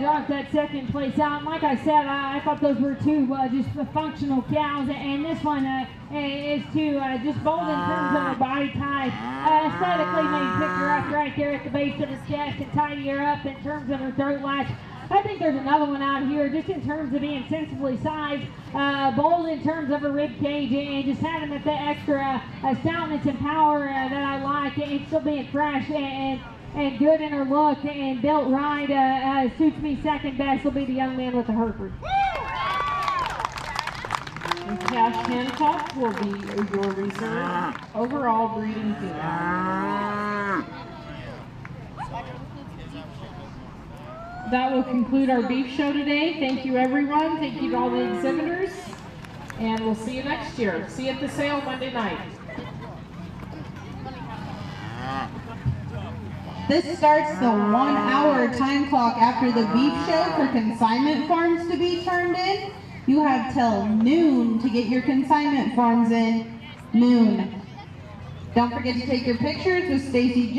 Dropped that second place out. And like I said, I thought those were two just functional cows, and this one is too just bold in terms of her body type. Aesthetically, maybe pick her up right there at the base of her chest and tidy her up in terms of her throat latch. I think there's another one out here just in terms of being sensibly sized, bold in terms of her rib cage, and just having that extra stoutness and power that I like, and still being fresh and good in her look and built right. Suits me second best will be the young man with the Hereford. And Cash Hancock will be your reserve overall breeding female. That will conclude our beef show today. Thank you everyone. Thank you to all the exhibitors. And we'll see you next year. See you at the sale Monday night. This starts the 1 hour time clock after the beef show for consignment forms to be turned in. You have till noon to get your consignment forms in. Noon. Don't forget to take your pictures with Stacy.